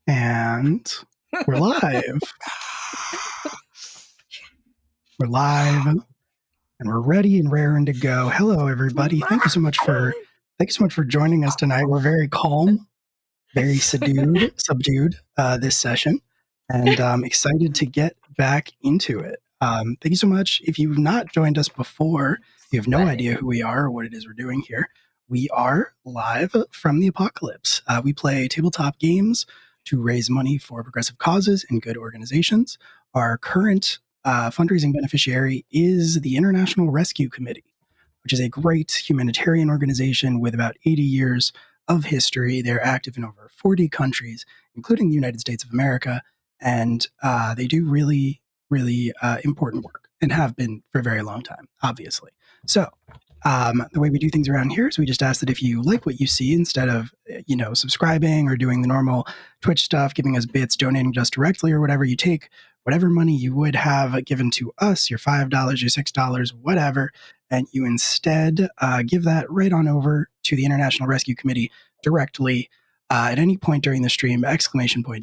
And we're live. We're live, and we're ready and raring to go. Hello, everybody. Thank you so much for joining us tonight. We're very calm, very subdued this session, and I'm excited to get back into it. Thank you so much. If you've not joined us before, you have no idea who we are or what it is we're doing here. We are live from the apocalypse. We play tabletop games to raise money for progressive causes and good organizations. Our current fundraising beneficiary is the International Rescue Committee, which is a great humanitarian organization with about 80 years of history. They're active in over 40 countries, including the United States of America, and they do really, really important work and have been for a very long time, obviously. So the way we do things around here is we just ask that if you like what you see, instead of subscribing or doing the normal Twitch stuff, giving us bits, donating just directly or whatever, you take whatever money you would have given to us, your $5, your $6, whatever, and you instead give that right on over to the International Rescue Committee directly. At any point during the stream, !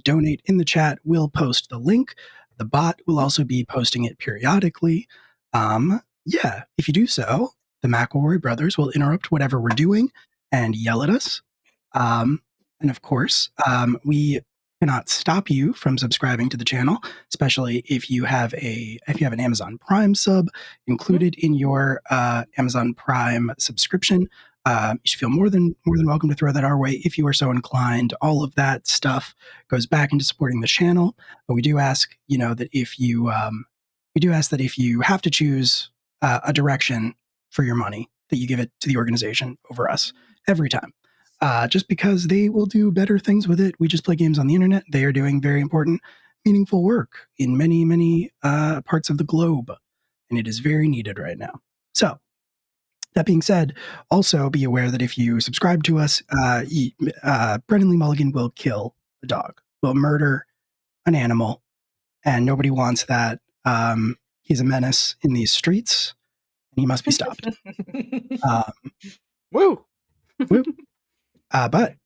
Donate in the chat. We'll post the link. The bot will also be posting it periodically. If you do so, the McElroy brothers will interrupt whatever we're doing and yell at us. And of course, we cannot stop you from subscribing to the channel, especially if you have an Amazon Prime sub included in your Amazon Prime subscription. You should feel more than welcome to throw that our way if you are so inclined. All of that stuff goes back into supporting the channel. But we do ask, that if you have to choose a direction for your money, that you give it to the organization over us every time. Just because they will do better things with it. We just play games on the internet. They are doing very important, meaningful work in many, many parts of the globe. And it is very needed right now. So, that being said, also be aware that if you subscribe to us, Brendan Lee Mulligan will kill a dog, will murder an animal, and nobody wants that. He's a menace in these streets, and he must be stopped. Woo! Woo! But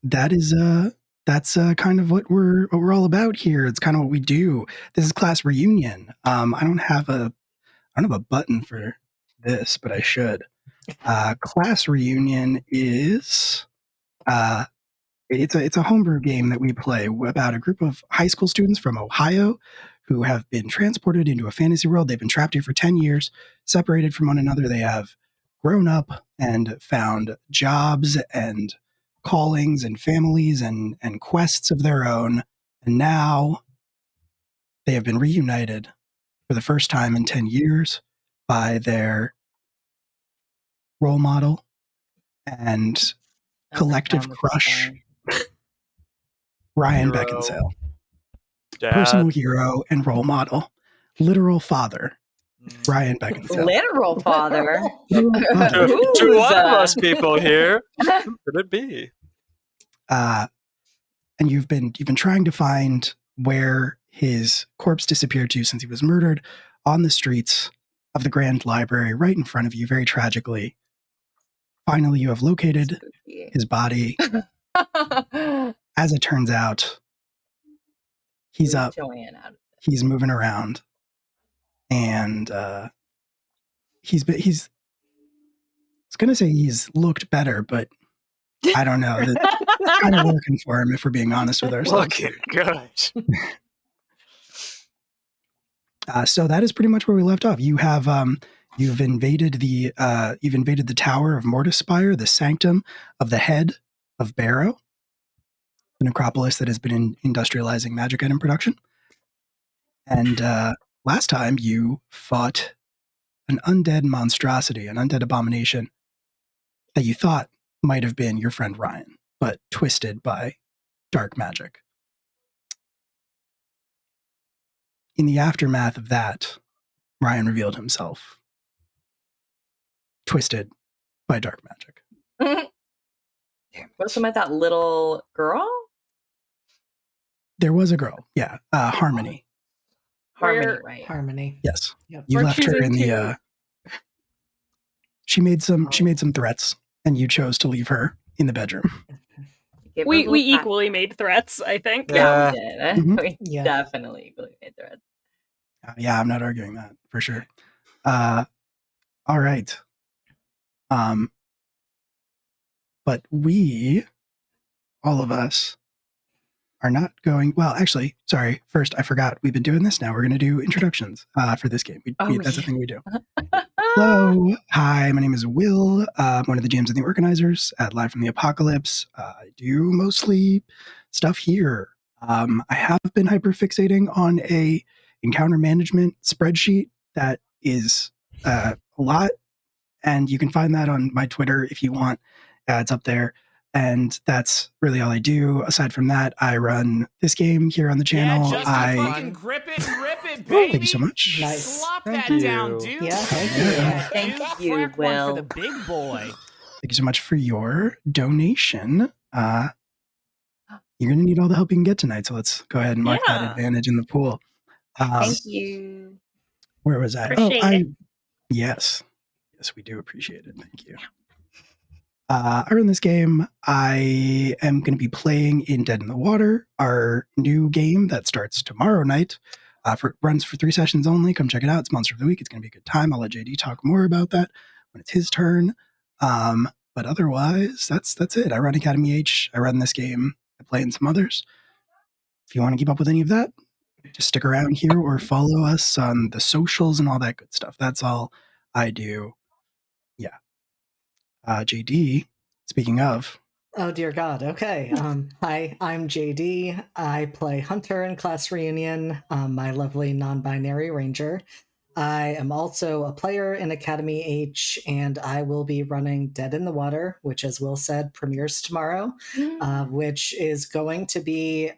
that's kind of what we're all about here. It's kind of what we do. This is class reunion. I don't have a button for this, but I should. Class reunion is it's a homebrew game that we play about a group of high school students from Ohio who have been transported into a fantasy world. They've been trapped here for 10 years, separated from one another. They have grown up and found jobs and callings and families and quests of their own. And now they have been reunited for the first time in 10 years by their role model and collective crush, Ryan Beckinsale. Dad. Personal hero and role model. Literal father, Ryan Beckinsale. Literal father? To one of us people here. Who could it be? And you've been trying to find where his corpse disappeared to since he was murdered on the streets of the Grand Library right in front of you, very tragically. Finally, you have located his body. As it turns out, he's up. He's moving around, and he's. I was gonna say he's looked better, but I don't know. It's kind of working for him, if we're being honest with ourselves. Looking good. So that is pretty much where we left off. You have you've invaded the Tower of Mortispire, the sanctum of the head of Barrow, the necropolis that has been industrializing magic item production. And last time you fought an undead monstrosity, an undead abomination that you thought might have been your friend Ryan, but twisted by dark magic. In the aftermath of that, Ryan revealed himself twisted by dark magic. Wasn't it that little girl? There was a girl, yeah, Harmony. Harmony, right? Harmony. Yes, Yep. you left her in the. She made some threats, and you chose to leave her in the bedroom. We equally made threats, I think. Yeah, we did. Mhm. We definitely equally made threats. Yeah, I'm not arguing that for sure. All right. But we, all of us, are not going. Well, actually, sorry. First, I forgot. We've been doing this now. We're going to do introductions for this game. That's a thing we do. Hello. Hi, my name is Will. I'm one of the GMs and the organizers at Live from the Apocalypse. I do mostly stuff here. I have been hyperfixating on a encounter management spreadsheet that is a lot, and you can find that on my Twitter if you want. It's up there. And that's really all I do. Aside from that, I run this game here on the channel. Yeah, just fucking grip it, baby. Thank you so much. Nice. Slop that Thank down, you. dude. Yeah, thank you, Crack Will. one for the big boy. Thank you so much for your donation. You're going to need all the help you can get tonight. So let's go ahead and mark that advantage in the pool. Thank you. Where was I? Appreciate it. Yes. Yes, we do appreciate it. Thank you. I run this game. I am going to be playing in Dead in the Water, our new game that starts tomorrow night. Runs for 3 sessions only. Come check it out. It's Monster of the Week. It's going to be a good time. I'll let JD talk more about that when it's his turn. But otherwise, that's it. I run Academy H. I run this game. I play in some others. If you want to keep up with any of that, just stick around here or follow us on the socials and all that good stuff. That's all I do. Yeah. JD, speaking of. Oh, dear God. Okay. Hi, I'm JD. I play Hunter in Class Reunion, my lovely non-binary ranger. I am also a player in Academy H, and I will be running Dead in the Water, which, as Will said, premieres tomorrow, which is going to be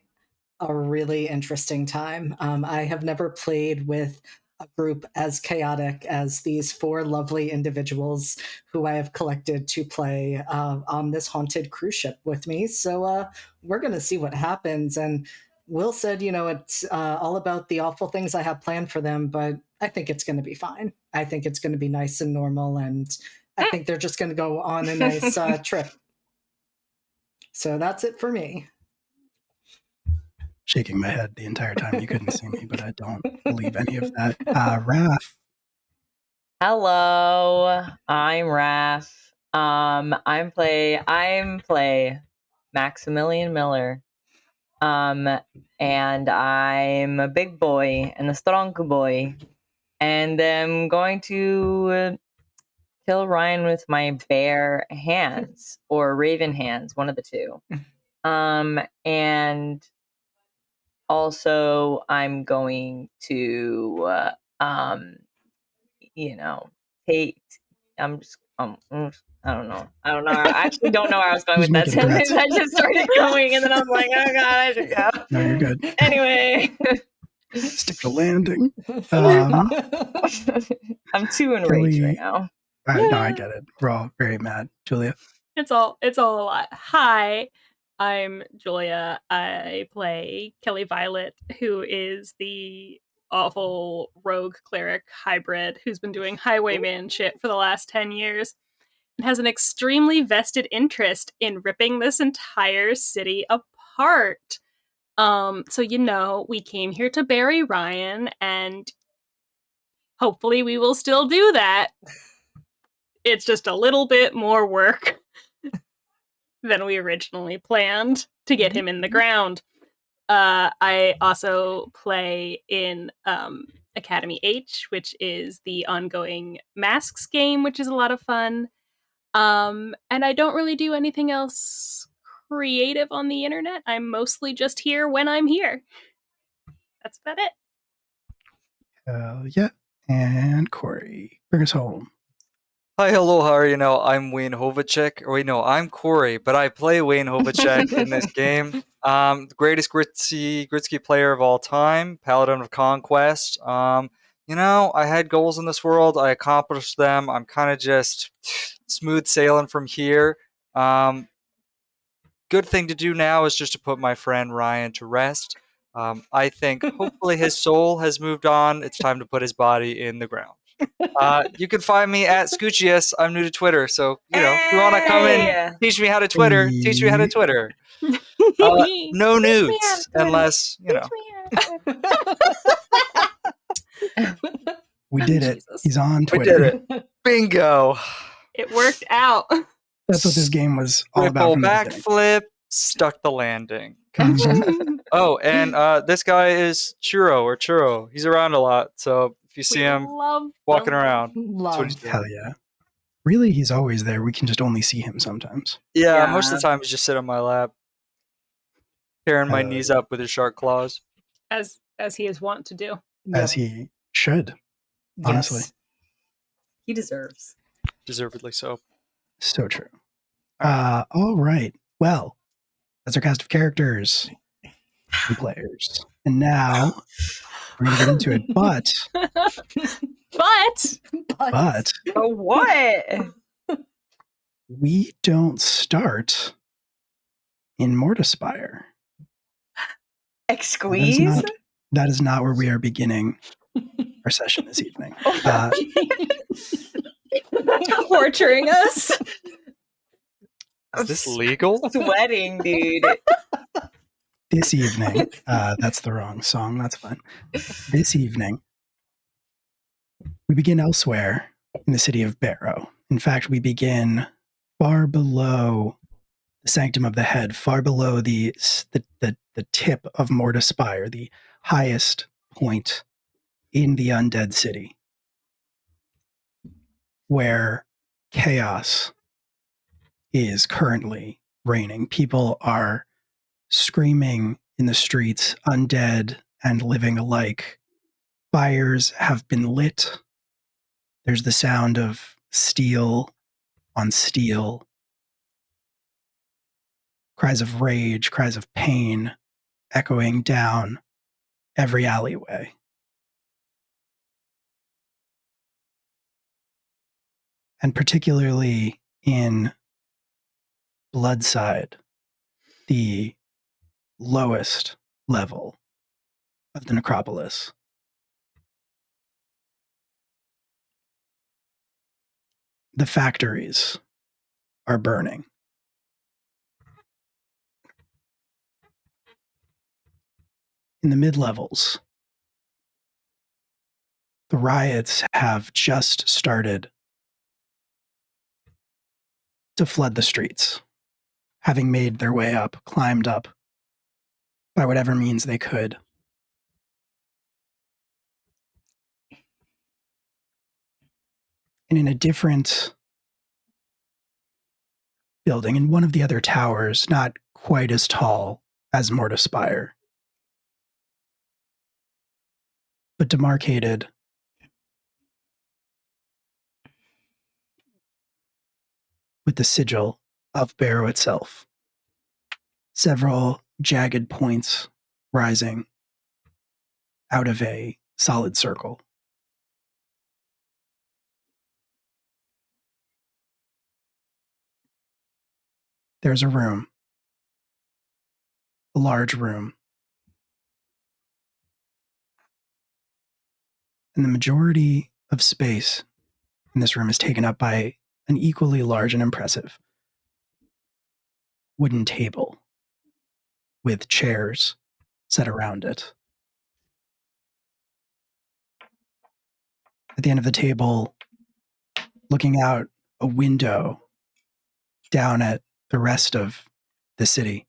a really interesting time. I have never played with a group as chaotic as these 4 lovely individuals who I have collected to play on this haunted cruise ship with me. So we're going to see what happens. And Will said, it's all about the awful things I have planned for them, but I think it's going to be fine. I think it's going to be nice and normal, and I think they're just going to go on a nice trip. So that's it for me. Shaking my head the entire time. You couldn't see me, but I don't believe any of that. Raph. Hello, I'm Raph. I'm play Maximilian Miller. And I'm a big boy and a strong boy, and I'm going to kill Ryan with my bare hands or raven hands, one of the two. And also I'm going to take I don't know. I actually don't know where I was going with that sentence. I just started going, and then I was like, oh God, I should go. No, you're good. Anyway. Stick the landing. I'm too enraged right now. No, I get it. We're all very mad. Julia. It's all a lot. Hi, I'm Julia. I play Kelly Violet, who is the awful rogue cleric hybrid who's been doing highwayman shit for the last 10 years and has an extremely vested interest in ripping this entire city apart. So we came here to bury Ryan, and hopefully we will still do that. It's just a little bit more work than we originally planned to get him in the ground. I also play in Academy H, which is the ongoing Masks game, which is a lot of fun. And I don't really do anything else creative on the internet. I'm mostly just here when I'm here. That's about it. Yeah. And Corey, bring us home. Hi, hello, how are you? I'm Wayne Hovacek. Or wait, no, I'm Corey, but I play Wayne Hovacek in this game. The greatest Gritsky player of all time, Paladin of Conquest. I had goals in this world. I accomplished them. I'm kind of just smooth sailing from here. Good thing to do now is just to put my friend Ryan to rest. I think hopefully his soul has moved on. It's time to put his body in the ground. You can find me at Scoochius. I'm new to Twitter, so if you want to come in, teach me how to Twitter. Teach me how to Twitter. No nudes, unless We did it. Jesus. He's on We Twitter. did it. Bingo. It worked out. That's what this game was all about Triple from the beginning. backflip, stuck the landing. Mhm. Oh, and this guy is Churro. He's around a lot, so if you see him walking around, that's what he's doing. Hell yeah. Really, he's always there. We can just only see him sometimes. Yeah, most of the time he's just sitting on my lap, tearing my Hell knees yeah. up with his sharp claws. As he is wont to do. As he should. Honestly. Yes. He deserves. Deservedly so. So true. All right. Well, that's our cast of characters and players. And now we're going to get into it. But Oh, what? we don't start in Mortispire. Exqueeze? That is not where we are beginning our session this evening. Torturing us. Is this legal? Sweating, dude. This evening, that's the wrong song. That's fine. This evening, we begin elsewhere in the city of Barrow. In fact, we begin far below the Sanctum of the Head, far below the tip of Mortispire, the highest point in the undead city, where chaos is currently reigning. People are screaming in the streets, undead and living alike. Fires have been lit. There's the sound of steel on steel. Cries of rage, cries of pain echoing down every alleyway. And particularly in Bloodside, the lowest level of the necropolis. The factories are burning. In the mid-levels, the riots have just started to flood the streets, having made their way up, climbed up by whatever means they could. And in a different building, in one of the other towers, not quite as tall as Mortispire, but demarcated with the sigil of Barrow itself. Several jagged points rising out of a solid circle. There's a room, a large room. And the majority of space in this room is taken up by an equally large and impressive wooden table with chairs set around it. At the end of the table, looking out a window down at the rest of the city,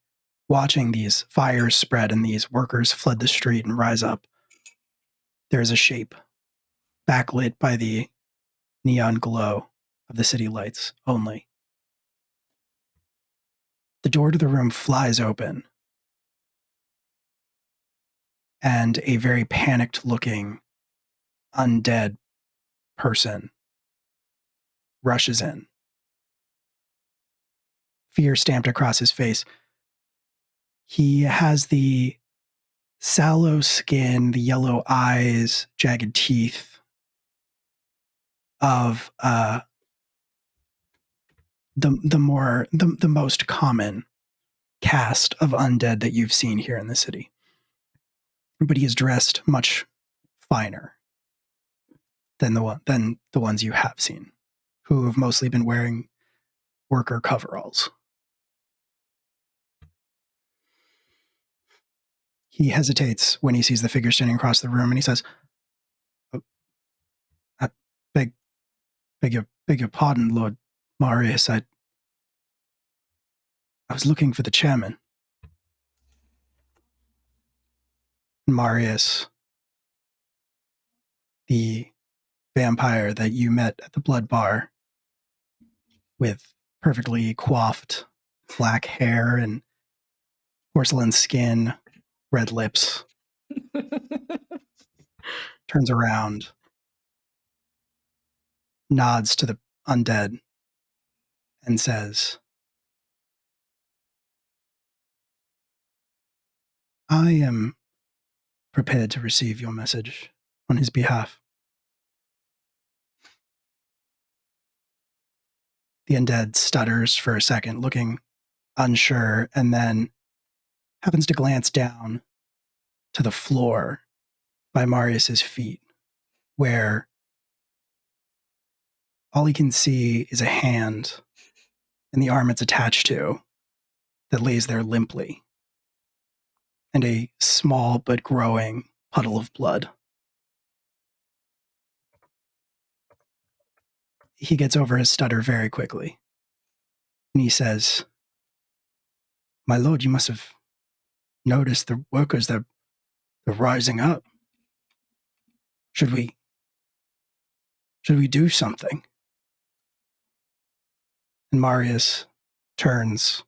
watching these fires spread and these workers flood the street and rise up, there's a shape backlit by the neon glow of the city lights only. The door to the room flies open, and a very panicked-looking undead person rushes in. Fear stamped across his face. He has the sallow skin, the yellow eyes, jagged teeth of the most common cast of undead that you've seen here in the city. But he is dressed much finer. than the ones you have seen, who have mostly been wearing worker coveralls. He hesitates when he sees the figure standing across the room, and he says, oh, I beg your pardon, Lord Marius. I was looking for the chairman. Marius, the vampire that you met at the blood bar with perfectly coiffed black hair and porcelain skin, red lips, turns around, nods to the undead, and says, I am prepared to receive your message on his behalf. The undead stutters for a second, looking unsure, and then happens to glance down to the floor by Marius's feet, where all he can see is a hand and the arm it's attached to that lays there limply, and a small but growing puddle of blood. He gets over his stutter very quickly, and he says, My lord, you must have noticed the workers, they're rising up. Should we do something? And Marius turns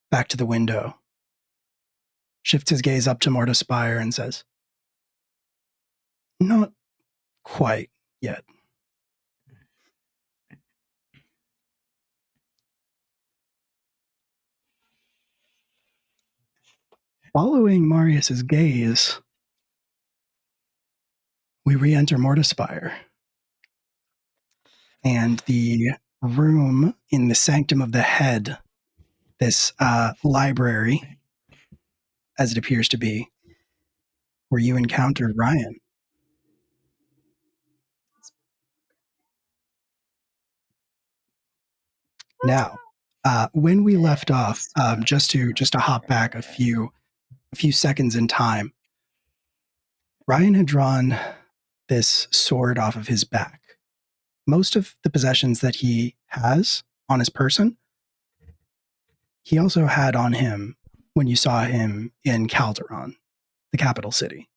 back to the window, shifts his gaze up to Mortispire and says, Not quite yet. Following Marius's gaze, we re-enter Mortispire. And the room in the Sanctum of the Head, this library, as it appears to be, where you encountered Ryan. Now, when we left off, just to hop back a few seconds in time, Ryan had drawn this sword off of his back. Most of the possessions that he has on his person, he also had on him when you saw him in Calderon, the capital city.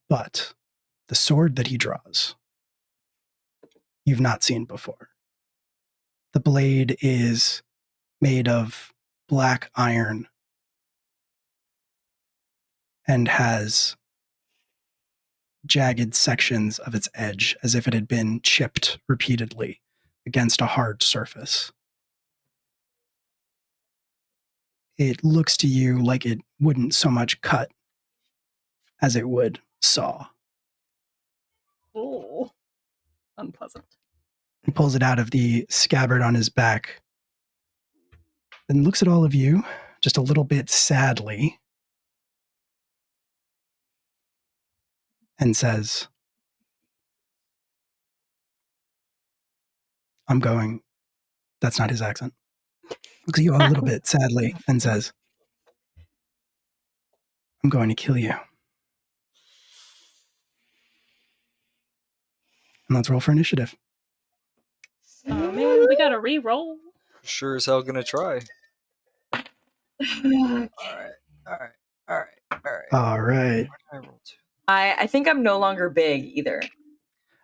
But the sword that he draws, you've not seen before. The blade is made of black iron and has jagged sections of its edge as if it had been chipped repeatedly against a hard surface. It looks to you like it wouldn't so much cut as it would saw. Oh, unpleasant. He pulls it out of the scabbard on his back, then looks at all of you just a little bit sadly and says, I'm going. That's not his accent. Looks at you all a little bit sadly and says, I'm going to kill you. And let's roll for initiative. Oh man, we gotta re-roll. Sure as hell gonna try. All right. I rolled two. I think I'm no longer big either.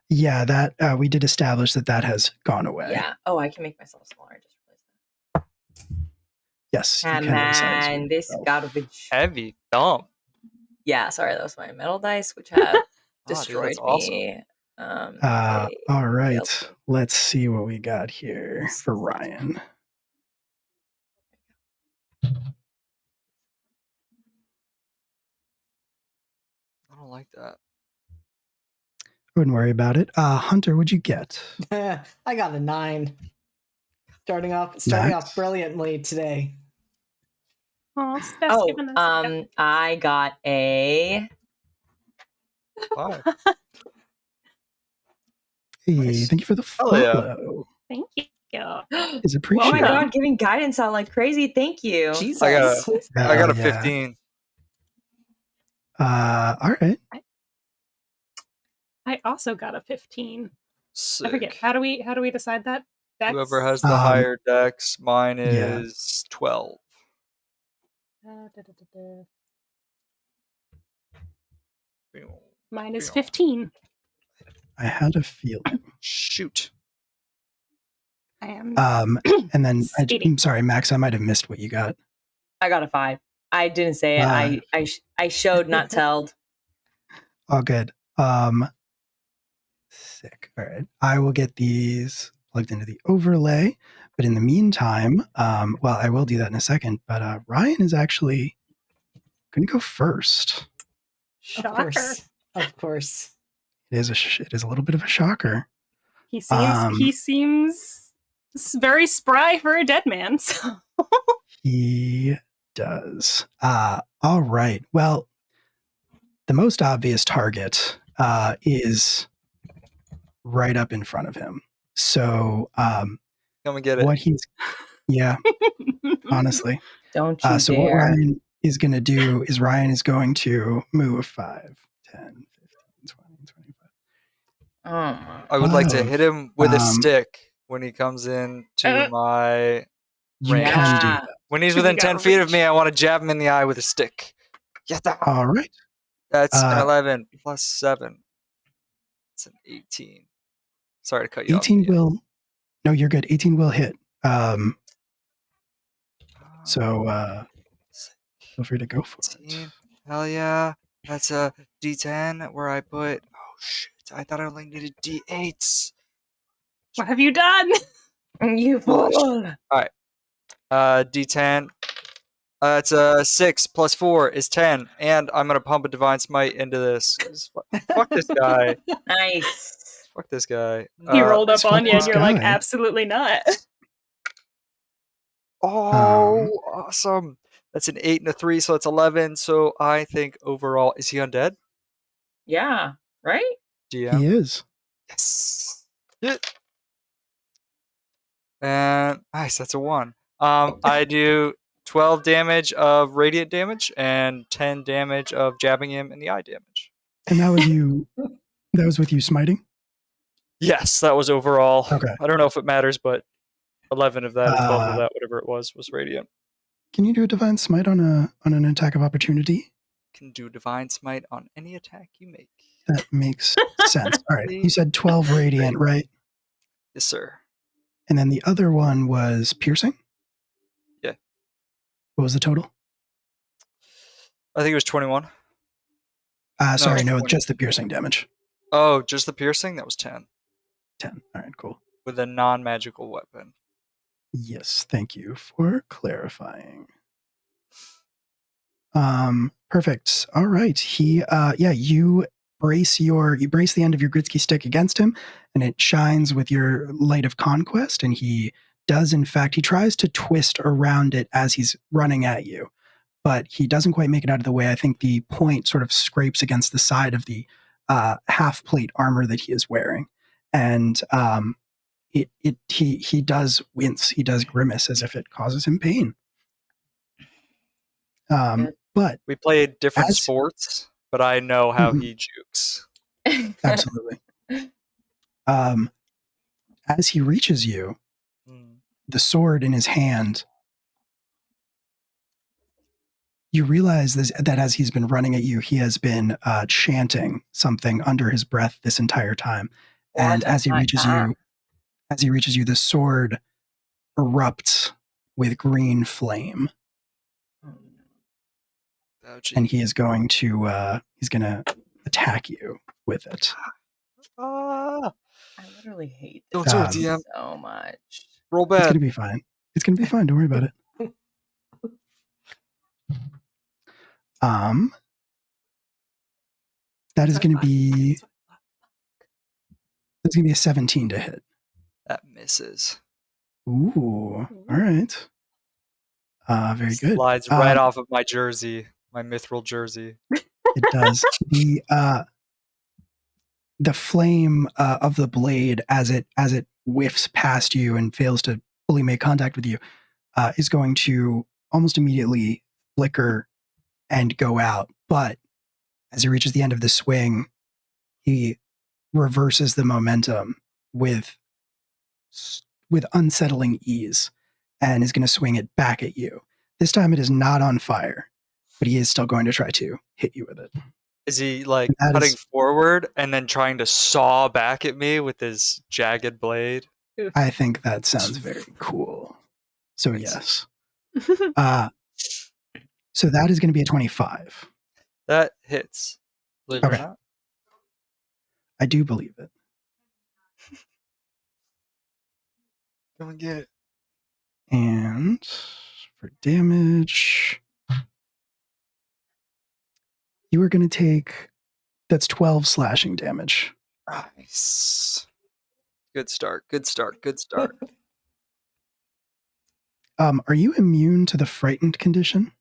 Yeah, that we did establish that has gone away. Yeah. Oh, I can make myself smaller. I just realized that. Yes. You And can resize then this yourself. garbage. Heavy dump. Yeah, sorry, that was my metal dice, which have destroyed that's awesome. me. All right. Let's see what we got here for Ryan. I don't like that. Wouldn't worry about it. Hunter, what'd you get? I got a 9. Starting off brilliantly today. Oh, Steph's giving us I got a 5. Hey, Nice. thank you for the Hell yeah. follow. Thank you. Is Oh appreciated. my god, giving guidance out like crazy. Thank you. Jesus. I got a Yeah. 15. All right. I also got a 15. Sick. I forget. How do we decide that? Dex? Whoever has the Um, higher dex, mine yeah. is 12. Mine is 15. I had a feeling. Shoot. I am. And then Speedy. I'm sorry, Max. I might have missed what you got. I got a 5. I didn't say it. I showed, not told. All good. Sick. All right. I will get these plugged into the overlay. But in the meantime, well, I will do that in a second. But Ryan is actually going to go first. Shocker. Of course. It is a little bit of a shocker. He seems very spry for a dead man. So. He does. All right. Well, the most obvious target is right up in front of him. So, Come and get it. what he's, yeah, honestly. Don't you So dare. what Ryan is going to do is Ryan is going to move 5, 10, 15, 20, 25. Oh my. I would like to hit him with a Um, stick when he comes in to my You range. can do Yeah. that. When he's You within got 10 feet of reach. me, I want to jab him in the eye with a stick. Yeah, All right. that's an 11 plus 7. It's an 18. Sorry to cut you 18 off. will, no, you're good. 18 will hit. So feel free to go for it. 18. Hell yeah. That's a D10 where I put. Oh shit! I thought I only needed D8s. What have you done? You fool. D10. It's a 6 plus 4 is 10, and I'm gonna pump a divine smite into this. 'Cause fuck this guy. Nice. Fuck this guy. He rolled up fuck on you, and this you're like, guy. absolutely not. Oh, awesome! That's an 8 and a 3, so it's 11. So I think overall, is he undead? Yeah. Right? GM. He is. Yes. Yeah. And nice, that's a 1. I do 12 damage of radiant damage and 10 damage of jabbing him in the eye damage. And that was you. That was with you smiting? Yes, that was overall. Okay. I don't know if it matters, but 11 of that or 12 of Uh, that, whatever it was radiant. Can you do a divine smite on an attack of opportunity? Can do divine smite on any attack you make. That makes sense. All right. You said 12 radiant, right? Yes, sir. And then the other one was piercing? Yeah. What was the total? I think it was 21. Sorry, no, 20. just the piercing damage. Oh, just the piercing? That was 10. 10. All right, cool. With a non-magical weapon. Yes, thank you for clarifying. Perfect. All right. You brace the end of your Gritsky stick against him, and it shines with your light of conquest, and he does, in fact, he tries to twist around it as he's running at you, but he doesn't quite make it out of the way. I think the point sort of scrapes against the side of the half plate armor that he is wearing, and he does wince, he does grimace as if it causes him pain. But we played different sports, but I know how he jukes. Absolutely. As he reaches you, the sword in his hand, you realize that as he's been running at you, he has been chanting something under his breath this entire time. And as he reaches you, the sword erupts with green flame. And he is going to attack you with it. I literally hate this Don't do it, DM. so much. Roll bad. It's gonna be fine. It's gonna be fine. Don't worry about it. That is gonna be a 17 to hit. That misses. Ooh. All right. Very good. Slides right off of my jersey, my mithril jersey. It does. the flame of the blade as it whiffs past you and fails to fully make contact with you is going to almost immediately flicker and go out. But as he reaches the end of the swing, he reverses the momentum with unsettling ease and is going to swing it back at you. This time it is not on fire, but he is still going to try to hit you with it. Is he like That cutting is- forward and then trying to saw back at me with his jagged blade? I think that sounds very cool. So yes. So that is going to be a 25. That hits. Believe it Okay. or not. I do believe it. Come and get it. And for damage, you are going to take, that's 12 slashing damage. Nice. Good start. Good start. Good start. Are you immune to the frightened condition?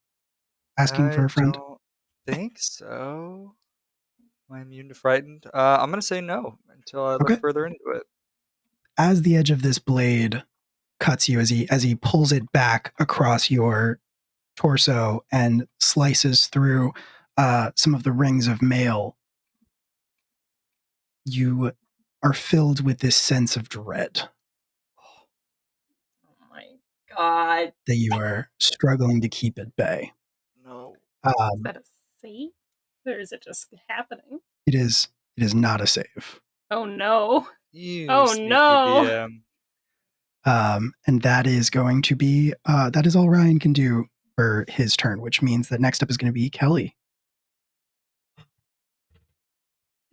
Asking for a friend? I don't think so. Am I immune to frightened? I'm gonna say no until I Okay. look further into it. As the edge of this blade cuts you, as he pulls it back across your torso and slices through some of the rings of mail, you are filled with this sense of dread Oh my god. that you are struggling to keep at bay. No. Is that a save? Or is it just happening? It is not a save. Oh no. You Oh, sneaky no. DM. And that is going to be that is all Ryan can do for his turn, which means that next up is going to be Kelly.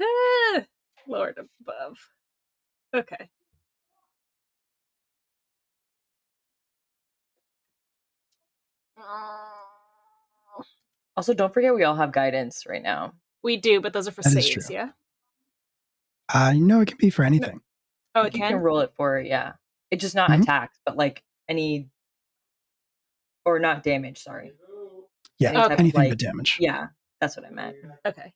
Ah, Lord above. Okay. Also, don't forget we all have guidance right now. We do, but those are for That is saves, true. yeah? No, it can be for anything. Oh, You it can can? roll it for, yeah. It's just not Mhm. attacks, but like any, or not damage, sorry. Yeah, Any type of, anything like- but damage. Yeah, that's what I meant. Okay.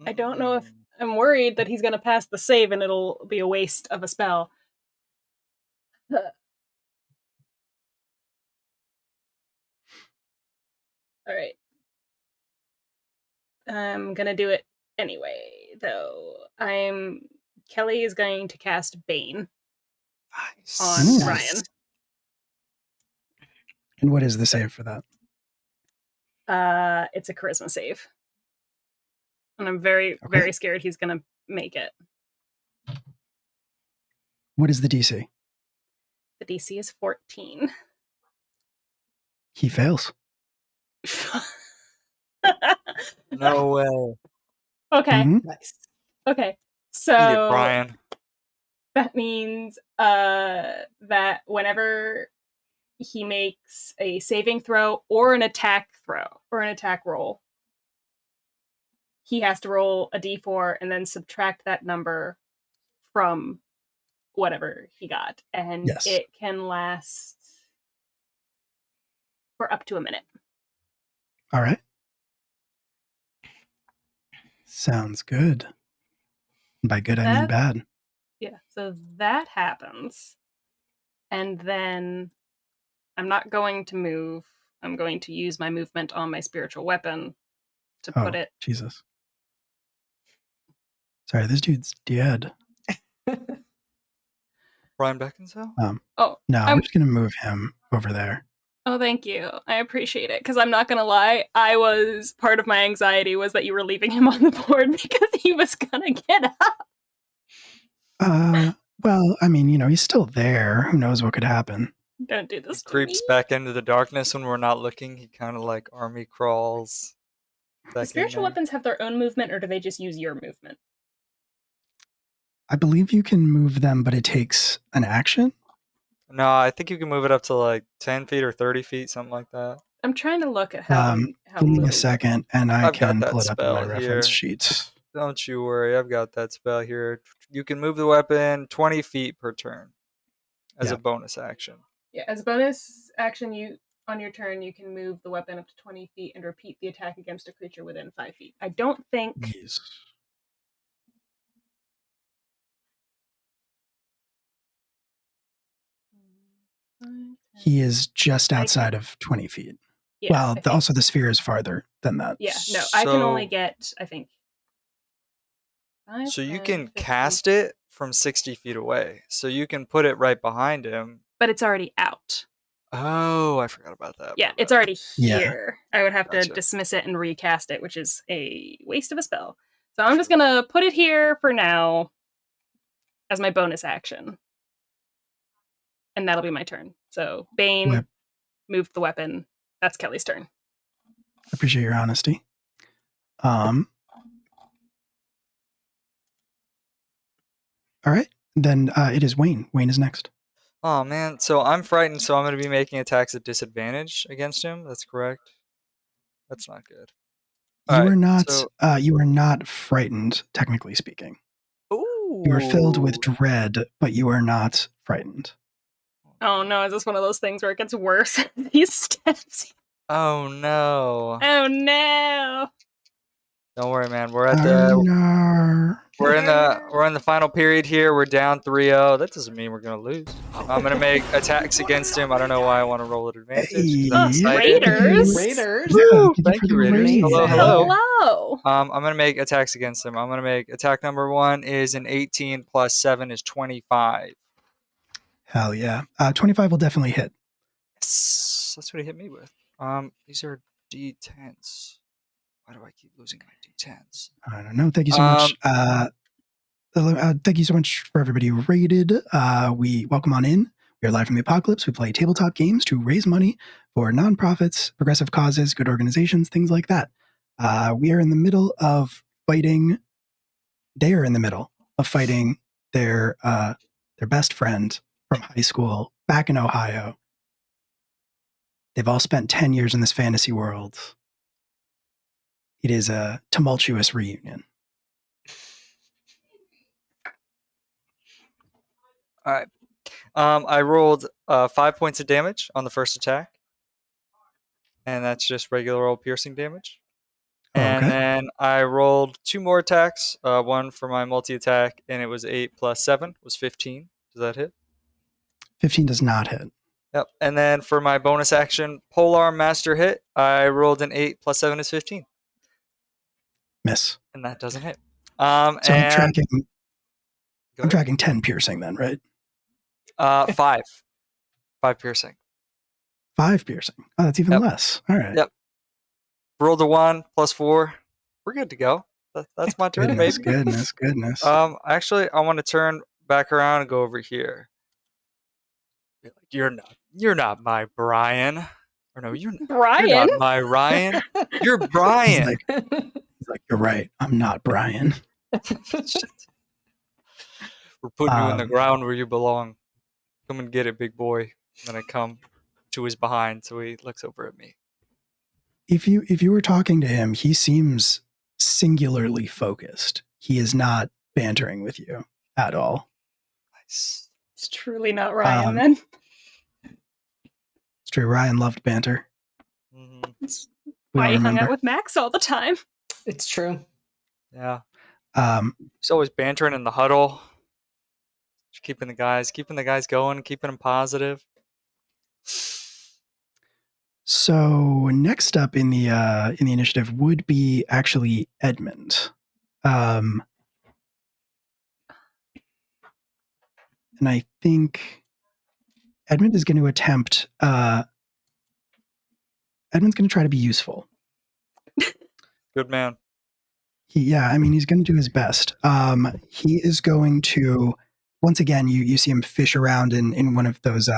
I don't know if I'm worried that he's going to pass the save and it'll be a waste of a spell. All right. I'm going to do it anyway, though. Kelly is going to cast Bane Nice. on Nice. Ryan. And what is the save for that? It's a charisma save. And I'm very, very scared he's going to make it. What is the DC? The DC is 14. He fails. No way. Okay. Mhm. Nice. Okay. Eat it, So Brian. that means that whenever he makes a saving throw or an attack roll, he has to roll a d4 and then subtract that number from whatever he got. And Yes. it can last for up to a minute. All right. Sounds good. By good, I mean bad. Yeah, so that happens. And then I'm not going to move. I'm going to use my movement on my spiritual weapon to put it. Jesus. Sorry, this dude's dead. Brian Beckinsale? Oh, No, I'm just going to move him over there. oh, thank you. I appreciate it. Because I'm not going to lie, part of my anxiety was that you were leaving him on the board because he was going to get up. Well, I mean, he's still there. Who knows what could happen? Don't do this He to creeps me. back into the darkness when we're not looking. He kind of like army crawls. Do Back in spiritual there. weapons have their own movement, or do they just use your movement? I believe you can move them, but it takes an action. No, I think you can move it up to like 10 feet or 30 feet, something like that. I'm trying to look at how Give me a moving- second, and I I've got can that pull it up in my spell reference here. sheet. Don't you worry, I've got that spell here. You can move the weapon 20 feet per turn as Yeah. a bonus action. Yeah, as a bonus action, on your turn you can move the weapon up to 20 feet and repeat the attack against a creature within 5 feet. I don't think Yes. He is just outside of 20 feet. Yeah, well, I think- also the sphere is farther than that. Yeah, no, I can only So- get, I think. 5, So you 10, can 50, cast it from 60 feet away. So you can put it right behind him. but it's already out. Oh, I forgot about that. Yeah, My it's bad. already Yeah. here. I would have to Gotcha. dismiss it and recast it, which is a waste of a spell. So I'm just gonna put it here for now as my bonus action. And that'll be my turn. So Bane Yep. moved the weapon. That's Kelly's turn. I appreciate your honesty. All right. Then it is Wayne. Wayne is next. Oh man, so I'm frightened, so I'm going to be making attacks at disadvantage against him. That's correct. That's not good. You are not frightened, technically speaking. Ooh. You are filled with dread, but you are not frightened. Oh no, is this one of those things where it gets worse? These steps. Oh no. Oh no. Don't worry, man. We're at the No. we're in the final period here. We're down 3-0. That doesn't mean we're gonna lose. I'm gonna make attacks against him. I don't know why I want to roll at advantage. 'Cause I'm excited. Raiders. Raiders. Woo! Yeah, Thank you, for the Raiders. raid. Hello, Amazing. hello. Hello. I'm gonna make attacks against him. I'm gonna make attack number 1 is an 18 plus 7 is 25. Hell yeah. 25 will definitely hit. Yes, that's what he hit me with. These are D10s. Why do I keep losing my D10s? I don't know. Thank you so much. Thank you so much for everybody who raided. We welcome on in. We are live from the apocalypse. We play tabletop games to raise money for nonprofits, progressive causes, good organizations, things like that. We are in the middle of fighting. They are in the middle of fighting their best friend from high school back in Ohio. They've all spent 10 years in this fantasy world. It is a tumultuous reunion. All right. I rolled 5 points of damage on the first attack, and that's just regular old piercing damage. And Okay. then I rolled 2 more attacks. One for my multi attack, and it was 8 plus 7 was 15. Does that hit? 15 does not hit. Yep. And then for my bonus action, Polearm Master hit, I rolled an 8 plus 7 is 15. Miss. And that doesn't hit. So I'm Go tracking 10 piercing then, right? ahead. 5. 5 piercing. 5 piercing. Oh, that's even Yep. less. All right. Yep. Rolled a 1 plus 4. We're good to go. That's my turn, Goodness, baby. goodness. Actually, I want to turn back around and go over here. Be like, you're not my Brian. Or no, you're Brian. not my Ryan. You're He's Brian. like, you're right. I'm not Brian. Shit. We're putting you in the ground where you belong. Come and get it, big boy. And then I come to his behind, so he looks over at me. If you were talking to him, he seems singularly focused. He is not bantering with you at all. Nice. It's truly not Ryan Um, then. It's true. Ryan loved banter. Mhm. We Why all he hung remember. out with Max all the time. It's true. Yeah. Um, He's always bantering in the huddle. Just keeping the guys going, keeping them positive. so next up in the initiative would be actually Edmund. And I think Edmund is going to attempt. Edmund's going to try to be useful. Good man. He's going to do his best. He is going to, once again, you see him fish around in one of those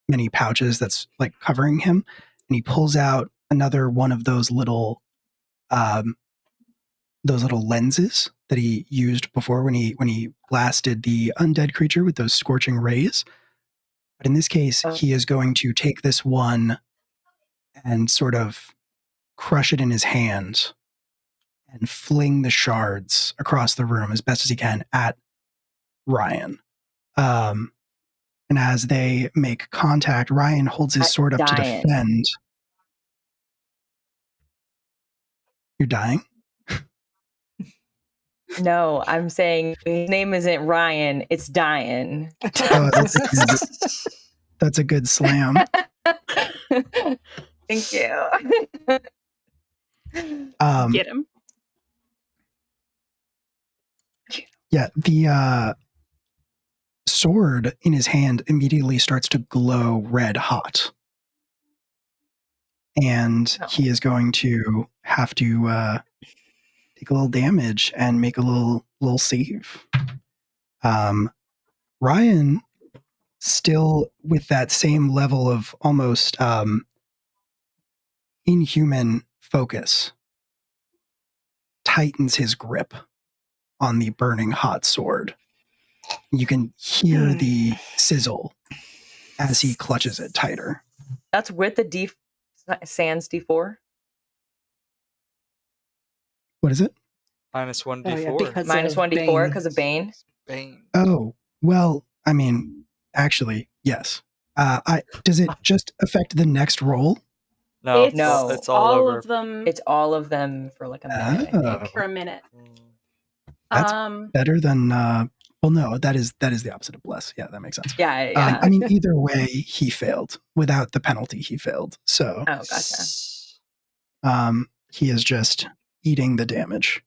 mini pouches that's like covering him, and he pulls out another one of those little lenses that he used before when he blasted the undead creature with those scorching rays. But in this case, he is going to take this one and sort of crush it in his hand and fling the shards across the room as best as he can at Ryan. And as they make contact, Ryan holds his sword up to defend. You're dying? No, I'm saying his name isn't Ryan, it's Diane. Oh, that's a good slam. Thank you. Get him. Yeah, the sword in his hand immediately starts to glow red hot. And he is going to have to take a little damage and make a little save. Ryan, still with that same level of almost inhuman focus, tightens his grip on the burning hot sword. You can hear the sizzle as he clutches it tighter. That's with the Sans D4? What is it? -1d4. Oh, yeah, because Minus of 1d4 Bane. because of Bane. Bane. Oh, well, I mean, actually, yes. Does it just affect the next roll? No, It's, No. it's all over. of them It's all of them for like a minute, I think. for a minute. That's better than well, no, that is the opposite of bless. Yeah, that makes sense. Yeah. I mean, either way, he failed. Without the penalty, he failed. So Oh, gotcha. He is just eating the damage.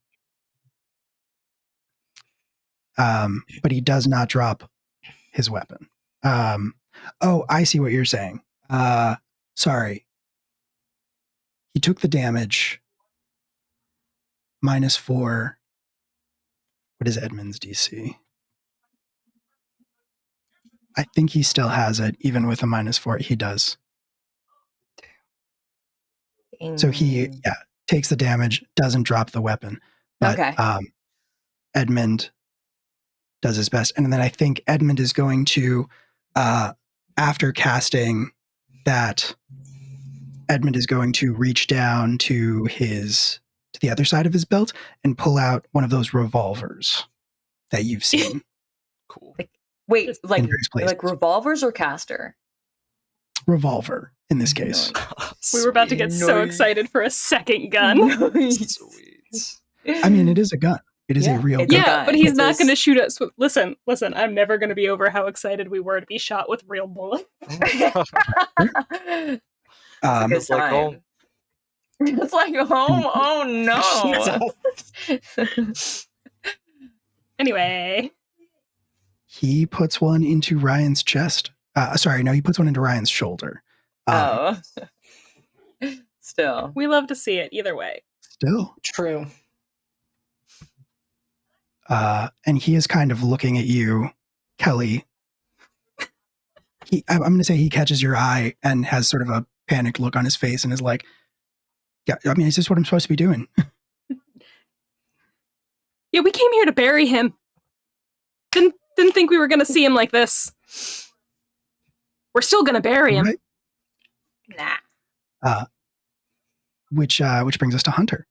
But he does not drop his weapon. Oh, I see what you're saying. Sorry. He took the damage. -4. What is Edmund's DC? I think he still has it, even with a -4. He does. So he takes the damage, doesn't drop the weapon. But Edmund does his best. And then I think Edmund is going to, after casting that, Edmund is going to reach down to the other side of his belt and pull out one of those revolvers that you've seen. Cool. Wait, like various places. revolvers or caster? Revolver in this case. We were about to get so excited for a second gun. Sweet. I mean, it is a gun. It is a real gun. Yeah, but he's not going to shoot us. Listen, I'm never going to be over how excited we were to be shot with real bullets. It's like home. It's like home. Oh no. Anyway. He puts one into Ryan's chest. He puts one into Ryan's shoulder. Still. We love to see it either way. Still. True. And he is kind of looking at you, Kelly. I'm going to say he catches your eye and has sort of a panicked look on his face and is like, yeah, I mean, is this what I'm supposed to be doing? Yeah, we came here to bury him. Didn't think we were going to see him like this. We're still going to bury him. Right? Nah. Which brings us to Hunter.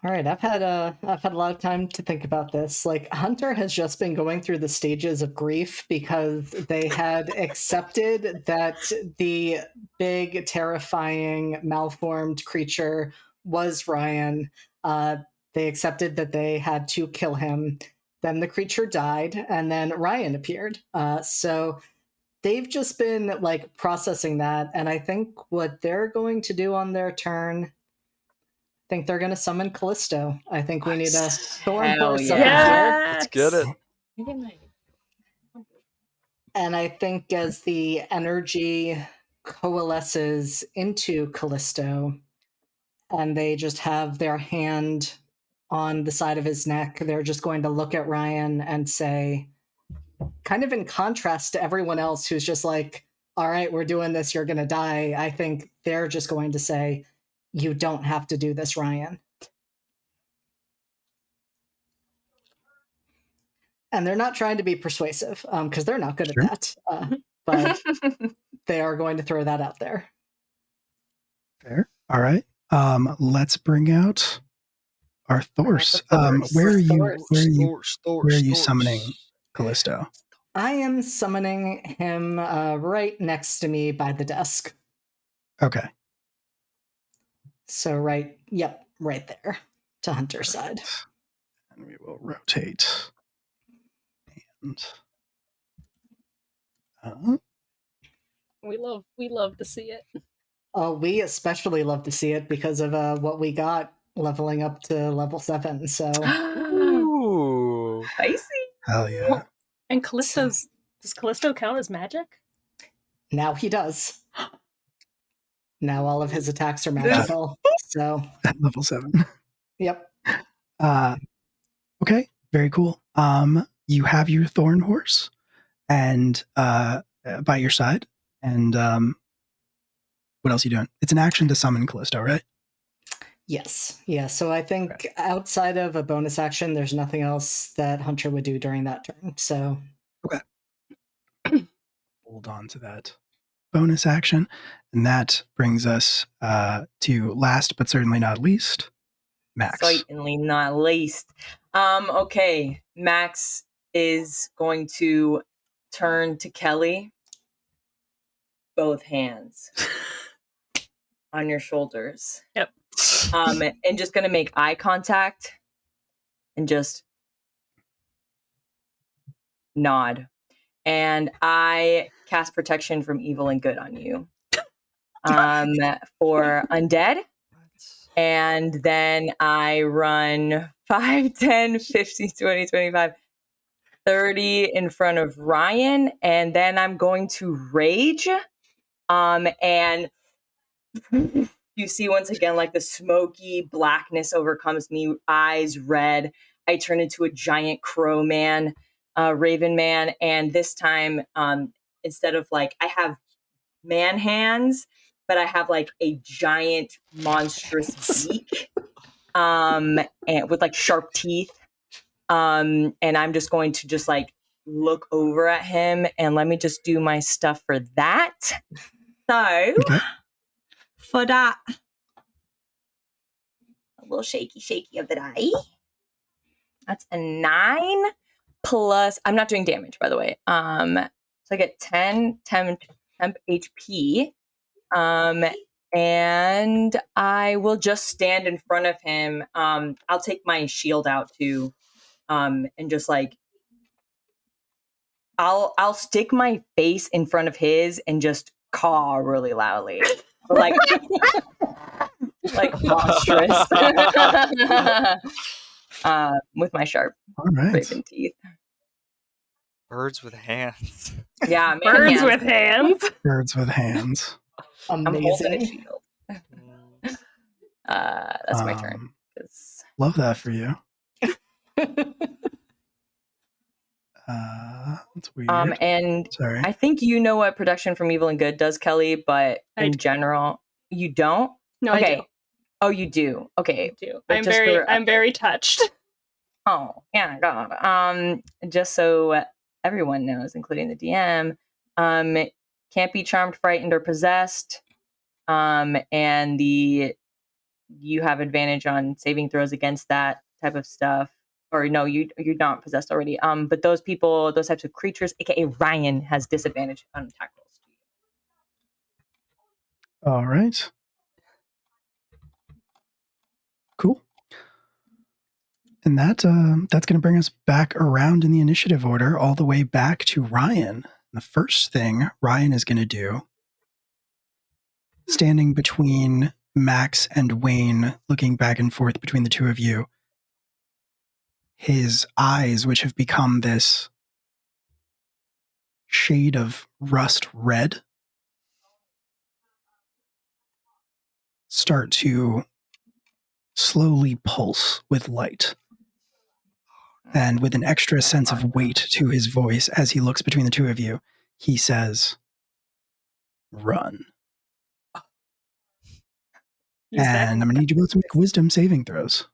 All right, I've had a lot of time to think about this. Like, Hunter has just been going through the stages of grief because they had accepted that the big, terrifying, malformed creature was Ryan. They accepted that they had to kill him. Then the creature died, and then Ryan appeared. So they've just been like processing that, and I think what they're going to do on their turn, I think they're going to summon Callisto. I think we need a storm horse up here. Let's get it. And I think as the energy coalesces into Callisto, and they just have their hand on the side of his neck, they're just going to look at Ryan and say, kind of in contrast to everyone else who's just like, all right, we're doing this, you're going to die. I think they're just going to say, you don't have to do this, Ryan. And they're not trying to be persuasive, because they're not good at that. But they are going to throw that out there. Fair. All right. Let's bring out our Thors. Thors. Where are you? Thors. Where are you summoning Callisto? I am summoning him right next to me by the desk. Okay. So right there to Hunter's side. And we will rotate. And We love to see it. Oh, we especially love to see it because of what we got leveling up to level 7. So Ooh. Spicy. hell yeah. And does Callisto count as magic? now he does. Now all of his attacks are magical. So At level 7. yep. Okay, very cool. You have your Thorn horse and by your side, and what else are you doing? It's an action to summon Callisto, right? Yes. Yeah. So I think outside of a bonus action, there's nothing else that Hunter would do during that turn. So Hold on to that bonus action, and that brings us to last but certainly not least, Max. Certainly not least. Okay, Max is going to turn to Kelly. Both hands on your shoulders. Yep. And just gonna make eye contact and just nod. And I cast protection from evil and good on you. For undead. And then I run 5, 10, 15, 20, 25, 30 in front of Ryan. And then I'm going to rage. And you see once again, like the smoky blackness overcomes me, eyes red. I turn into a giant crow man, raven man. And this time, instead of like, I have man hands, but I have like a giant monstrous beak, and with like sharp teeth. And I'm just going to just like look over at him, and let me just do my stuff for that. So for that, a little shaky of the die. That's a 9 plus. I'm not doing damage, by the way. So I get 10 temp HP. And I will just stand in front of him. I'll take my shield out too, and just like I'll stick my face in front of his and just caw really loudly, like like monstrous, with my sharp raven teeth. Birds with hands. Yeah, man, Birds with hands. Birds with hands. Amazing. That's my turn. Love that for you. That's weird. And sorry. I think you know what protection from evil and good does, Kelly, but in general, you don't? No, okay. I do. Oh, you do. Okay. I do. I'm very touched. Oh, yeah, God. Just so everyone knows, including the DM, can't be charmed, frightened, or possessed. And you have advantage on saving throws against that type of stuff. Or no, you're not possessed already. But those people, those types of creatures, aka Ryan, has disadvantage on attack rolls. All right. Cool. And that's going to bring us back around in the initiative order, all the way back to Ryan. The first thing Ryan is going to do, standing between Max and Wayne, looking back and forth between the two of you, his eyes, which have become this shade of rust red, start to slowly pulse with light. And with an extra sense of weight to his voice as he looks between the two of you, he says, "Run." And I'm going to need you both to make wisdom saving throws.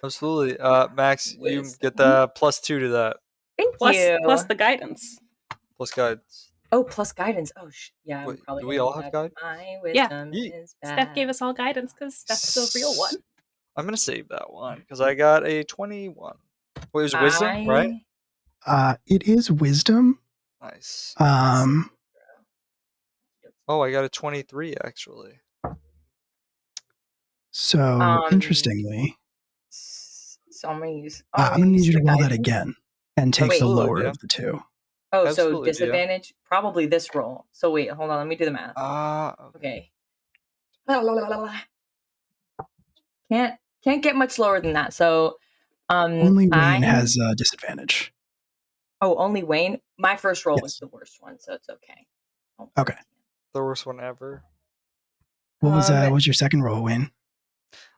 Absolutely. Max, you get the +2 to that. Thank plus, you. plus the guidance. Plus guidance. Oh, plus guidance. Oh, yeah. I'm Wait, probably do we gonna all need have that. guide? My Yeah. wisdom is bad. Steph gave us all guidance because Steph's the real one. I'm gonna save that one because I got a 21. Wait, it was wisdom, right? It is wisdom. Nice. Um, Oh, I got a 23 actually. so interestingly, So I'm gonna use. I'm gonna need you to the roll that guidance. again and take the Absolutely, lower yeah. of the two. Oh, so Absolutely, yeah. disadvantage? Probably this roll. So wait, hold on. Let me do the math. Okay. Can't get much lower than that. So Only Wayne has disadvantage. Oh, only Wayne? My first roll was Yes. the worst one, so it's okay. Okay. The worst one ever. What was your second roll, Wayne?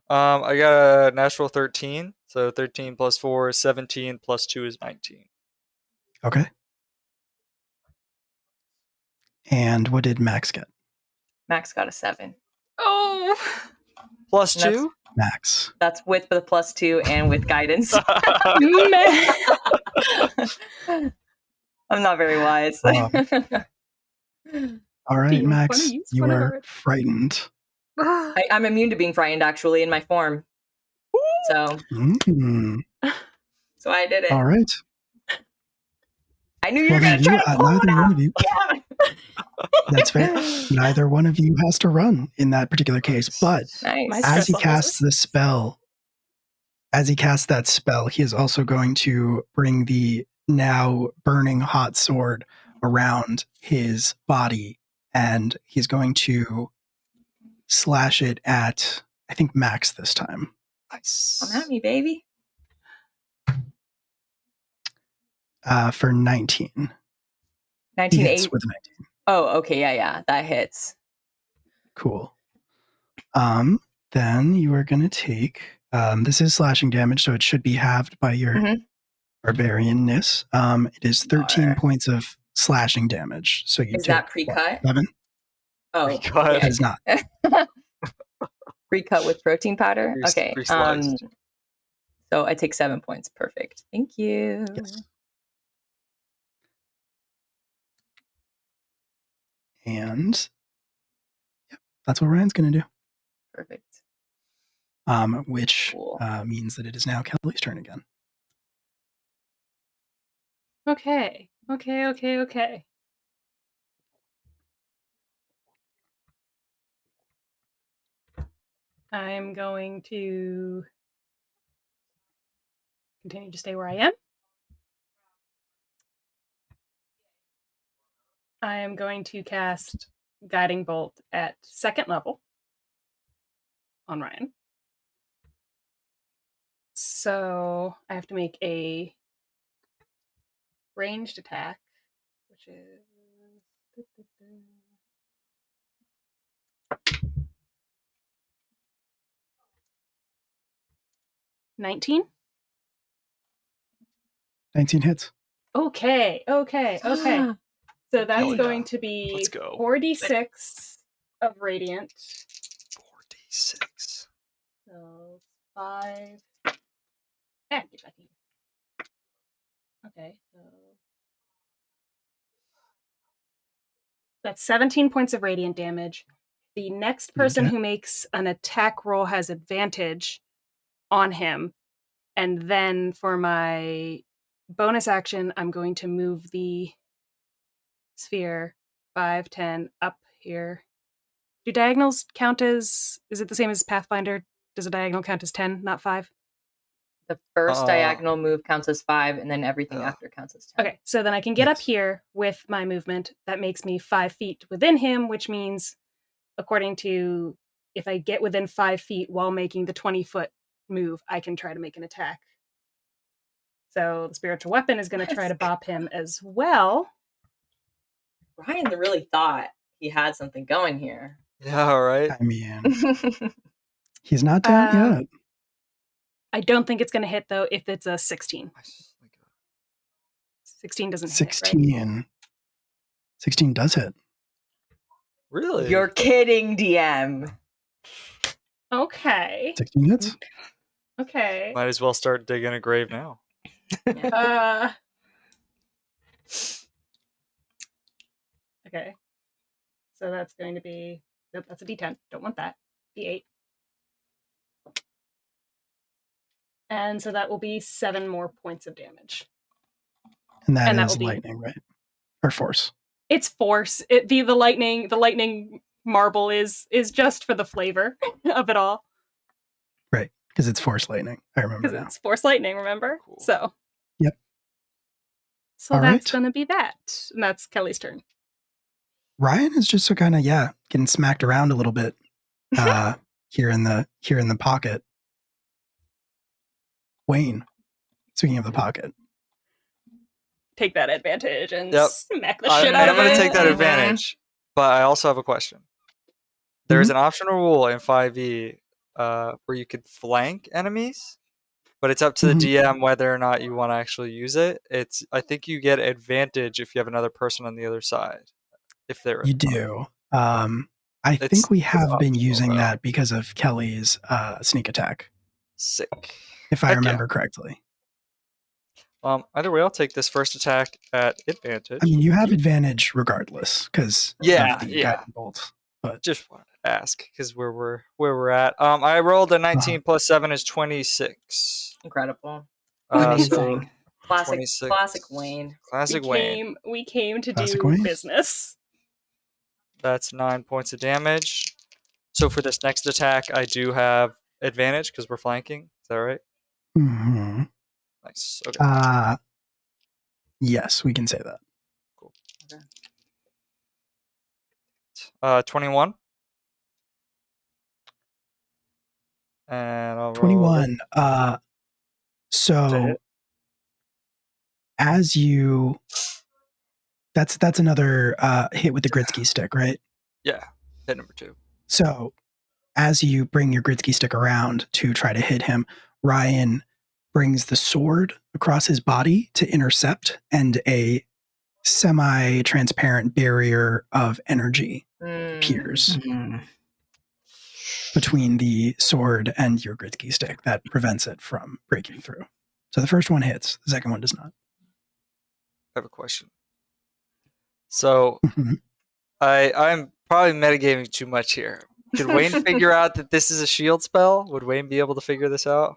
I got a natural 13. So 13 plus 4 is 17 plus 2 is 19. Okay. And what did Max get? Max got a 7. Oh, Plus And that's- 2? Max. That's with the plus 2 and with guidance. man. I'm not very wise. All right, Do you Max, wanna use you one of are our- frightened. I'm immune to being frightened, actually, in my form. So I did it. All right. I knew you were Well, going to try to pull neither it one out. of you. That's fair. Neither one of you has to run in that particular case. But Nice. as he stress casts levels. the spell, as he casts that spell, he is also going to bring the now burning hot sword around his body, and he's going to slash it at, I think, Max this time. Nice. Come at me, baby. For 19. He 19, hits 8. with a 19. Oh, okay. Yeah. That hits. Cool. Then you are going to take, this is slashing damage, so it should be halved by your barbarianness. It is 13 points of slashing damage. So you Is take that pre-cut? 7? Oh, Pre-cut. It is not. Pre-cut with protein powder? Pre- Okay. pre-sliced. So I take 7 points. Perfect. Thank you. Yes. And yep, that's what Ryan's going to do. Perfect. Which Cool. means that it is now Kelly's turn again. Okay. I'm going to continue to stay where I am. I am going to cast Guiding Bolt at 2nd level on Ryan. So I have to make a ranged attack, which is 19. 19 hits. Okay. So that's Hell yeah. going to be Let's go. 4d6 of radiant. 4d6. So 5. Get back here. Okay, so that's 17 points of radiant damage. The next person who makes an attack roll has advantage on him. And then for my bonus action, I'm going to move the sphere 5, 10 up here. Do diagonals count as, is it the same as Pathfinder? Does a diagonal count as 10, not 5? The first diagonal move counts as 5, and then everything after counts as 10. Okay, so then I can get up here with my movement. That makes me 5 feet within him, which means, according to, if I get within 5 feet while making the 20-foot move, I can try to make an attack. So the spiritual weapon is going to try to bop him as well. Ryan really thought he had something going here. Yeah, right. I mean, he's not down yet. I don't think it's going to hit, though, if it's a 16. 16 doesn't 16. hit, right? 16 does hit. Really? You're kidding, DM. Okay. 16 hits. Okay. Might as well start digging a grave now. Okay. So that's going to be, nope, that's a D10. Don't want that. D8. And so that will be 7 more points of damage. And that that is will be lightning, right? Or force. It's force. The lightning marble is just for the flavor of it all. Right. Because it's force lightning. I remember Because now. it's force lightning, remember? Cool. So. Yep. So All that's right. gonna be that. And that's Kelly's turn. Ryan is just so kind of getting smacked around a little bit here in the pocket. Wayne, speaking of the pocket. Take that advantage and Yep. smack the I shit out am of going to it. take that Mhm. advantage, but I also have a question. There's an optional rule in 5e where you could flank enemies, but it's up to the DM whether or not you want to actually use it. I think you get advantage if you have another person on the other side. If they're You do. I think we have been using that because of Kelly's sneak attack, sick. if I Heck yeah. remember correctly. Either way, I'll take this first attack at advantage. I mean, you have advantage regardless because of the guiding bolt. But just wanted to ask because where we're at. I rolled a 19 plus 7 is 26. Incredible. Amazing. Classic 26. classic Wayne. Classic Wayne. We came to Classic do Wayne. business. That's 9 points of damage. So for this next attack, I do have advantage because we're flanking. Is that right? mhm. Nice. Okay. Yes, we can say that. Cool. Okay. 21. And I'll roll 21. So as you, that's another hit with the Gritsky stick, right? Yeah, hit number 2. So as you bring your Gritsky stick around to try to hit him, Ryan brings the sword across his body to intercept, and a semi-transparent barrier of energy appears between the sword and your Gritsky stick that prevents it from breaking through. So the first one hits, the second one does not. I have a question. So I'm probably metagaming too much here. Could Wayne figure out that this is a shield spell? Would Wayne be able to figure this out?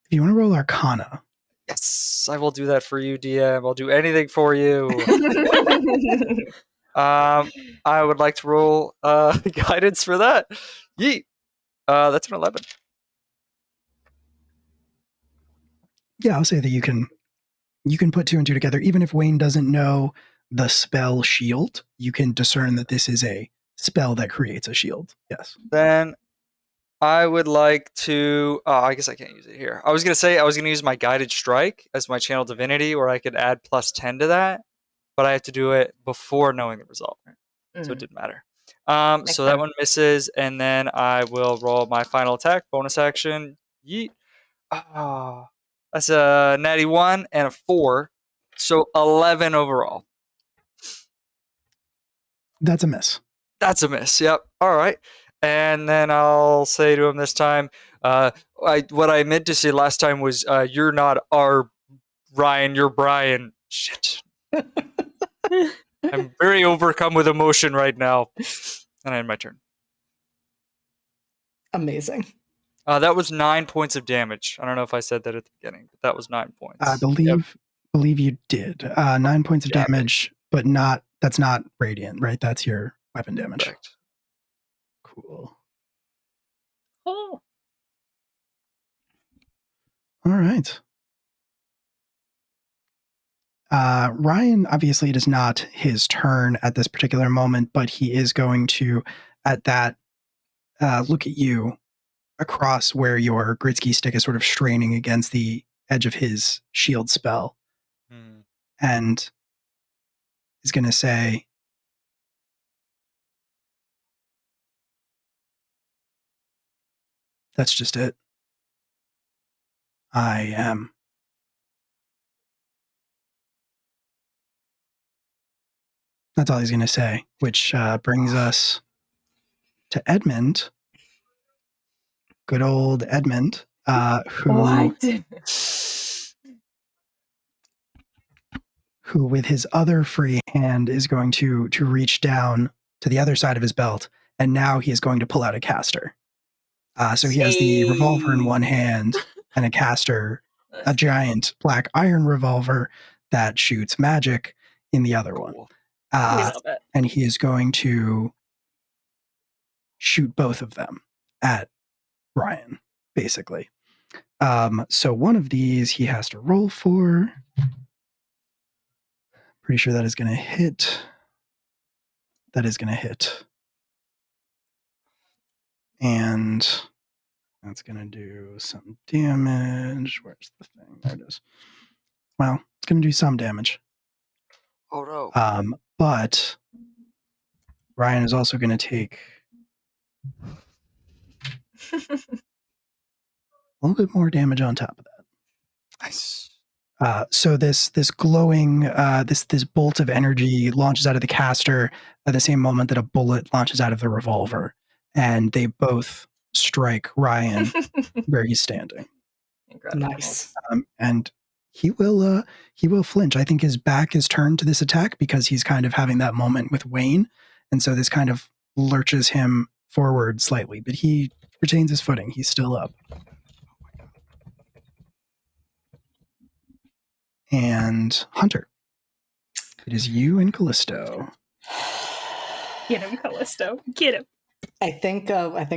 If you want to roll Arcana. Yes, I will do that for you, DM. I'll do anything for you. I would like to roll guidance for that. Yeet. That's an 11. Yeah, I'll say that you can put 2 and 2 together. Even if Wayne doesn't know the spell shield, you can discern that this is a spell that creates a shield. Yes. Then I would like to. I guess I can't use it here. I was gonna say I was gonna use my guided strike as my channel divinity, where I could add plus 10 to that, but I have to do it before knowing the result, so it didn't matter. So that one misses, and then I will roll my final attack, bonus action. Yeet. That's a natty 1 and a 4, so 11 overall. That's a miss. That's a miss. Yep. All right. And then I'll say to him this time, what I meant to say last time was, you're not our Ryan, you're Brian. Shit. I'm very overcome with emotion right now. And I end my turn. Amazing. That was 9 points of damage. I don't know if I said that at the beginning, but that was 9 points. I believe you did. 9 points of damage, but that's not radiant, right? That's your weapon damage. Correct. Cool. Oh. All right. Ryan, obviously, it is not his turn at this particular moment, but he is going to, at that, look at you across where your Gritsky stick is sort of straining against the edge of his shield spell, and is going to say, "That's just it. I am." That's all he's going to say, which brings us to Edmund. Good old Edmund, who with his other free hand is going to reach down to the other side of his belt, and now he is going to pull out a caster. So he has the revolver in one hand and a caster, a giant black iron revolver that shoots magic in the other one. We love it. And he is going to shoot both of them at Ryan, basically. So one of these he has to roll for. Pretty sure that is going to hit. That is going to hit. And that's going to do some damage. Where's the thing? There it is. Well, it's going to do some damage. Oh no. But Ryan is also going to take a little bit more damage on top of that. Nice. So this glowing this bolt of energy launches out of the caster at the same moment that a bullet launches out of the revolver, and they both strike Ryan where he's standing. Incredible. Nice. And he will flinch. I think his back is turned to this attack because he's kind of having that moment with Wayne, and so this kind of lurches him forward slightly, but he retains his footing. He's still up. And Hunter, it is you and Callisto. Get him, Callisto. Get him. I think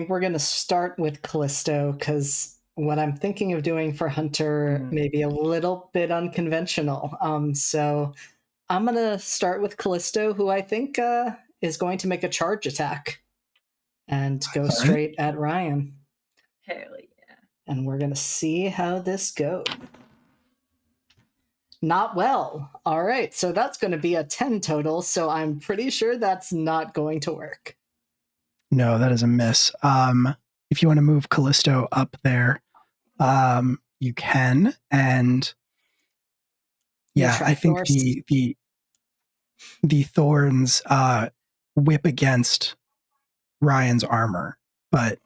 we're gonna start with Callisto because what I'm thinking of doing for Hunter may be a little bit unconventional. So I'm gonna start with Callisto, who I think is going to make a charge attack and go straight at Ryan. Hell yeah. And we're gonna see how this goes. Not well. All right, so that's going to be a 10 total, so I'm pretty sure that's not going to work. No, that is a miss. If you want to move Callisto up there, you can. And yeah, I think the thorns whip against Ryan's armor, but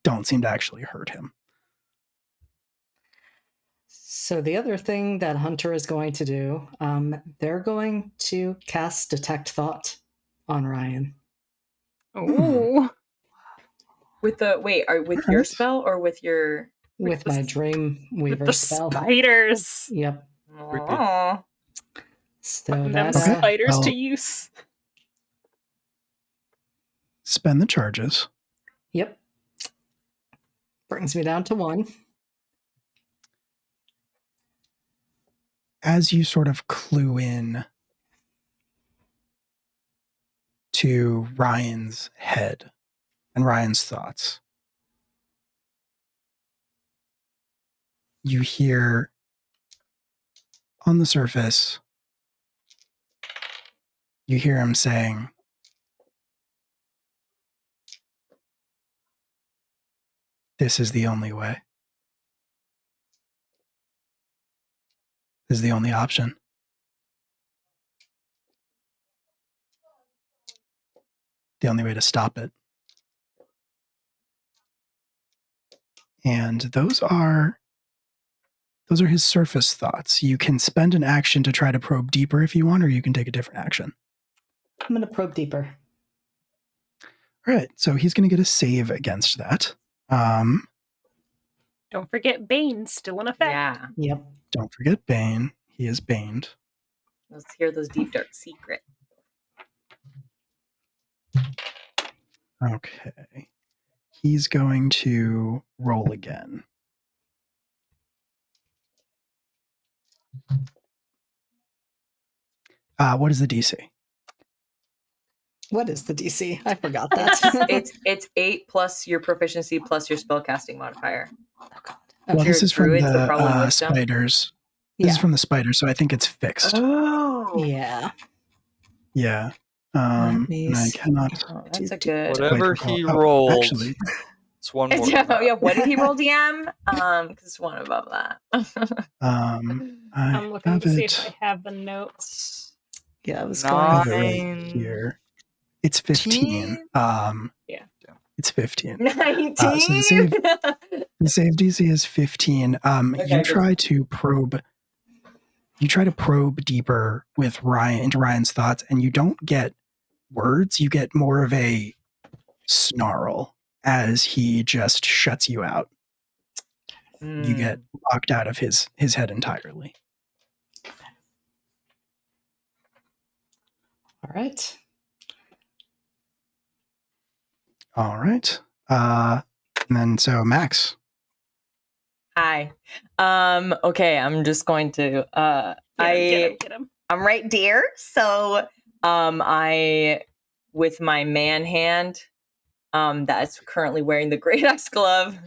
don't seem to actually hurt him. So the other thing that Hunter is going to do, they're going to cast Detect Thought on Ryan. Ooh. With the with your spell or with your With my Dreamweaver With the spell. spiders. Yep. Aw. So Putting them that's Okay. spiders Well- to use. Spend the charges. yep. Brings me down to 1. As you sort of clue in to Ryan's head and Ryan's thoughts, you hear on the surface, you hear him saying, "This is the only way. This is the only option. The only way to stop it." And those are his surface thoughts. You can spend an action to try to probe deeper if you want, or you can take a different action. I'm going to probe deeper. All right, so he's going to get a save against that. Don't forget Bane's still in effect. Yeah. Yep. Don't forget Bane. He is baned. Let's hear those deep dark secrets. Okay. He's going to roll again. What is the DC? What is the DC? I forgot that. It's 8 plus your proficiency plus your spellcasting modifier. Oh, God. Well, Okay. this is from druid, so probably the wisdom. spiders. This is from the spiders, so I think it's fixed. Oh, Yeah. Yeah. Let me And I see. cannot Oh, that's a good. Whatever quite recall. he Oh, rolled. Actually, It's one more. Yeah, what did he roll, DM? Because it's one above that. I I'm looking have to see it. if I have the notes. Yeah, I was I going. have it Nine. right here. It's 15. Yeah. It's 15. 19. So the save DC is 15. Okay, You try to probe you try to probe deeper with Ryan into Ryan's thoughts, and you don't get words. You get more of a snarl as he just shuts you out. You get locked out of his head entirely. All right. All right. And then so Max. Hi. Okay, I'm just going to Get him. I'm right dear. So I with my man hand that's currently wearing the great axe glove,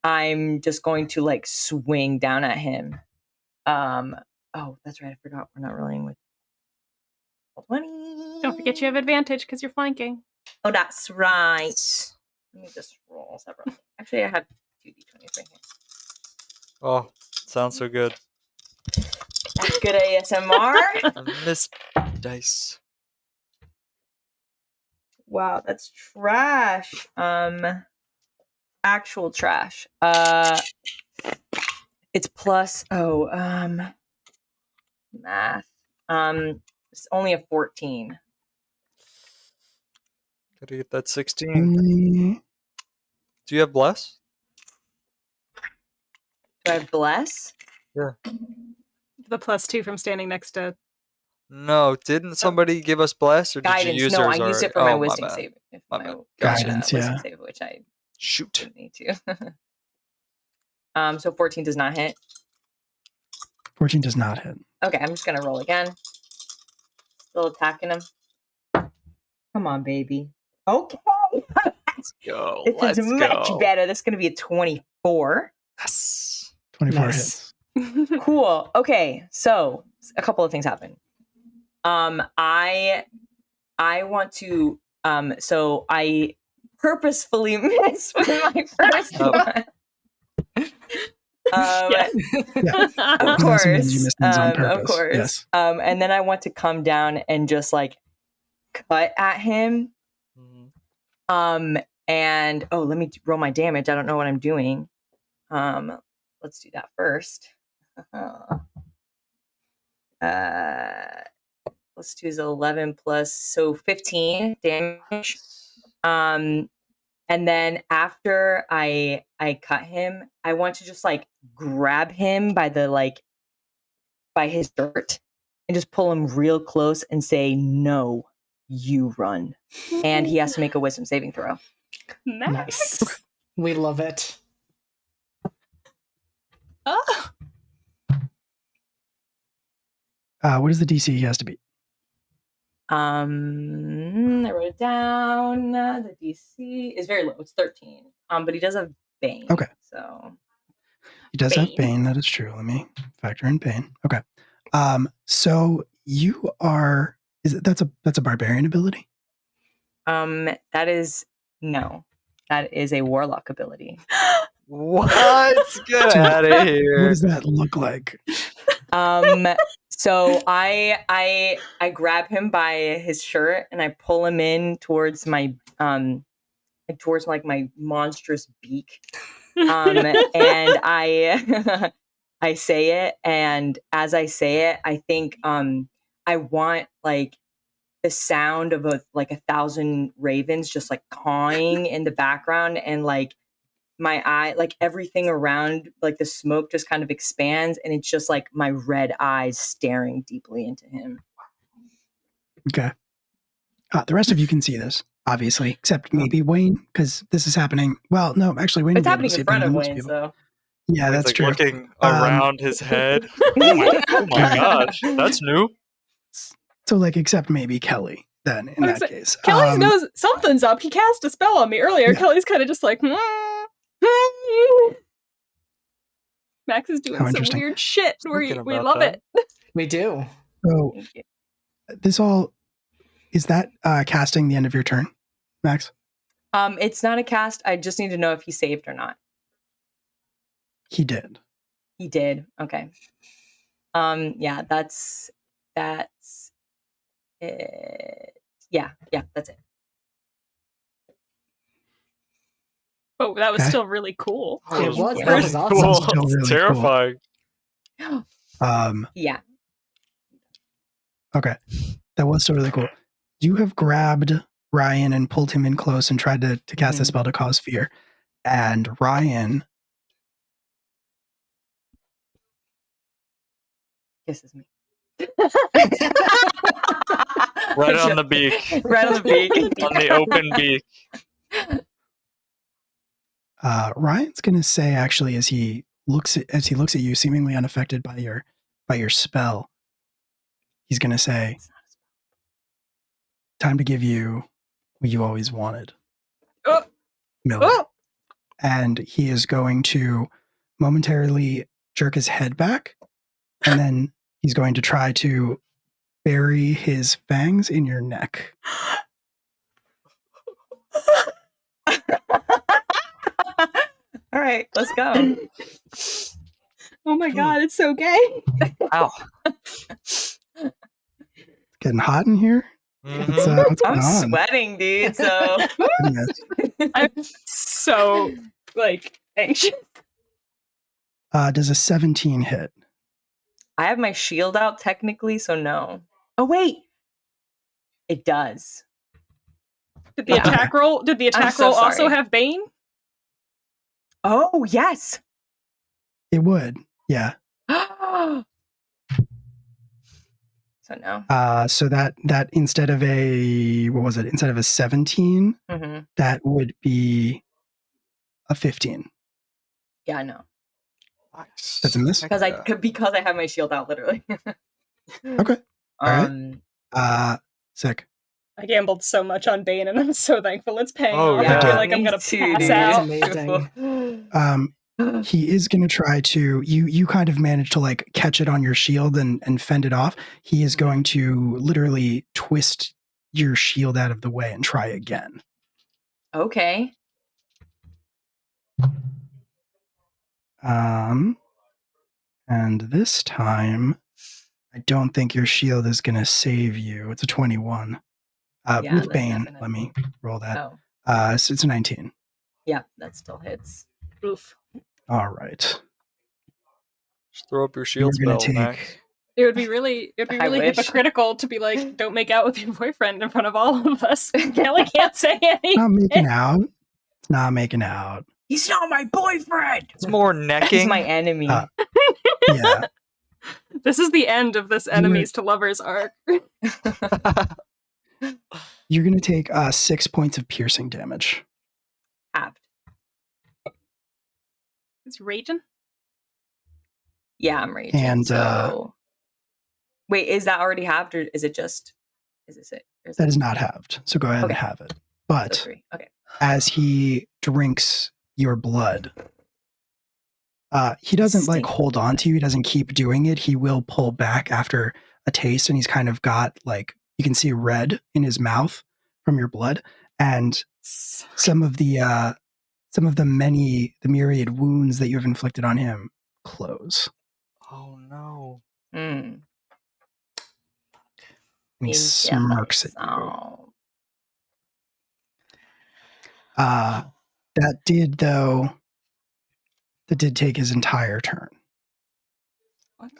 I'm just going to like swing down at him. Oh, that's right, I forgot we're not rolling with 20. Don't forget you have advantage because you're flanking. Oh, that's right. Let me just roll separately. Actually, I have 2d20s right here. Oh, sounds so good. That's good ASMR. I miss dice. Wow, that's trash. Actual trash. It's plus math. It's only a 14. Gotta get that 16. Do you have bless? Do I have bless? Yeah. The +2 from standing next to. No, didn't somebody give us bless, or did Guidance. you use No, yours I used already? it for my Oh, wisdom bad. save. My bad. Guidance, wisdom yeah. save, which I Shoot. didn't need to. So 14 does not hit. 14 does not hit. Okay, I'm just gonna roll again. Still attacking him. Come on, baby. Okay. Let's go. This Let's is much go. better. This is gonna be a 24. Yes. 24 Nice. hits. Cool. Okay, so a couple of things happen. I want to so I purposefully miss with my first one. Yeah. Of It also means course, you missed things on of purpose. course. Yes. And then I want to come down and just like cut at him. And let me roll my damage. I don't know what I'm doing. Let's do that first. Let's do 11 plus, so 15 damage. And then after I cut him, I want to just like grab him by his shirt and just pull him real close and say, "No, you run." And he has to make a wisdom saving throw. Nice. We love it. Oh. What is the DC he has to beat? I wrote it down. The DC is very low. It's 13. But he does have Bane. Okay. So He does have Bane. That is true. Let me factor in Bane. Okay. So you are. That's a barbarian ability? That is a warlock ability. What? Get out of here. What does that look like? So I grab him by his shirt and I pull him in towards my towards like my monstrous beak. And I I say it, and as I say it, I think I want like the sound of 1,000 ravens just like cawing in the background, and like my eye, like everything around, like the smoke just kind of expands, and it's just like my red eyes staring deeply into him. Okay. The rest of you can see this, obviously, except maybe Wayne, because this is happening. Well, no, actually, Wayne. It's will be able happening to see in it front better of than most Wayne, people. so Yeah, He's that's like true. looking around his head. Oh my gosh, that's new. So, like, except maybe Kelly. Then, in that case, Kelly knows something's up. He cast a spell on me earlier. Yeah. Kelly's kind of just like, Max is doing some interesting. weird shit. We Thinking we about love that. it. We do. So, thank you. this all is that casting the end of your turn, Max? It's not a cast. I just need to know if he saved or not. He did. He did. Okay. Yeah, that's it. Yeah, that's it. Oh, that was Okay. still really cool. It was. Yeah. That was awesome. Cool. Still really It's terrifying. Yeah. Okay. That was so really cool. You have grabbed Ryan and pulled him in close and tried to cast a spell to cause fear. And Ryan kisses me. Right on the beak. Right on the beak. On the open beak. Ryan's gonna say, actually, as he looks at you, seemingly unaffected by your spell, he's gonna say, "Time to give you what you always wanted, Miller." Oh! And he is going to momentarily jerk his head back, and then he's going to try to bury his fangs in your neck. All right, let's go. Oh my god, it's so gay. Ow. Getting hot in here. What's going I'm on? sweating, dude. So Goodness. I'm so anxious. Does a 17 hit? I have my shield out technically, so no. Oh wait, it does. Did the attack roll? Did the attack so roll also sorry. have Bane? Oh yes. It would. Yeah. So no. So that instead of a instead of a 17, that would be a 15. Yeah, I know. Nice. That's a miss. Because I have my shield out, literally. Okay. All right. Sick. I gambled so much on Bane, and I'm so thankful it's paying Oh, off. yeah. I feel like I'm Me gonna too, pass dude. out. That's amazing. He is going to try to, you kind of manage to like catch it on your shield and fend it off. He is going to literally twist your shield out of the way and try again. Okay. And this time, I don't think your shield is going to save you. It's a 21. Yeah, with that's Bane, definitely- let me roll that. Oh, So it's a 19. yeah, that still hits. Oof. All right. Just throw up your shield You're gonna spell, take- Max. It would be really I wish. hypocritical to be like, don't make out with your boyfriend in front of all of us. Kelly can't say anything. Not making out. It's not making out. He's not my boyfriend. It's more necking. He's my enemy. Yeah. This is the end of this enemies to lovers arc. You're going to take 6 points of piercing damage. Halved. It's raging. Yeah, I'm raging. And, so... Wait, is that already halved, or is it just? Is this it? Or is That it... is not halved. So go ahead and Okay. have it. So But 3. Okay. as he drinks your blood, he doesn't like hold on to you. He doesn't keep doing it. He will pull back after a taste, and he's kind of got like, you can see red in his mouth from your blood, and some of the myriad wounds that you have inflicted on him close. Oh no. Mm. And he smirks at you. That did take his entire turn.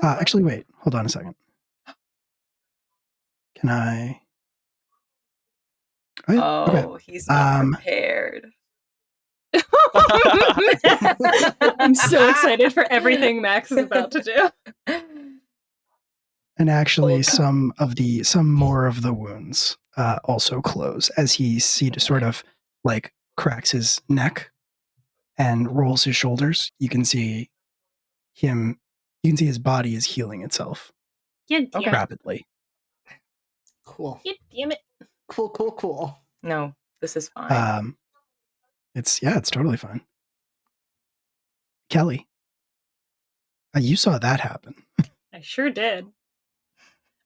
Actually, wait. Hold on a second. Can I? Oh, yeah, okay. He's not prepared. I'm so excited for everything Max is about to do. And actually, some more of the wounds also close as he sort of like cracks his neck and rolls his shoulders. You can see his body is healing itself rapidly. Cool. God damn it. Cool. No, this is fine. It's totally fine. Kelly, you saw that happen. I sure did.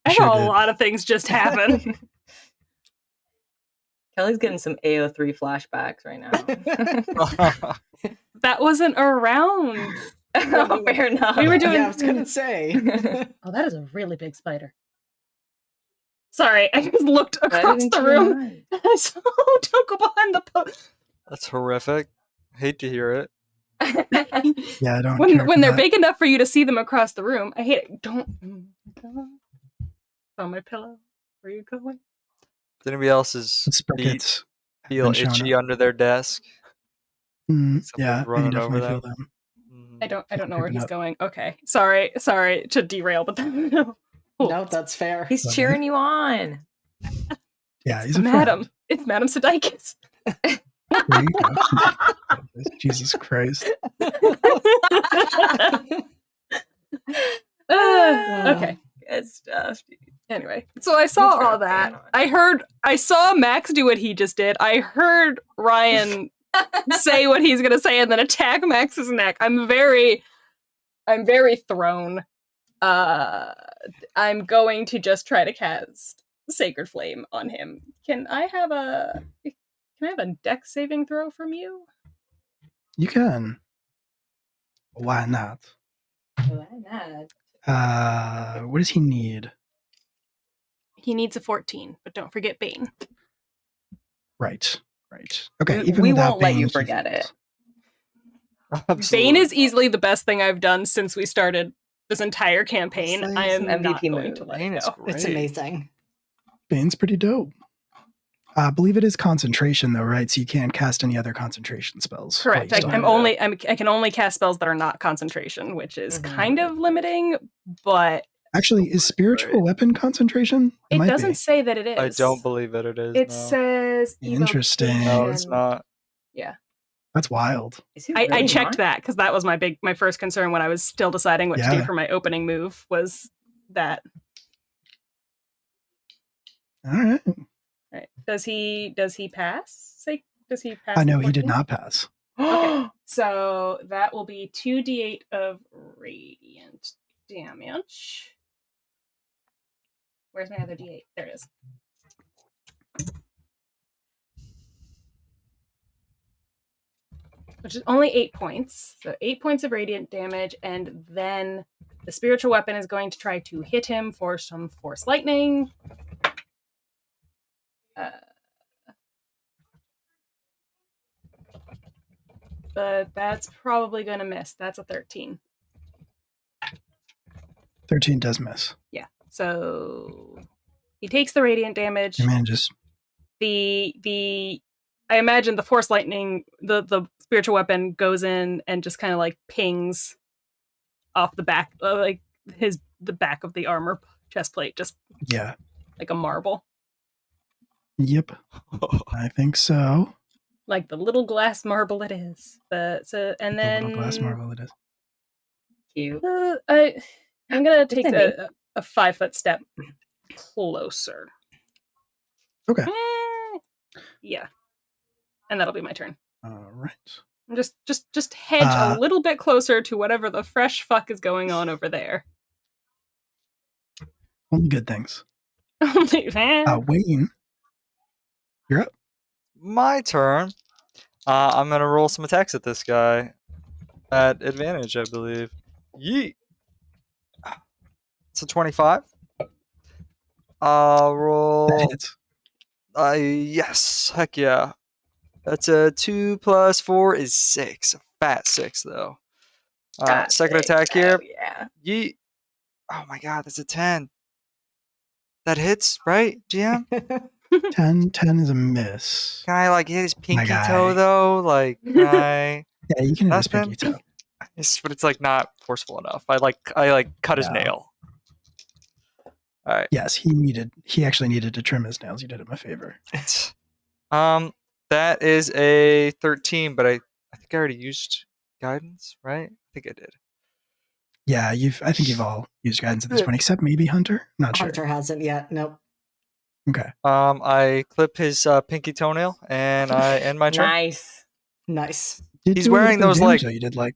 I saw a lot of things just happen. Kelly's getting some AO3 flashbacks right now. That wasn't around. Oh, fair enough. We were doing. Yeah, I was gonna say. Oh, that is a really big spider. Sorry, I just looked across the room. I saw, don't go behind the post. That's horrific. Hate to hear it. Yeah, I don't care when for they're that. big enough for you to see them across the room. I hate it. Don't on my pillow. Where are you going? Does anybody else's The feet sprockets have feel been shown itchy up. under their desk? Yeah, Someone's I can running definitely over feel them. them. Mhm. I don't know where creeping he's up. going. Okay. Sorry to derail, but no. No, that's fair. He's Love cheering you on. Yeah, It's he's the a friend. madam. It's Madam Sudeikis. There you go. Jesus Christ. Okay. Good stuff. Dude. Anyway, so I saw Thanks for all that. updating on I saw Max do what he just did. I heard Ryan say what he's gonna say and then attack Max's neck. I'm very thrown. I'm going to just try to cast Sacred Flame on him. Can I have a dex saving throw from you? You can. Why not? Why not? What does he need? He needs a 14, but don't forget Bane. Right. Okay, even We without won't let Bane, you he forget fails. it. Bane is not. easily the best thing I've done since we started this entire campaign. Honestly, I it's am an not MVP going move. to let Bane it is go. great. It's amazing. Bane's pretty dope. I believe it is concentration though, right? So you can't cast any other concentration spells. Correct. while you I still- can only cast spells that are not concentration, which is Mhm. kind of limiting, but Actually, is spiritual weapon concentration? it might doesn't be. say that it is. I don't believe that it is. It no. says Interesting. No, evocation. it's not. Yeah. That's wild. Is he I really checked not? that because that was my first concern when I was still deciding what to do Yeah. for my opening move was that. All right. Right. Does he pass? Does he pass? I know the he did 14? not pass. Okay. So that will be 2d8 of radiant damage. Where's my other d8? There it is. Which is only 8 points. So 8 points of radiant damage, and then the spiritual weapon is going to try to hit him for some force lightning. But that's probably going to miss. That's a 13. 13 does miss. Yeah. So he takes the radiant damage. Your man just The I imagine the force lightning, the spiritual weapon goes in and just kind of like pings off the back, like the back of the armor chest plate, just yeah. like a marble, Yep. I think so. like the little glass marble it is. And The then little glass marble it is. Cute. I'm gonna take Just a a 5-foot step closer. Okay. Yeah, and that'll be my turn. All right. Just hedge a little bit closer to whatever the fresh fuck is going on over there. Only good things. Man. Wayne, you're up. My turn. I'm gonna roll some attacks at this guy at advantage, I believe. Yeet. It's a 25. I'll That roll. hits. Yes, heck yeah. That's a 2 plus 4 is 6. A fat 6 though. Second attack here. Yeah. Yeet. Oh my god, that's a 10. That hits, right, GM? 10 is a miss. Can I like hit his pinky guy. toe though? Like, can I? Yeah, you can hit his Nothing? pinky toe. But it's like not forceful enough. I cut his No. nail. All right. Yes, he actually needed to trim his nails. You did him a favor. That is a 13, but I think I already used guidance, right? I think I did. Yeah, I think you've all used guidance at this point, except maybe Hunter. Not sure. Hunter hasn't yet. Nope. Okay. I clip his pinky toenail and I end my turn. Nice. Nice. Did He's do a little wearing bit of those, damage, like- though. You did like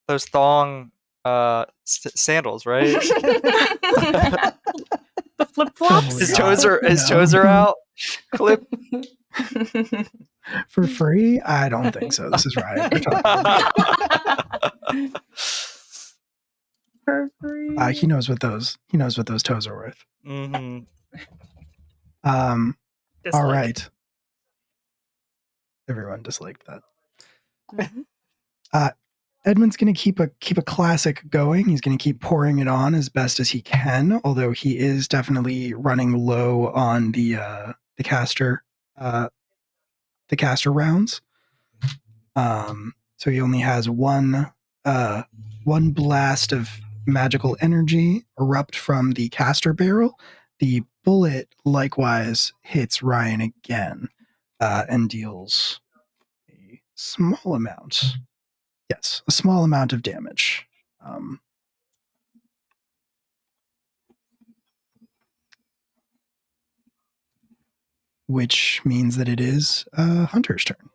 Those thong sandals, right? The flip flops. Holy his God. toes are out. Clip. for free. I don't think so. This is right. He knows what those toes are worth. Mm-hmm. All Dislike. right. Everyone disliked that. Mhm. Edmund's going to keep a classic going. He's going to keep pouring it on as best as he can, although he is definitely running low on the caster rounds. So he only has one blast of magical energy erupt from the caster barrel. The bullet likewise hits Ryan again and deals a small amount. Yes, a small amount of damage. Which means that it is Hunter's turn.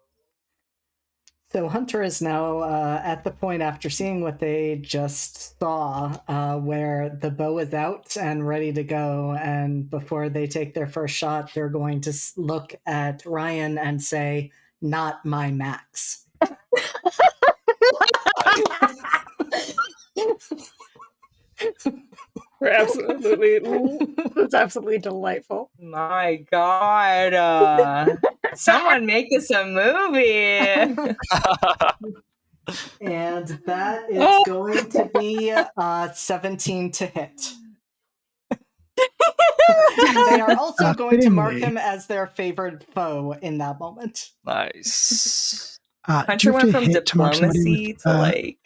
So Hunter is now at the point after seeing what they just saw, where the bow is out and ready to go. And before they take their first shot, they're going to look at Ryan and say, "Not my max." That's absolutely delightful. My God. Someone make us a movie. And that is going to be 17 to hit. They are also going to mark him as their favored foe in that moment. Nice. Hunter went from diplomacy to like...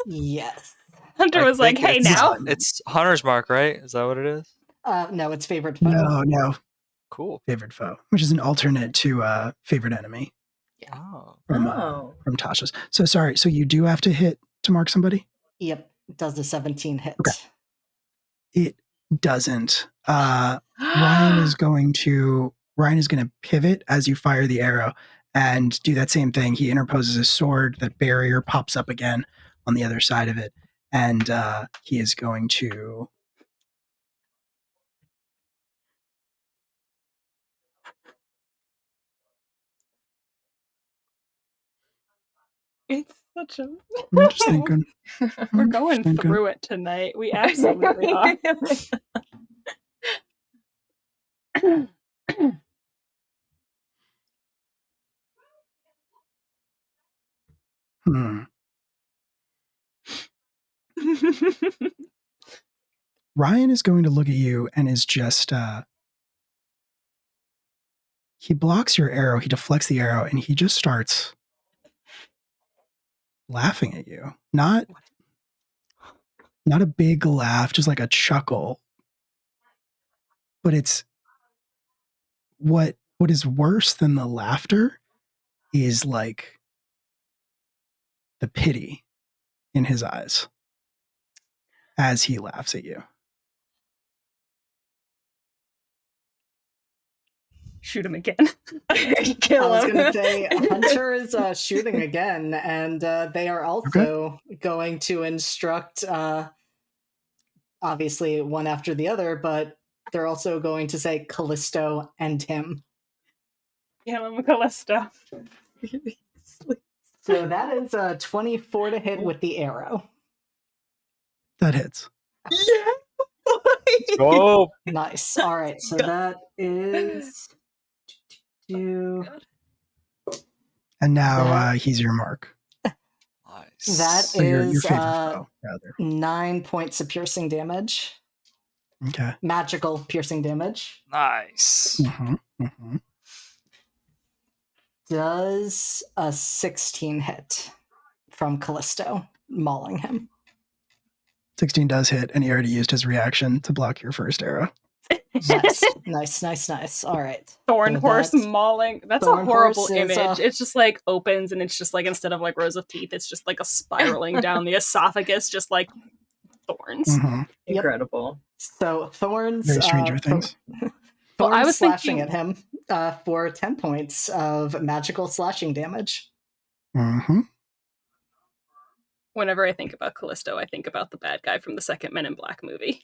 Yes. Hunter was like, hey, now. It's Hunter's mark, right? Is that what it is? No, it's favored foe. No. Cool. Favored foe, which is an alternate to favorite enemy. Yeah. From Tasha's. So sorry. So you do have to hit to mark somebody? Yep. Does the 17 hit? Okay. It doesn't. Ryan is going to pivot as you fire the arrow and do that same thing. He interposes his sword. That barrier pops up again on the other side of it, and he is going to. It's such a. I'm just thinking. We're going through it tonight. We absolutely are. Ryan is going to look at you and is just he blocks your arrow, he deflects the arrow, and he just starts laughing at you. Not a big laugh, just like a chuckle. But it's what is worse than the laughter is like the pity in his eyes as he laughs at you. Shoot him again. Kill him. I was going to say, Hunter is shooting again, and they are also going to instruct, obviously one after the other, but they're also going to say Callisto and him. Kill him, Callisto. So that is a 24 to hit with the arrow. That hits. Yeah. Oh, nice. All right, so that is... And now he's your mark. Nice. That so is your favorite foe, rather. 9 points of piercing damage. Okay. Magical piercing damage. Nice. Does a 16 hit from Callisto, mauling him? 16 does hit, and he already used his reaction to block your first arrow. Nice. All right. Thorn horse mauling. That's a horrible image. It's just like opens and it's just like instead of like rows of teeth, it's just like a spiraling down the esophagus, just like thorns. Incredible. So thorns. Very Stranger Things. Thorns I was slashing at him for 10 points of magical slashing damage. Whenever I think about Callisto, I think about the bad guy from the second Men in Black movie.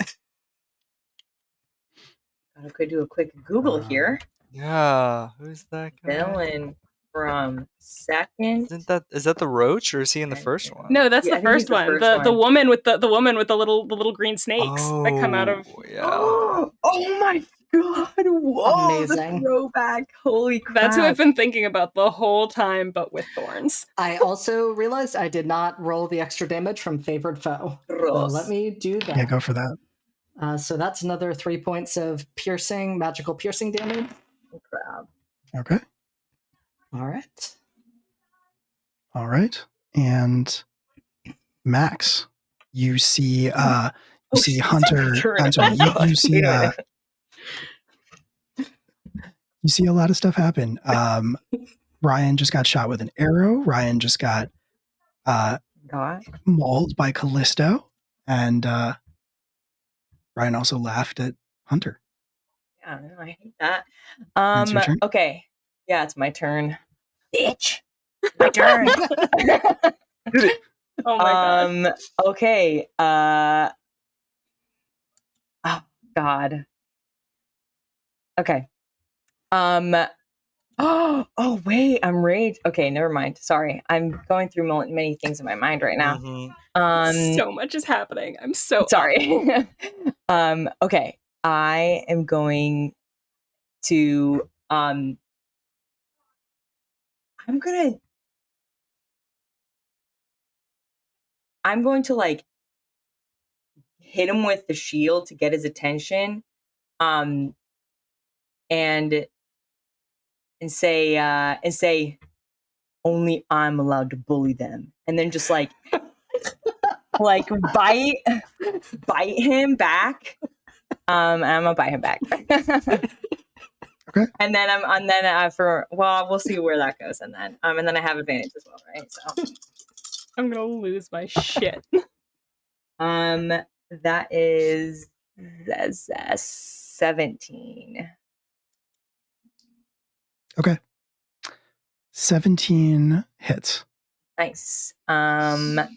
I could do a quick Google here. Yeah, who's that guy? Villain from second. Is that the Roach, or is he in the first one? No, that's the first one. The woman with the little green snakes that come out of. Yeah. Oh my god! Whoa, Amazing. the throwback! Holy crap! That's who I've been thinking about the whole time, but with thorns. I also realized I did not roll the extra damage from favored foe. So Gross. let me do that. Yeah, go for that. So that's another 3 points of piercing, magical piercing damage. Crap. Okay. All right. All right. And Max, you see shit, Hunter. turn. I'm sorry, Oh, gosh, you see wait a you see a lot of stuff happen. Ryan just got shot with an arrow. Ryan just got God. mauled by Callisto. And Ryan also laughed at Hunter. Yeah, no, I hate that. It's your turn. Okay. Yeah, it's my turn. Bitch. My turn. Oh my god. Okay. Oh god. Okay. Oh wait, I'm rage. Okay, never mind. Sorry, I'm going through many things in my mind right now. So much is happening. I'm so sorry. Okay, I am going to I'm going to like hit him with the shield to get his attention, and say only I'm allowed to bully them, and then just like bite him back. I'm gonna bite him back. Okay. And then we'll see where that goes, and then I have advantage as well, right? So I'm gonna lose my shit. that is 17. Okay. 17 hits. Nice. That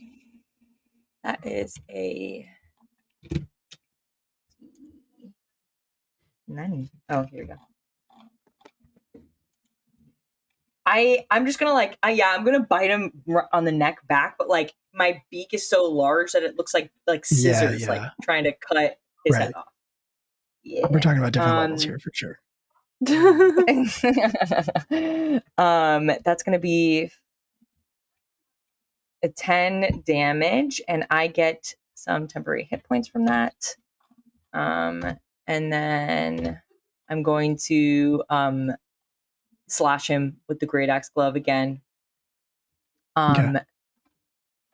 is a 9. Oh, here we go. I'm just gonna I'm gonna bite him on the neck back, but like my beak is so large that it looks like scissors, like trying to cut his head off. Yeah. We're talking about different levels here for sure. That's gonna be a 10 damage, and I get some temporary hit points from that. And then I'm going to slash him with the great axe glove again. Okay.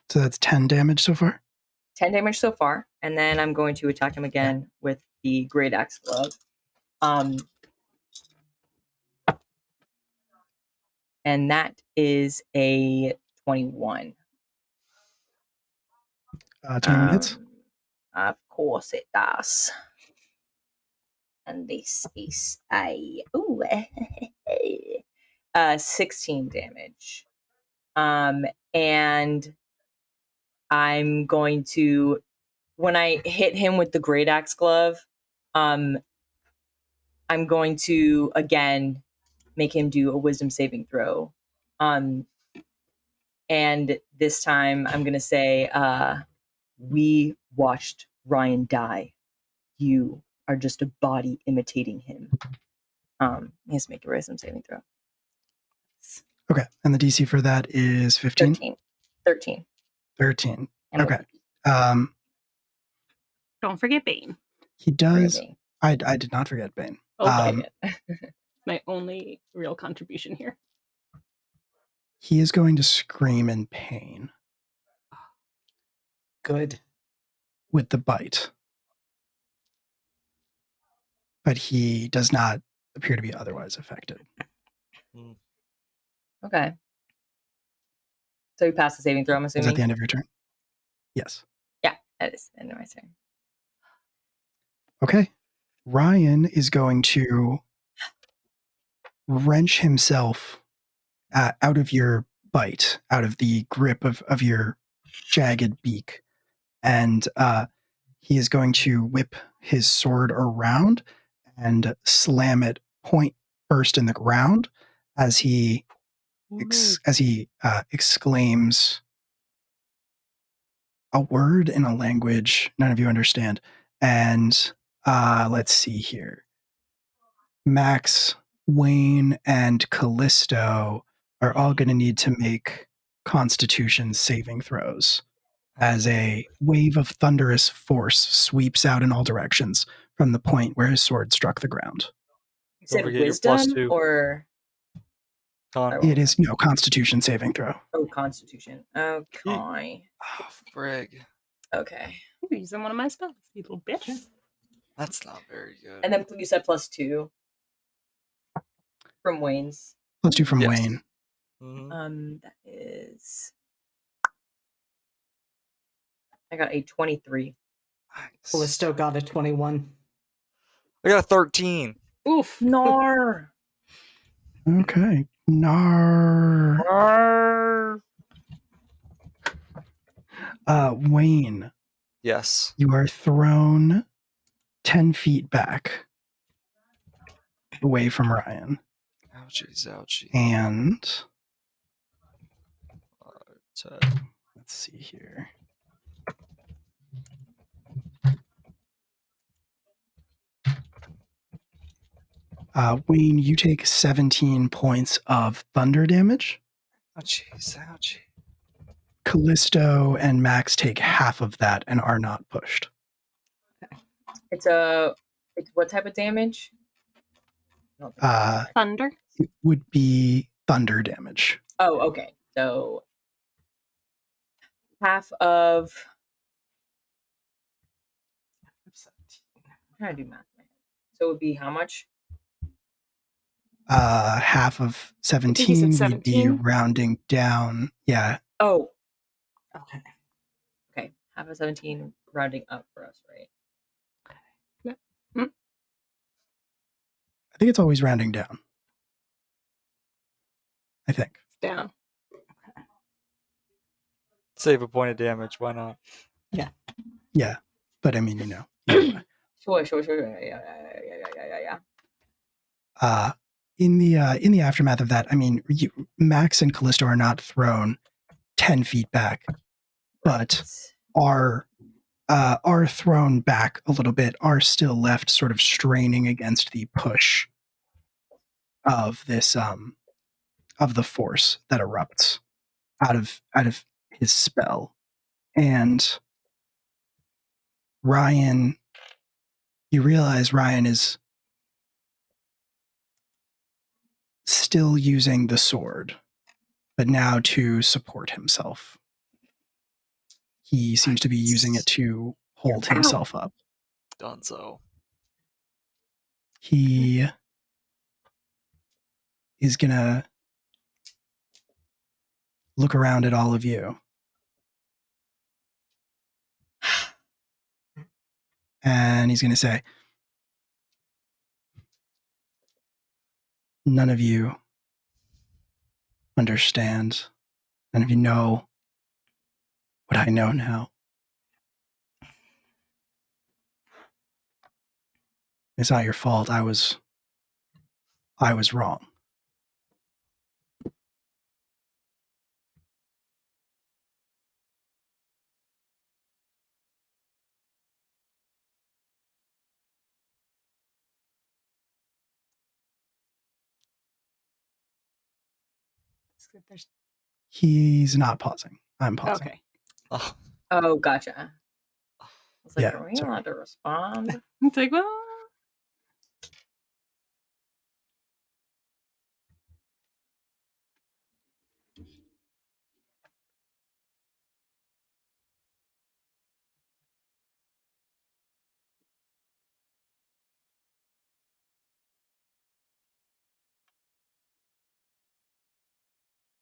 So that's 10 damage so far? 10 damage so far, and then I'm going to attack him again with the great axe glove. And that is a 21. 21 hits? Of course it does. And this is a 16 damage. And I'm going to, when I hit him with the great axe glove, I'm going to again make him do a wisdom saving throw. And this time I'm going to say, we watched Ryan die. You are just a body imitating him. He has to make a wisdom saving throw. Okay. And the DC for that is 15? 13. 13. And okay. Don't forget Bane. He does. I did not forget Bane. Okay. My only real contribution here. He is going to scream in pain. Good. With the bite. But he does not appear to be otherwise affected. Okay. So you pass the saving throw, I'm assuming? Is that the end of your turn? Yes. Yeah, that is the end of my turn. Okay. Ryan is going to wrench himself out of your bite, out of the grip of your jagged beak. And he is going to whip his sword around and slam it point first in the ground as he exclaims a word in a language none of you understand. And let's see here. Max, Wayne, and Callisto are all going to need to make Constitution saving throws as a wave of thunderous force sweeps out in all directions from the point where his sword struck the ground. You said forget your plus wisdom 2. or Con. It is no Constitution saving throw. Constitution. Okay. Oh, frig. Okay. You're using one of my spells, you little bitch. That's not very good. And then you said +2 from Wayne's. +2 from Yes. Wayne. That is. I got a 23. Nice. Callisto got a 21. I got a 13. Oof. Nar. Okay. Nar. Wayne, Yes. you are thrown 10 feet back away from Ryan. Ouchies, ouchie. And 10. let's see here. Wayne, you take 17 points of thunder damage. Ouchies, ouchie. Callisto and Max take half of that and are not pushed. It's what type of damage? Thunder. It would be thunder damage. Oh, okay. So half of. I'm trying to do math. So it would be how much? Half of 17 would be 17. rounding down. Yeah. Oh, Okay. okay. Half of 17 rounding up for us, right? I think it's always rounding down. I think. It's down. Save a point of damage. Why not? Yeah. But I mean, you know. Either way. Sure. Yeah. In the aftermath of that, I mean, Max and Callisto are not thrown 10 feet back, but are thrown back a little bit, are still left sort of straining against the push of this of the force that erupts out of his spell. And Ryan, you realize Ryan is still using the sword, but now to support himself. He seems to be using it to hold himself up. Done so. He is gonna look around at all of you. And he's gonna say, none of you understand. None of you know what I know now. It's not your fault. I was wrong. There's... He's not pausing. I'm pausing. Okay. Oh, Oh, gotcha. I was like, Yeah, are we sorry. allowed to respond? It's like, well,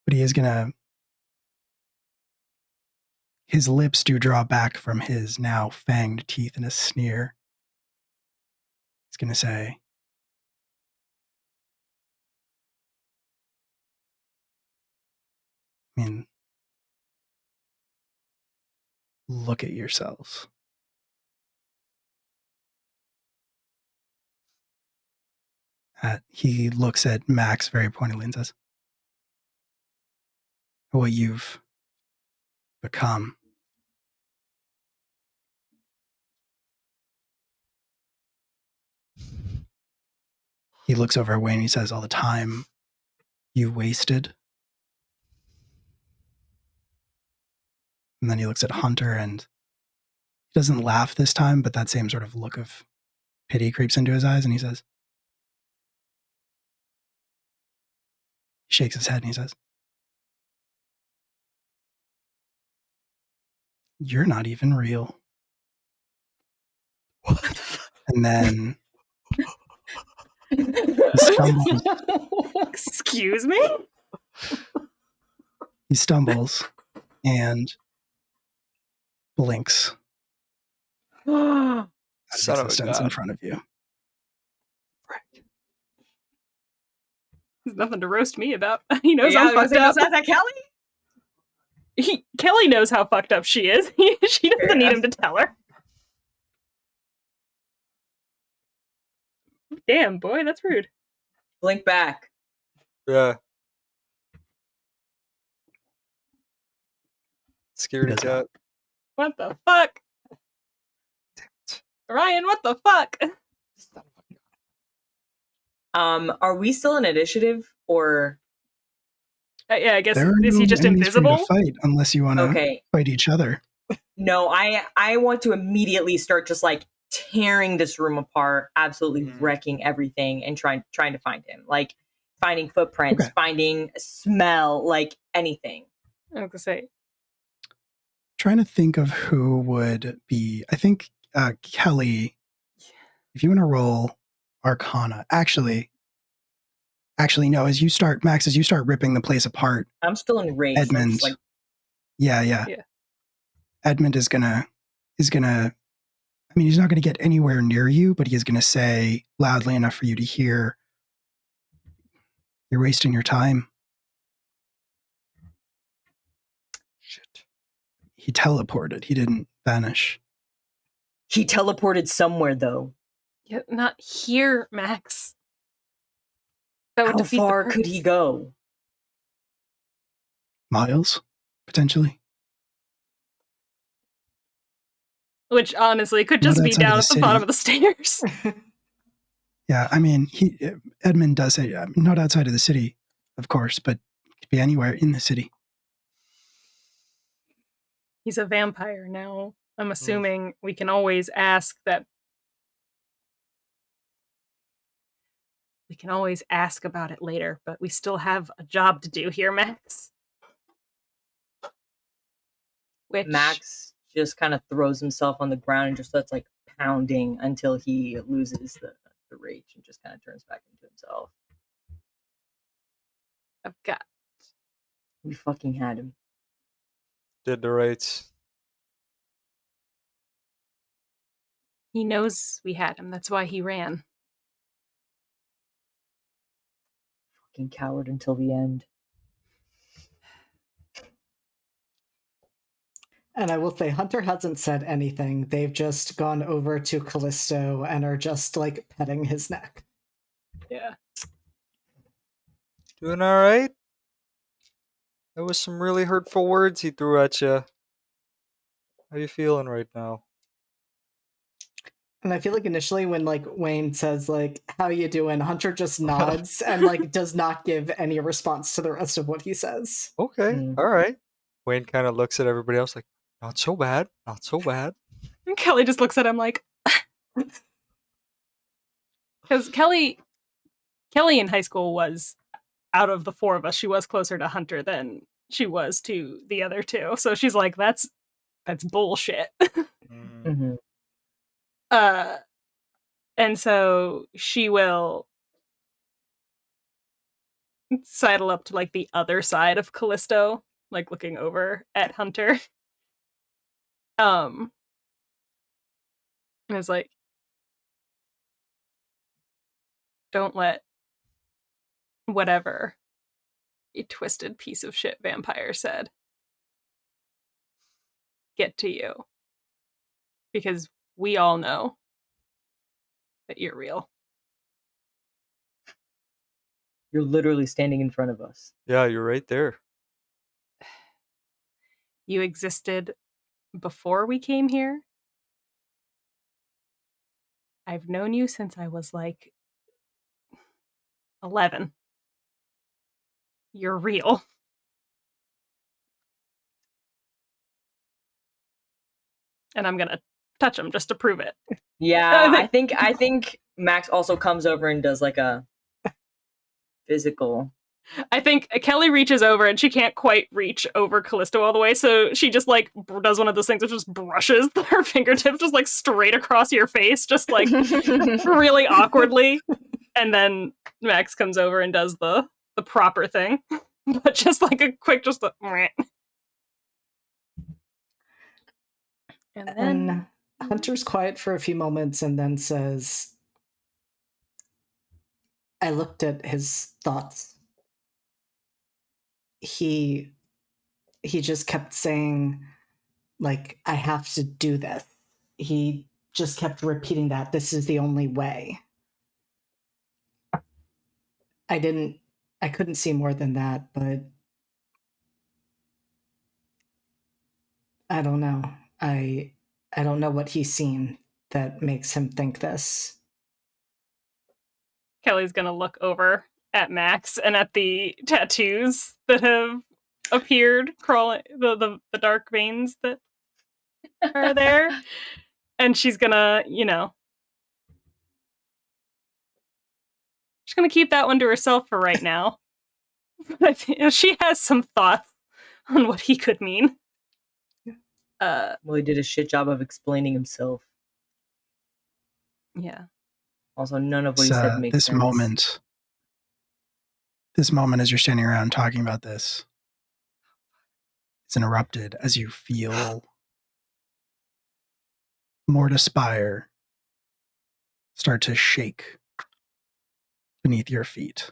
But he is gonna. His lips do draw back from his now fanged teeth in a sneer. He's gonna say, I mean, look at yourselves. He looks at Max very pointedly and says, what you've become. He looks over at Wayne and he says, all the time you wasted. And then he looks at Hunter and he doesn't laugh this time, but that same sort of look of pity creeps into his eyes and he says, he shakes his head and he says, you're not even real. And then he stumbles. Excuse me? He stumbles and blinks at Son of a existence in god. front of you. There's nothing to roast me about. He knows Yeah, I'm fucked up. Was that Kelly? Kelly knows how fucked up she is. She doesn't need him to tell her. Damn, boy, that's rude. Blink back. Yeah. Scaredy does cat. What the fuck? Ryan, what the fuck? Are we still in initiative or? Yeah, I guess, There are is no he just enemies for you invisible? to fight unless you want to Okay. fight each other. No, I want to immediately start just like tearing this room apart, absolutely wrecking everything, and trying to find him. Like finding footprints, Okay. finding smell, like anything. I was gonna say, Trying to think of who would be. I think Kelly, if you want to roll Arcana, actually, no. As you start ripping the place apart, I'm still in rage. So I'm Edmund, just like, yeah. Yeah. Edmund is gonna. I mean, he's not gonna get anywhere near you, but he is gonna say loudly enough for you to hear. You're wasting your time. Shit. He teleported. He didn't vanish. he teleported somewhere though. yeah, not here, Max. That would How defeat the far could purpose. he go? Miles, potentially. Which honestly could Not just be outside of down the at the city. bottom of the stairs. Yeah, I mean, Edmund does say not outside of the city, of course, but it could be anywhere in the city. He's a vampire now. I'm assuming we can always ask that. We can always ask about it later, but we still have a job to do here, Max. Which Max just kind of throws himself on the ground and just starts like pounding until he loses the rage and just kind of turns back into himself. I've got. We fucking had him. Did the rights. He knows we had him. That's why he ran. Fucking coward until the end. And I will say, Hunter hasn't said anything. They've just gone over to Callisto and are just like petting his neck. Yeah. Doing all right? That was some really hurtful words he threw at you. How you feeling right now? And I feel like initially when like Wayne says like, how you doing? Hunter just nods and like does not give any response to the rest of what he says. Okay, all right. Wayne kind of looks at everybody else like, not so bad, not so bad. And Kelly just looks at him like. Because Kelly in high school was, out of the four of us, she was closer to Hunter than she was to the other two. So she's like, that's bullshit. Mm-hmm. And so she will sidle up to like the other side of Callisto, like looking over at Hunter. And it's like, don't let whatever a twisted piece of shit vampire said get to you. Because we all know that you're real. You're literally standing in front of us. Yeah, you're right there. You existed before we came here. I've known you since I was like 11. You're real. And I'm gonna touch him just to prove it. Yeah, I think Max also comes over and does like a physical. I think Kelly reaches over and she can't quite reach over Callisto all the way, so she just like does one of those things that just brushes her fingertips just like straight across your face, just like really awkwardly. And then Max comes over and does the proper thing, but just like a quick, just a. And then And Hunter's quiet for a few moments and then says, I looked at his thoughts. He just kept saying, like, I have to do this. He just kept repeating that this is the only way. I couldn't see more than that, but I don't know. I don't know what he's seen that makes him think this. Kelly's gonna look over at Max and at the tattoos that have appeared, crawling the dark veins that are there, and she's gonna, she's gonna keep that one to herself for right now. But she has some thoughts on what he could mean. Well, he did a shit job of explaining himself. Yeah. Also, none of what he said makes sense. This moment as you're standing around talking about this, it's interrupted as you feel Mortis Spire start to shake beneath your feet.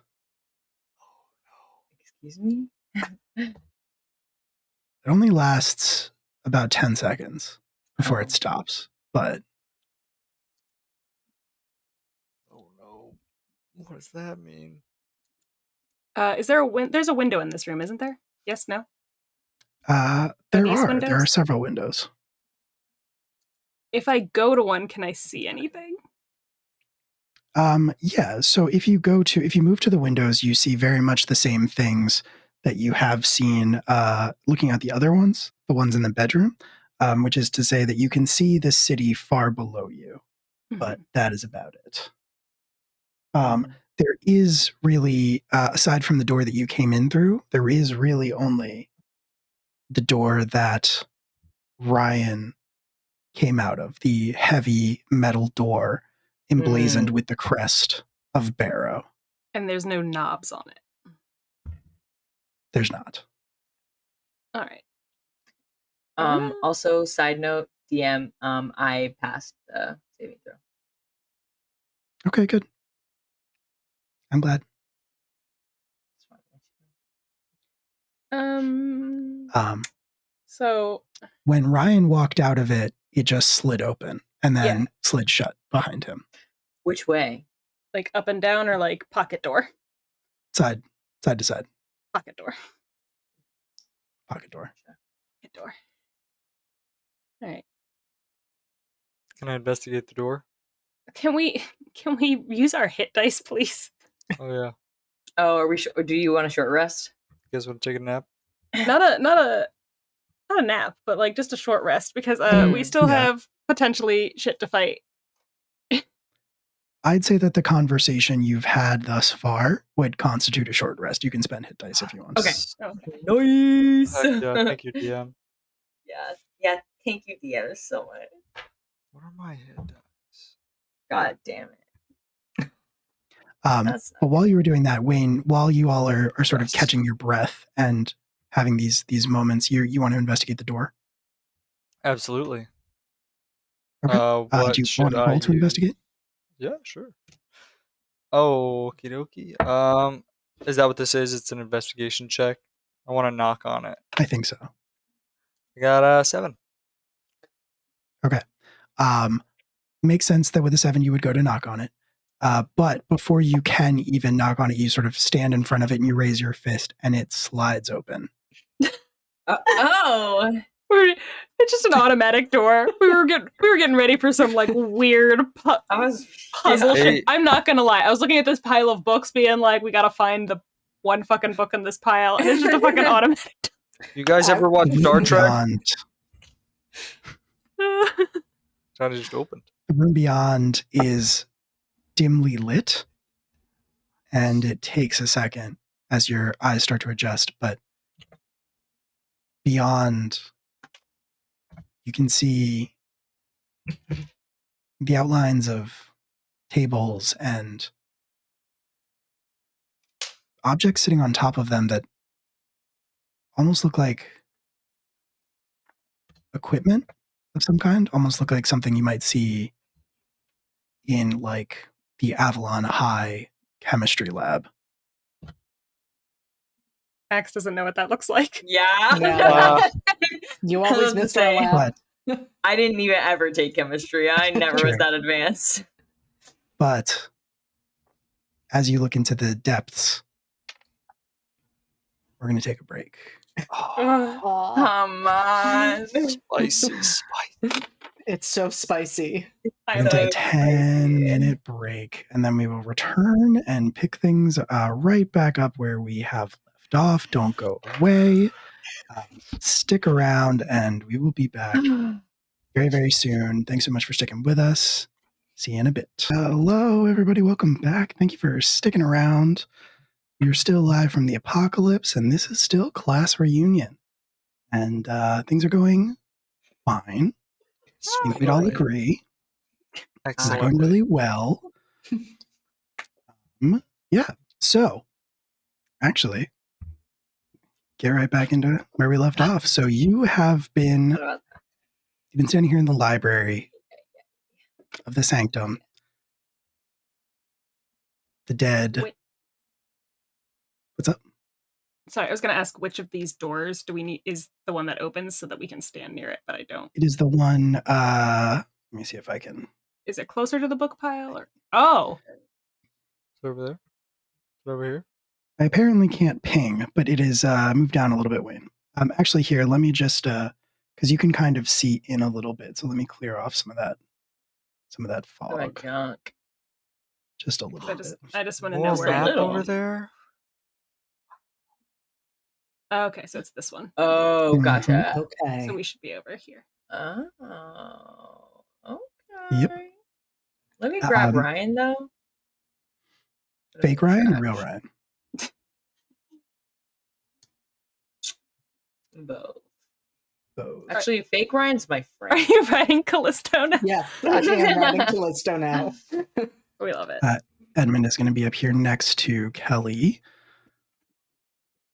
Excuse me? It only lasts about 10 seconds before it stops, but... Oh no. What does that mean? Is there there's a window in this room, isn't there? Yes, no? There are several windows. If I go to one, can I see anything? Yeah, so if you move to the windows, you see very much the same things that you have seen looking at the other ones, the ones in the bedroom, which is to say that you can see the city far below you, but that is about it. There is really, aside from the door that you came in through, there is really only the door that Ryan came out of, the heavy metal door emblazoned with the crest of Barrow. And there's no knobs on it. There's not. All right. Also, side note, DM, I passed the saving throw. Okay, good. I'm glad. So when Ryan walked out of it, it just slid open and then slid shut behind him. Which way? Like up and down or like pocket door? Side to side. Pocket door. Pocket door. Pocket door. All right. Can I investigate the door? Can we use our hit dice, please? Oh yeah. Oh, are we? Do you want a short rest? You guys want to take a nap? Not a nap, but like just a short rest because we still have potentially shit to fight. I'd say that the conversation you've had thus far would constitute a short rest. You can spend hit dice if you want. Okay. Nice. Nice. Yeah, thank you, DM. Yeah. Thank you, DM, so much. What are my hit dice? God damn it. But while you were doing that, Wayne, while you all are sort of catching your breath and having these moments, you want to investigate the door? Absolutely. Okay. What do you should want to roll to investigate? Yeah, sure. Oh, okie dokie. Is that what this is? It's an investigation check. I want to knock on it. I think so. I got 7. Okay. Makes sense that with a 7 you would go to knock on it. But before you can even knock on it, you sort of stand in front of it and you raise your fist and it slides open. Oh. It's just an automatic door. We were getting ready for some like weird puzzle Hey. shit. I'm not gonna lie. I was looking at this pile of books, being like, we gotta find the one fucking book in this pile, and it's just a fucking automatic door. You guys ever watch Star Trek? Beyond, Trying to just open. the room beyond is dimly lit, and it takes a second as your eyes start to adjust, but beyond, you can see the outlines of tables and objects sitting on top of them that almost look like equipment of some kind, almost look like something you might see in like the Avalon High chemistry lab. Max doesn't know what that looks like. Yeah. Yeah. You I always was miss the our same. lab. But I didn't even ever take chemistry. I never Sure. was that advanced. But as you look into the depths, we're going to take a break. Ugh. Aw, Come on. Spicy, spicy. it's so spicy. We're I going to take a so 10-minute break, and then we will return and pick things right back up where we have left off. Don't go away. Stick around, and we will be back very, very soon. Thanks so much for sticking with us. See you in a bit. Hello, everybody. Welcome back. Thank you for sticking around. You're still live from the apocalypse, and this is still class reunion. And things are going fine. I think we'd all agree. Things are Excellent. going really well. Yeah. So, actually, get right back into where we left off. So you have been you've been standing here in the library of the sanctum. The dead. Wait. What's up? Sorry, I was gonna ask which of these doors do we need is the one that opens so that we can stand near it, but I don't. It is the one. Let me see if I can. Is it closer to the book pile or oh It's over there. It's over here. I apparently can't ping, but it is moved down a little bit, Wayne. Actually, here, let me just because you can kind of see in a little bit. So let me clear off some of that Oh, my fog, junk. just a little I bit. just want to More know where map little over one. there. Okay, so it's this one. Oh, Mhm. gotcha. Okay. So we should be over here. Oh, okay. Yep. Let me grab Um, Ryan though. Fake Ryan or Trash. real Ryan? Both. Both. Actually, fake Ryan's my Are friend. you writing Callisto now? Yeah, actually, I'm writing Callisto now. We love it. Edmund is going to be up here next to Kelly.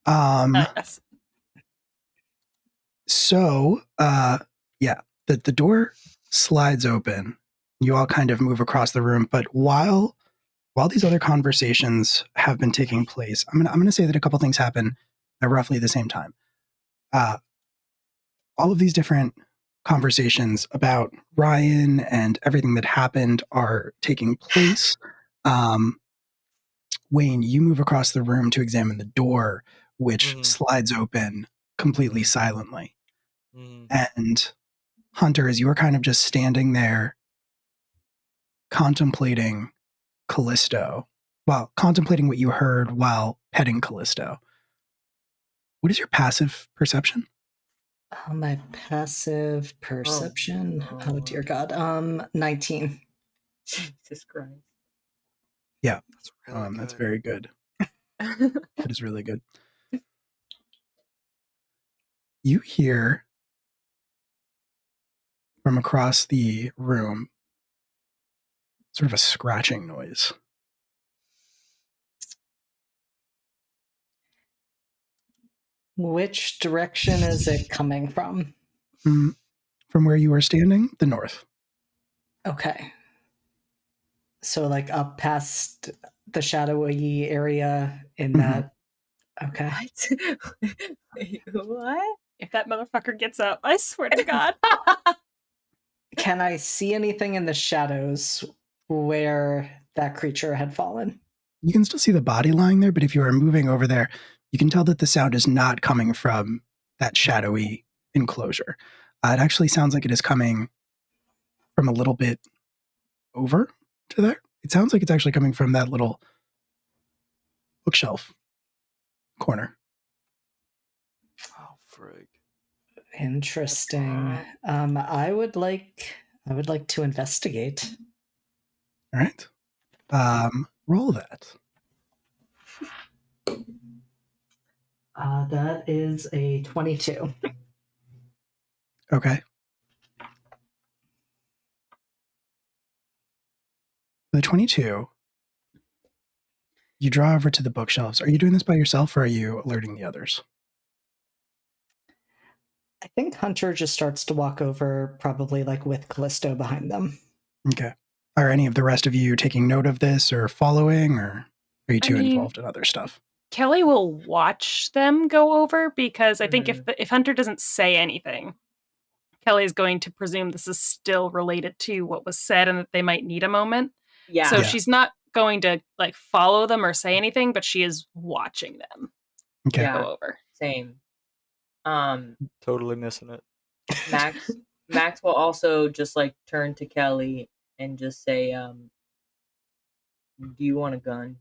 Yes. So, yeah, the door slides open. You all kind of move across the room, but while these other conversations have been taking place, I'm gonna say that a couple things happen at roughly the same time. All of these different conversations about Ryan and everything that happened are taking place. Wayne, you move across the room to examine the door, which Mhm. slides open completely silently. Mm. And Hunter, as you were kind of just standing there contemplating Callisto, well, contemplating what you heard while petting Callisto, what is your passive perception? My passive perception. Oh, dear God. 19. Jesus Christ. That's really That's good. very good. That is really good. You hear from across the room sort of a scratching noise. Which direction is it coming from? From where you are standing, the north. Okay. So, like, up past the shadowy area in Mhm. that. Okay. What? Wait, what? If that motherfucker gets up, I swear to God. Can I see anything in the shadows where that creature had fallen? You can still see the body lying there, but if you are moving over there, you can tell that the sound is not coming from that shadowy enclosure. It actually sounds like it is coming from a little bit over to there. It sounds like it's actually coming from that little bookshelf corner. Oh, frig. Interesting. I would like to investigate. All right. Roll that. That is a 22. Okay. The 22, you draw over to the bookshelves. Are you doing this by yourself or are you alerting the others? I think Hunter just starts to walk over, probably like with Callisto behind them. Okay. Are any of the rest of you taking note of this or following, or are you too involved in other stuff? Kelly will watch them go over because I think if Hunter doesn't say anything, Kelly is going to presume this is still related to what was said and that they might need a moment. Yeah. So she's not going to like follow them or say anything, but she is watching them Okay. Yeah. go over. Same. Totally missing it. Max will also just like turn to Kelly and just say, do you want a gun?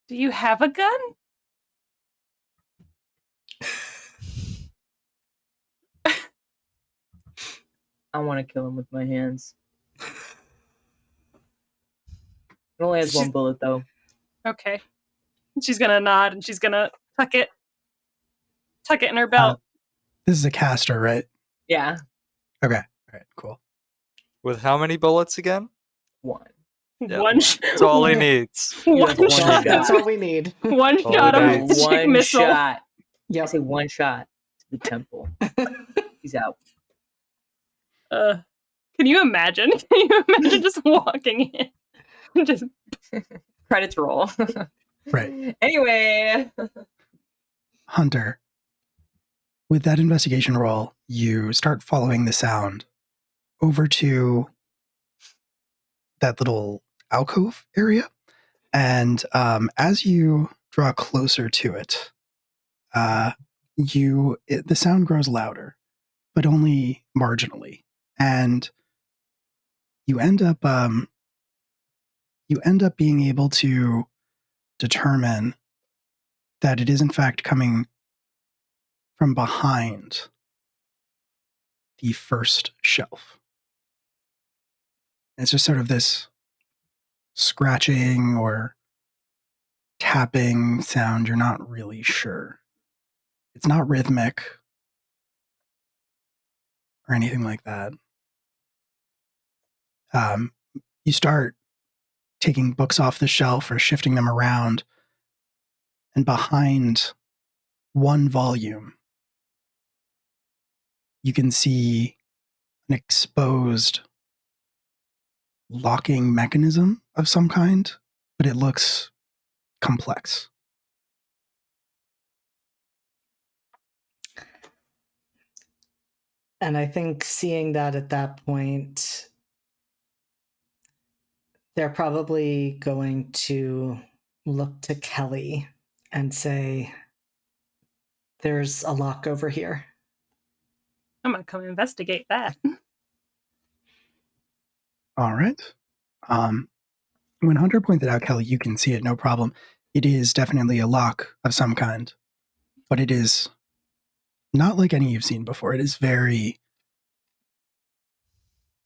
Do you have a gun? I want to kill him with my hands. It only has one bullet though. Okay. She's gonna nod and she's gonna tuck it in her belt. This is a caster, right? Yeah. Okay. All right, cool. With how many bullets again? One. Yeah. One That's all he needs. one one shot. That's all we need. One All shot we of need. magic One missile. shot. I Yep. say one shot to the temple. He's out. Can you imagine? Can you imagine just walking in? Just Credits roll. Right. Anyway. Hunter, with that investigation roll, you start following the sound over to that little alcove area. And as you draw closer to it, the sound grows louder, but only marginally. And you end up being able to determine that it is in fact coming from behind the first shelf. It's just sort of this scratching or tapping sound. You're not really sure. It's not rhythmic or anything like that. You start taking books off the shelf or shifting them around, and behind one volume, you can see an exposed locking mechanism of some kind, but it looks complex. And I think seeing that at that point, they're probably going to look to Kelly and say, there's a lock over here. I'm gonna come investigate that. All right. When Hunter pointed out, Kelly, you can see it, no problem. It is definitely a lock of some kind, but it is not like any you've seen before. It is very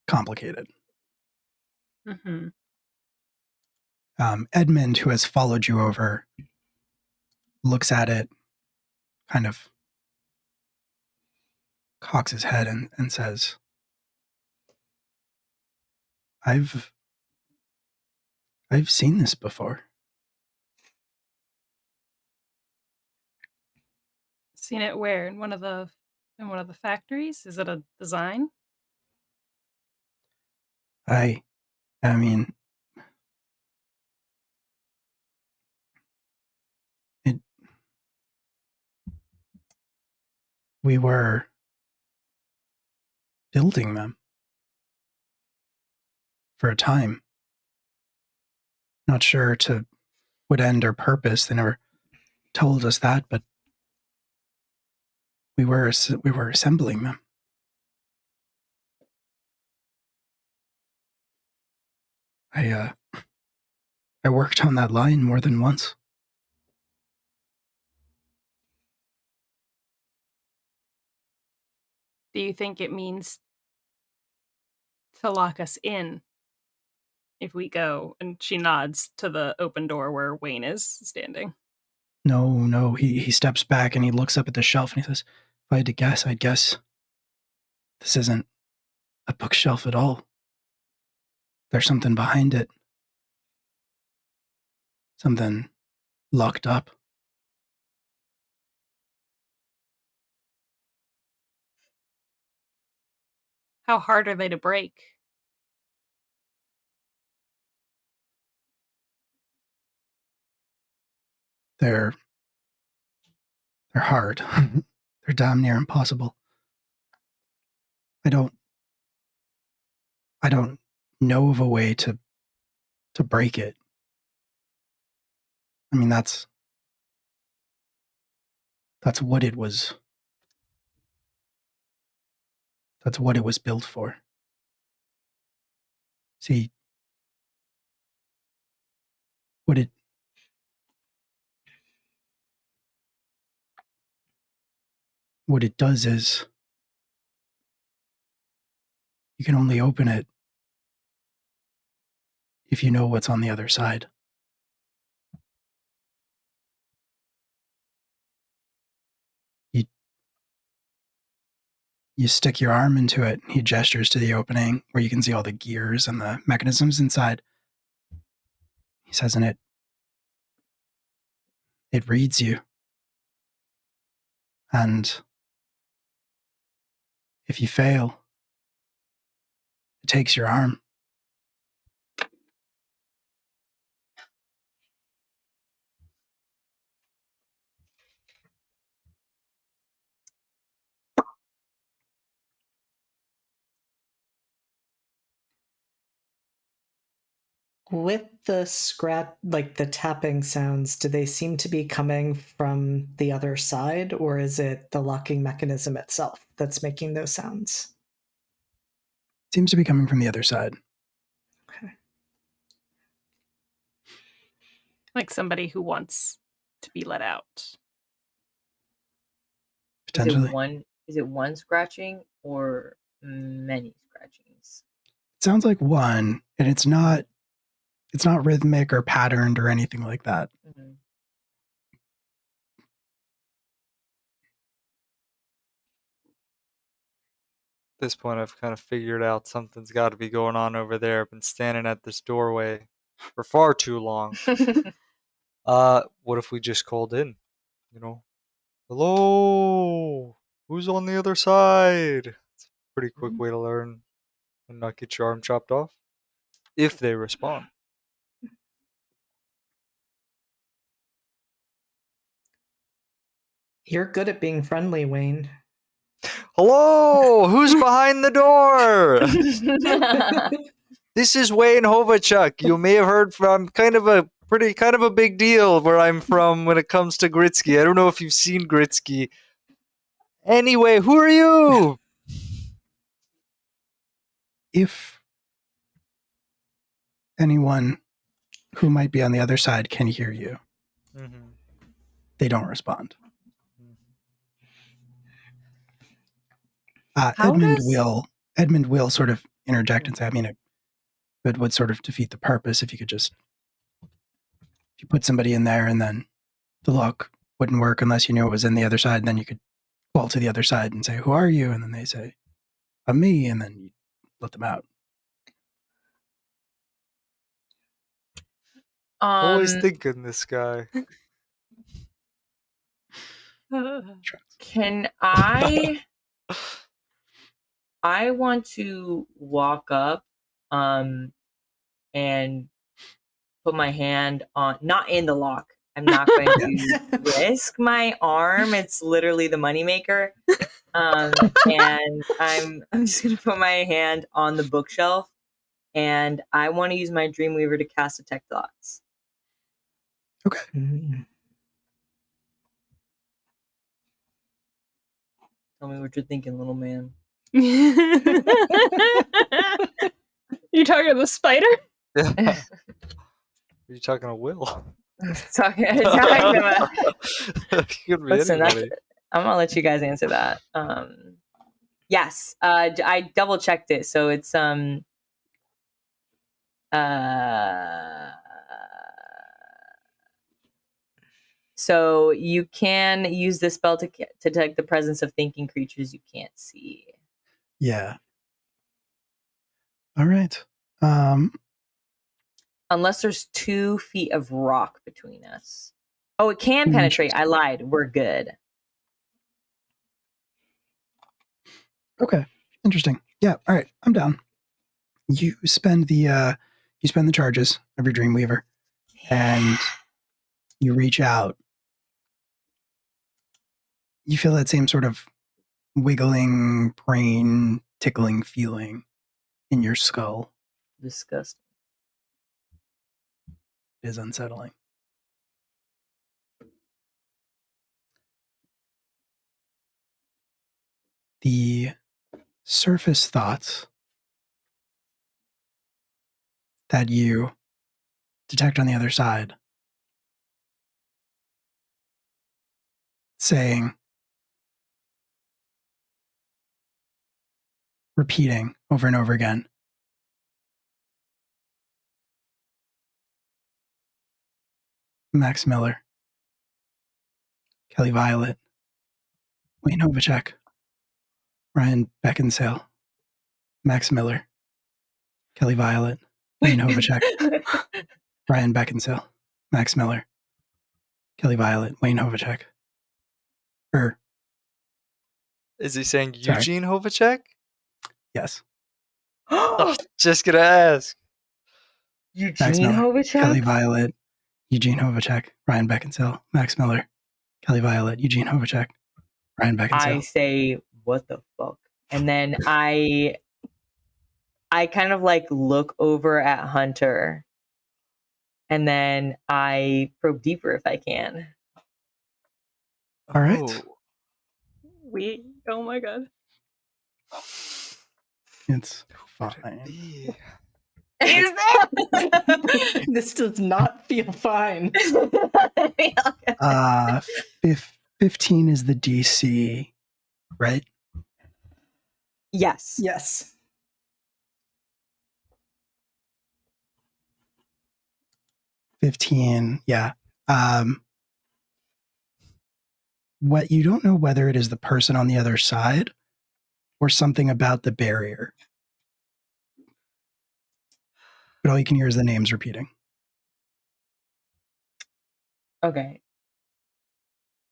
complicated. Mm-hmm. Edmund, who has followed you over, looks at it, kind of cocks his head and says, I've seen this before. Seen it where? In one of the factories? Is it a design? I mean, we were building them for a time. Not sure to what end or purpose. They never told us that, but We were assembling them. I worked on that line more than once. Do you think it means to lock us in if we go? And she nods to the open door where Wayne is standing. No. He steps back and he looks up at the shelf and he says, if I had to guess, I'd guess this isn't a bookshelf at all. There's something behind it. Something locked up. How hard are they to break? They're hard. They're damn near impossible. I don't know of a way to break it. I mean, that's what it was. That's what it was built for. See, what it does is you can only open it if you know what's on the other side. You stick your arm into it. He gestures to the opening where you can see all the gears and the mechanisms inside. He says in it reads you. And if you fail, it takes your arm. With the like the tapping sounds, do they seem to be coming from the other side, or is it the locking mechanism itself that's making those sounds? Seems to be coming from the other side. Okay. Like somebody who wants to be let out. Potentially. Is it one scratching or many scratchings? It sounds like one, and it's not rhythmic or patterned or anything like that. Mm-hmm. At this point, I've kind of figured out something's got to be going on over there. I've been standing at this doorway for far too long. What if we just called in? Hello? Who's on the other side? It's a pretty quick way to learn and not get your arm chopped off. If they respond. You're good at being friendly, Wayne. Hello? Who's behind the door? This is Wayne Hovachuk. You may have heard from kind of a big deal where I'm from when it comes to Gritsky. I don't know if you've seen Gritsky. Anyway, who are you? If anyone who might be on the other side can hear you, they don't respond. Edmund will sort of interject and say, I mean, it would sort of defeat the purpose if you put somebody in there and then the lock wouldn't work unless you knew it was in the other side. And then you could call to the other side and say, who are you? And then they say, I'm me. And then you let them out. Always thinking this guy. Can I want to walk up and put my hand on, not in the lock. I'm not going to risk my arm. It's literally the moneymaker. And I'm just going to put my hand on the bookshelf, and I want to use my Dreamweaver to cast Detect Thoughts. Okay. Tell me what you're thinking, little man. You talking to the spider? Yeah. Are you talking to Will? talking about. Could be Listen, anybody. I'm gonna let you guys answer that. Yes, I double checked it, so it's so you can use this spell to detect the presence of thinking creatures you can't see. Yeah. All right. Unless there's 2 feet of rock between us. Oh, it can penetrate. I lied. We're good. Okay. Interesting. Yeah. All right. I'm down. You spend the charges of your Dreamweaver, and you reach out. You feel that same sort of wiggling, brain tickling feeling in your skull. Disgusting. It is unsettling. The surface thoughts that you detect on the other side saying, repeating over and over again, Max Miller, Kelly Violet, Wayne Novacek, Ryan Beckinsale, Max Miller, Kelly Violet, Wayne Novacek, Ryan Beckinsale, Max Miller, Kelly Violet, Wayne Novacek. Is he saying Sorry. Eugene Hovacek? Yes. Oh, just gonna ask. Max Eugene Miller, Kelly Hovacek? Violet, Eugene Hovacek, Ryan Beckinsale, Max Miller, Kelly Violet, Eugene Hovacek, Ryan I Beckinsale. say, what the fuck? And then I kind of like look over at Hunter, and then I probe deeper if I can. All right. Oh. Oh my god. It's Who could it fine. be? Is that? This does not feel fine. 15 is the DC, right? Yes. Yes. Yeah. What you don't know whether it is the person on the other side or something about the barrier. But all you can hear is the names repeating. Okay.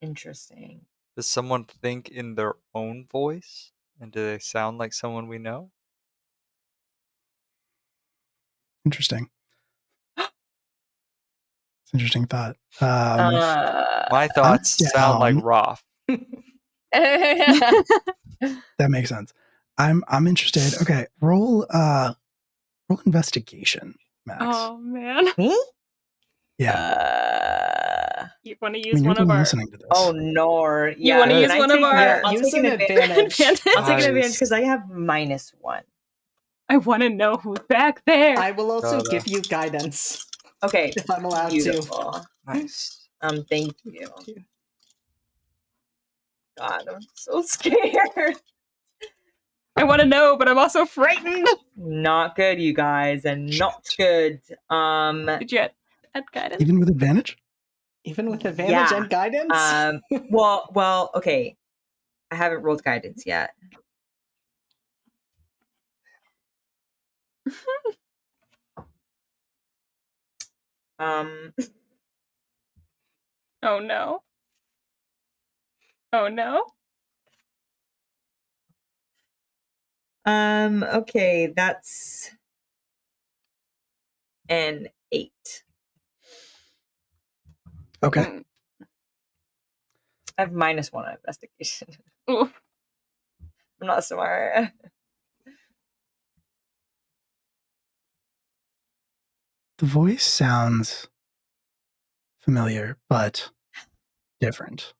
Interesting. Does someone think in their own voice? And do they sound like someone we know? Interesting. It's an interesting thought. My thoughts sound like down. Roth. That makes sense. I'm interested. Okay, roll investigation, Max. Oh man. Me? Yeah. You want to I use mean, you're one the of one our listening to this. Oh no! You Yeah, want to use can I one of take our that? I'll use take an advantage. I'll take an advantage Nice. because I have -1. I want to know who's back there. I will also Gotta. give you guidance Okay. if I'm allowed Beautiful. Nice. Thank you. God, I'm so scared. I want to know, but I'm also frightened. Not good, you guys, and not good. Did you add guidance? Even with advantage? to. Even with advantage Yeah. and guidance? Well, okay. I haven't rolled guidance yet. Oh no. Oh no. Okay, that's an 8. Okay. Mm. I have -1 on investigation. Oof. I'm not smart. The voice sounds familiar, but different.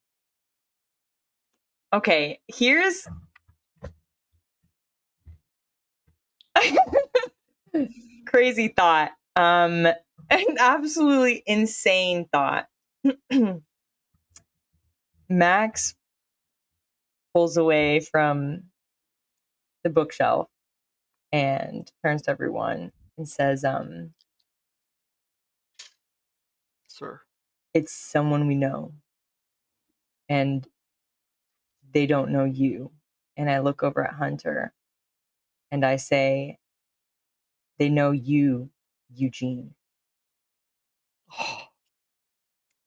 Okay, here's crazy thought. An absolutely insane thought. Max pulls away from the bookshelf and turns to everyone and says, Sir. it's someone we know. And they don't know you. And I look over at Hunter and I say, they know you, Eugene.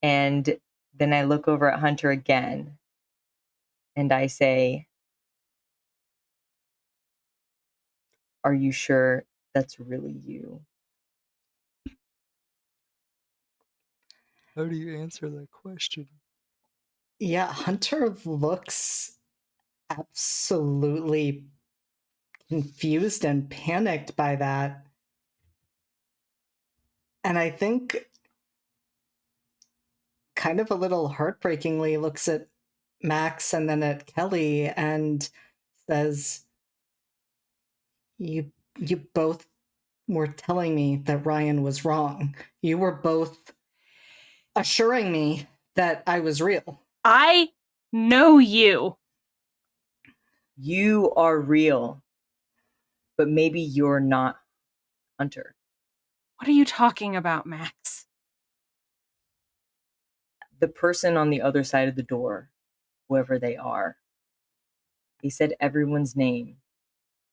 And then I look over at Hunter again and I say, are you sure that's really you? How do you answer that question? Yeah, Hunter looks absolutely confused and panicked by that. And I think kind of a little heartbreakingly looks at Max and then at Kelly and says, you both were telling me that Ryan was wrong. You were both assuring me that I was real. I know you. You are real, but maybe you're not Hunter. What are you talking about, Max? The person on the other side of the door, whoever they are, they said everyone's name.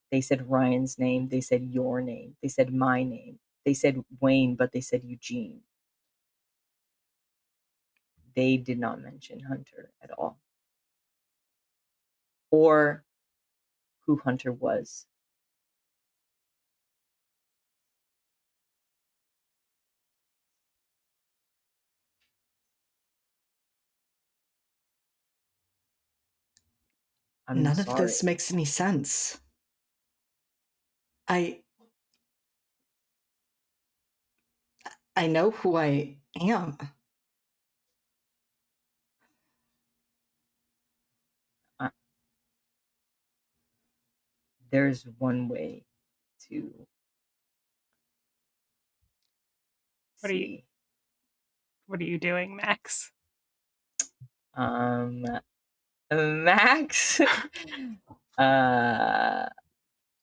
They said Ryan's name. They said your name. They said my name. They said Wayne, but they said Eugene. They did not mention Hunter at all. Or who Hunter was. None of this makes any sense. I know who I am. There's one way to see. What are you doing, Max? Max? I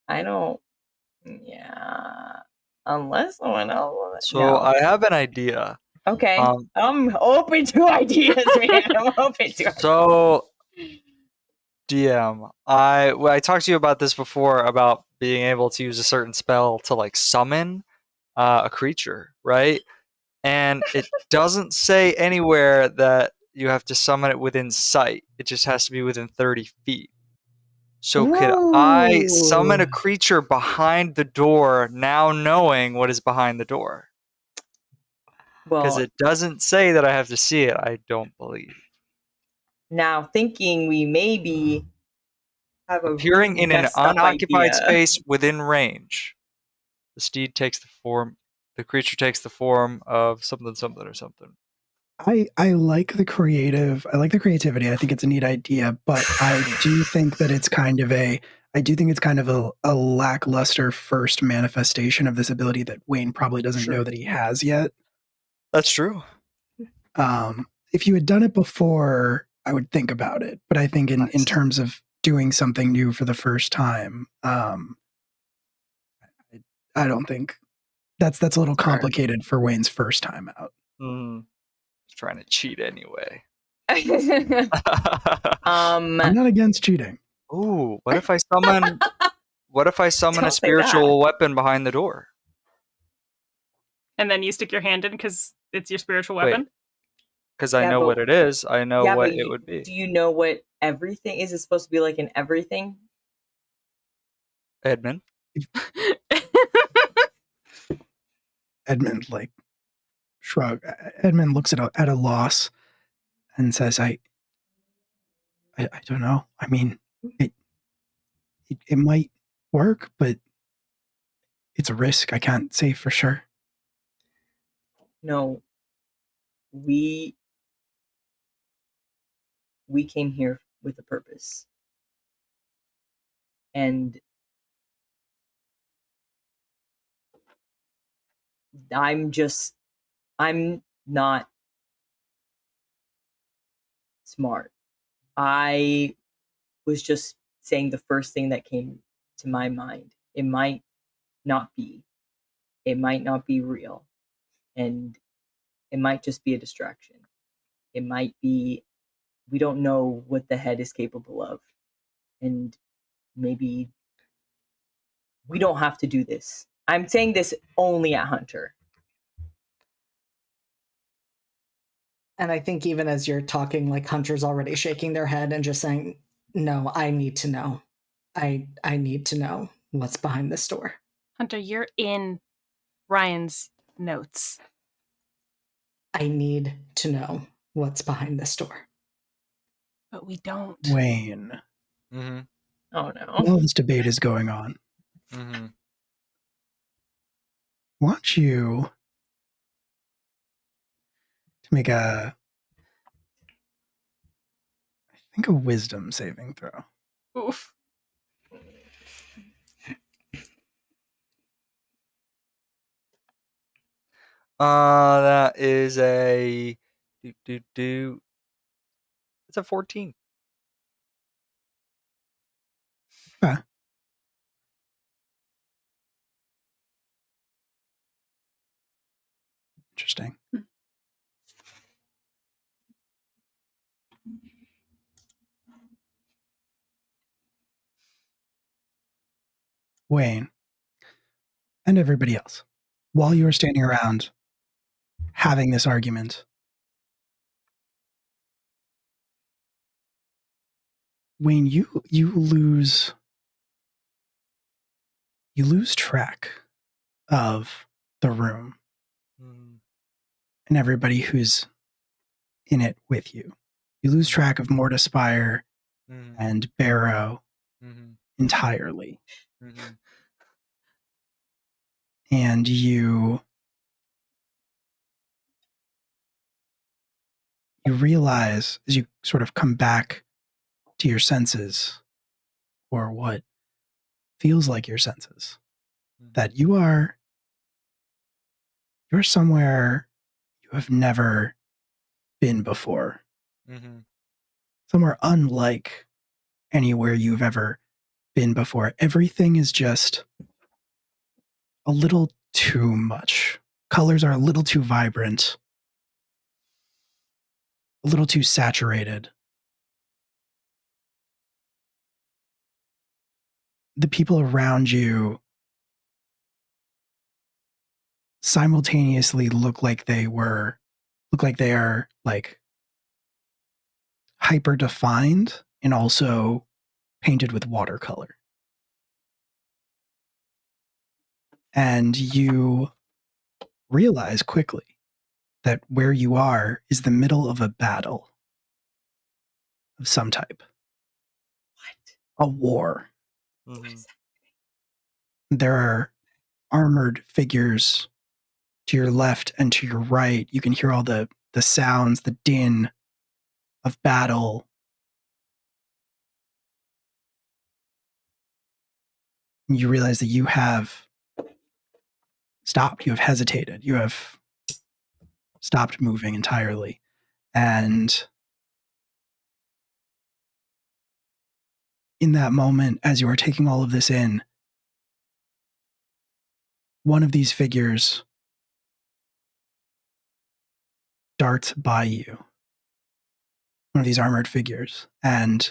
don't. Yeah. Unless someone else. So No. I have an idea. Okay. I'm open to ideas, man. I'm open to it. So, DM, I talked to you about this before about being able to use a certain spell to like summon a creature, right? And it doesn't say anywhere that you have to summon it within sight. It just has to be within 30 feet. So could I summon a creature behind the door now knowing what is behind the door? Because Well, it doesn't say that I have to see it, I don't believe. now thinking we maybe have a Appearing really in an messed up unoccupied idea. space within range. The creature takes the form of something or something. I like the creativity. I think it's a neat idea, but I do think that it's kind of a lackluster first manifestation of this ability that Wayne probably doesn't know that he has yet. That's true. If you had done it before, I would think about it. But I think in terms of doing something new for the first time, I don't think that's a little complicated for Wayne's first time out. Trying to cheat anyway. I'm not against cheating. Ooh, what if I summon a spiritual weapon behind the door? And then you stick your hand in because it's your spiritual weapon? Because I know what it is. I know what it would be. Do you know what everything is? It supposed to be like an everything? Edmund? Edmund shrug. Edmund looks at a loss and says, I don't know. I mean, it might work, but it's a risk. I can't say for sure. No. We came here with a purpose. And I'm not smart. I was just saying the first thing that came to my mind. It might not be. It might not be real. And it might just be a distraction. It might be, we don't know what the head is capable of. And maybe we don't have to do this. I'm saying this only at Hunter. And I think even as you're talking, like, Hunter's already shaking their head and just saying, no, I need to know. I need to know what's behind this door. Hunter, you're in Ryan's notes. I need to know what's behind this door. But we don't. Wayne, Mm-hmm. Oh no. while this debate is going on, Mm-hmm. want you to make a wisdom saving throw. Oof. That is a It's a 14. Okay. Interesting. Wayne and everybody else, while you are standing around having this argument, Wayne, you lose track of the room and everybody who's in it with you. You lose track of Mortispire and Barrow entirely. And you realize as you sort of come back to your senses, or what feels like your senses, that you're somewhere you have never been before. Somewhere unlike anywhere you've ever been before. Everything is just a little too much. Colors are a little too vibrant, a little too saturated. The people around you simultaneously look like they are like hyper defined and also painted with watercolor. And you realize quickly that where you are is the middle of a battle of some type. What? A war. There are armored figures to your left and to your right. You can hear all the sounds, the din of battle. And you realize that you have stopped. You have hesitated. You have stopped moving entirely. And in that moment, as you are taking all of this in, one of these figures darts by you. One of these armored figures. And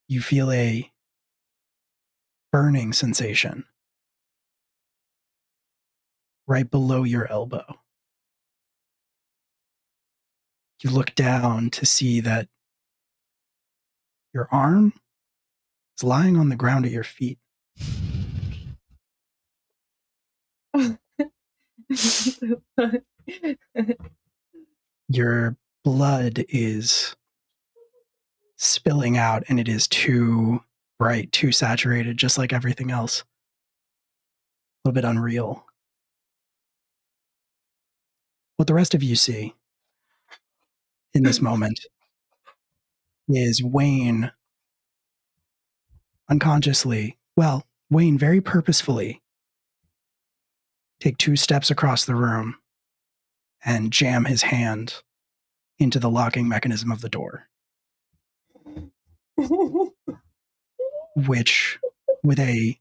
you feel a burning sensation right below your elbow. You look down to see that your arm is lying on the ground at your feet. Your blood is spilling out and it is too bright, too saturated, just like everything else. A little bit unreal. What the rest of you see in this moment, is Wayne unconsciously, well, Wayne very purposefully take 2 steps across the room and jam his hand into the locking mechanism of the door, which, with a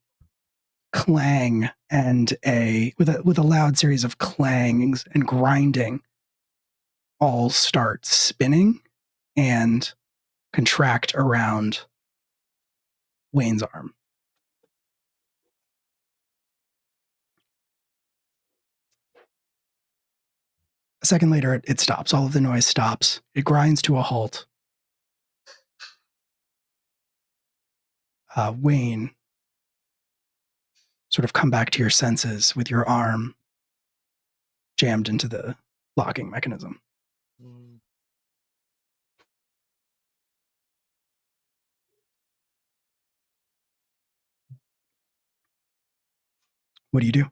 clang and with a loud series of clangs and grinding, all start spinning and contract around Wayne's arm. A second later, it stops. All of the noise stops. It grinds to a halt. Wayne, sort of come back to your senses with your arm jammed into the locking mechanism. What do you do?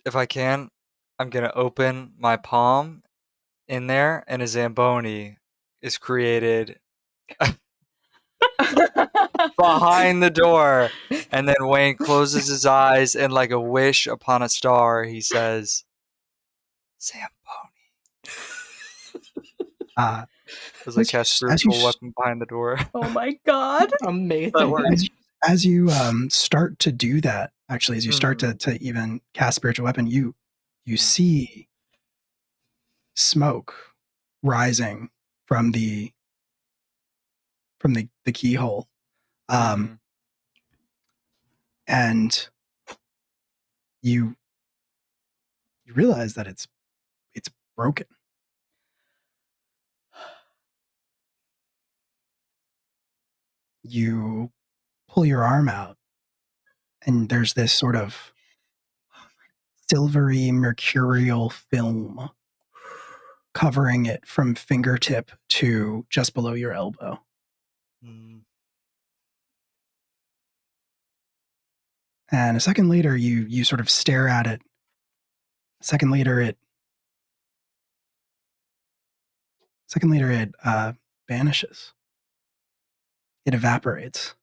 If I can, I'm going to open my palm in there, and a Zamboni is created behind the door. And then Wayne closes his eyes, and like a wish upon a star, he says, Zamboni. As I cast spiritual weapon behind the door. Oh my god. Amazing. As you start to do that, actually, as you start to even cast spiritual weapon, you see smoke rising from the keyhole, and you realize that it's broken. You pull your arm out, and there's this sort of silvery mercurial film covering it from fingertip to just below your elbow. And a second later, you sort of stare at it. A second later, it vanishes. It evaporates.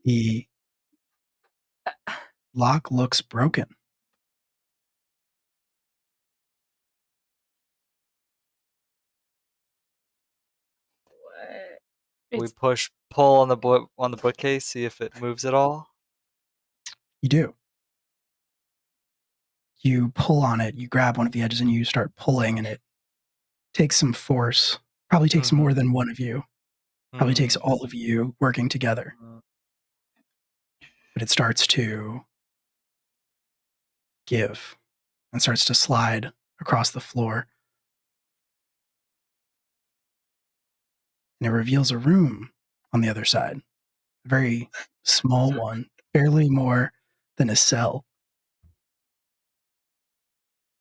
The lock looks broken. We pull on the bookcase, see if it moves at all. You do. You pull on it, you grab one of the edges, and you start pulling, and it takes some force. Probably takes more than one of you. Probably takes all of you working together. But it starts to give and starts to slide across the floor. And it reveals a room on the other side. A very small one, barely more than a cell.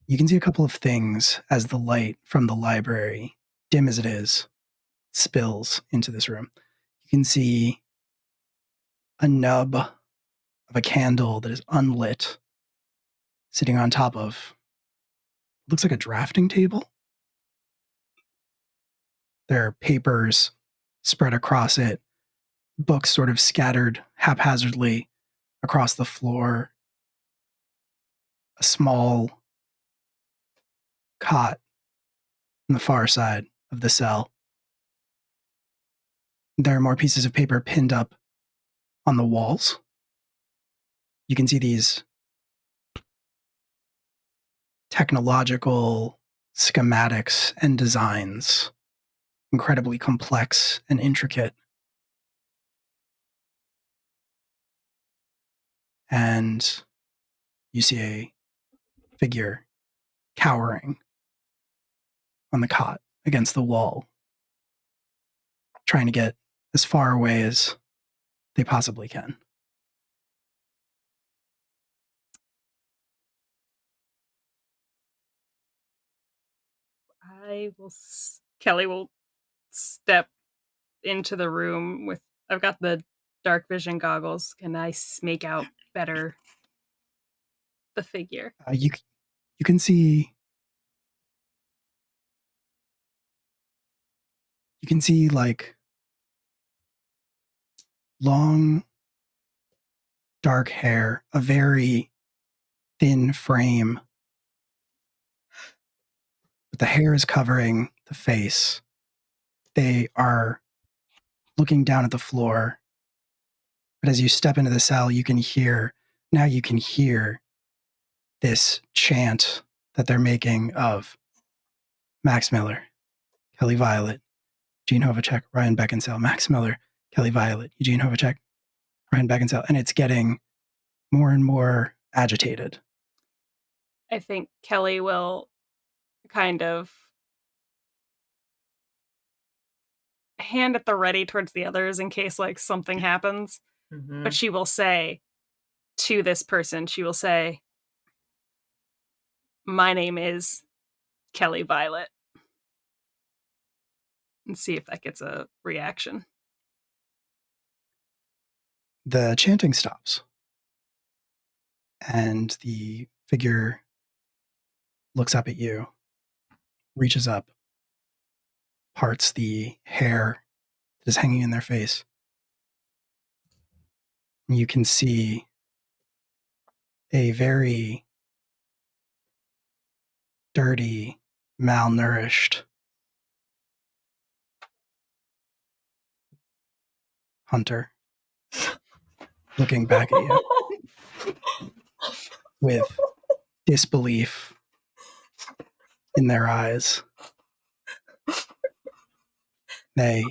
You can see a couple of things as the light from the library, dim as it is, spills into this room. You can see a nub of a candle that is unlit, sitting on top of, looks like a drafting table. There are papers spread across it, books sort of scattered haphazardly across the floor, a small cot on the far side of the cell. There are more pieces of paper pinned up on the walls. You can see these technological schematics and designs, incredibly complex and intricate. And you see a figure cowering on the cot against the wall, trying to get as far away as they possibly can. Kelly will step into the room with, I've got the dark vision goggles, can I make out better the figure? You can see. You can see like long, dark hair, a very thin frame, but the hair is covering the face. They are looking down at the floor, but as you step into the cell, you can hear this chant that they're making of Max Miller, Kelly Violet, Gene Hovacek, Ryan Beckinsale, Max Miller, Kelly Violet, Eugene Hovacek, Ryan Beckinsale, and it's getting more and more agitated. I think Kelly will kind of hand at the ready towards the others in case like something happens. Mhm. But she will say to this person, she will say, "My name is Kelly Violet," and see if that gets a reaction. The chanting stops, and the figure looks up at you, reaches up, parts the hair that is hanging in their face. And you can see a very dirty, malnourished hunter looking back at you with disbelief in their eyes. They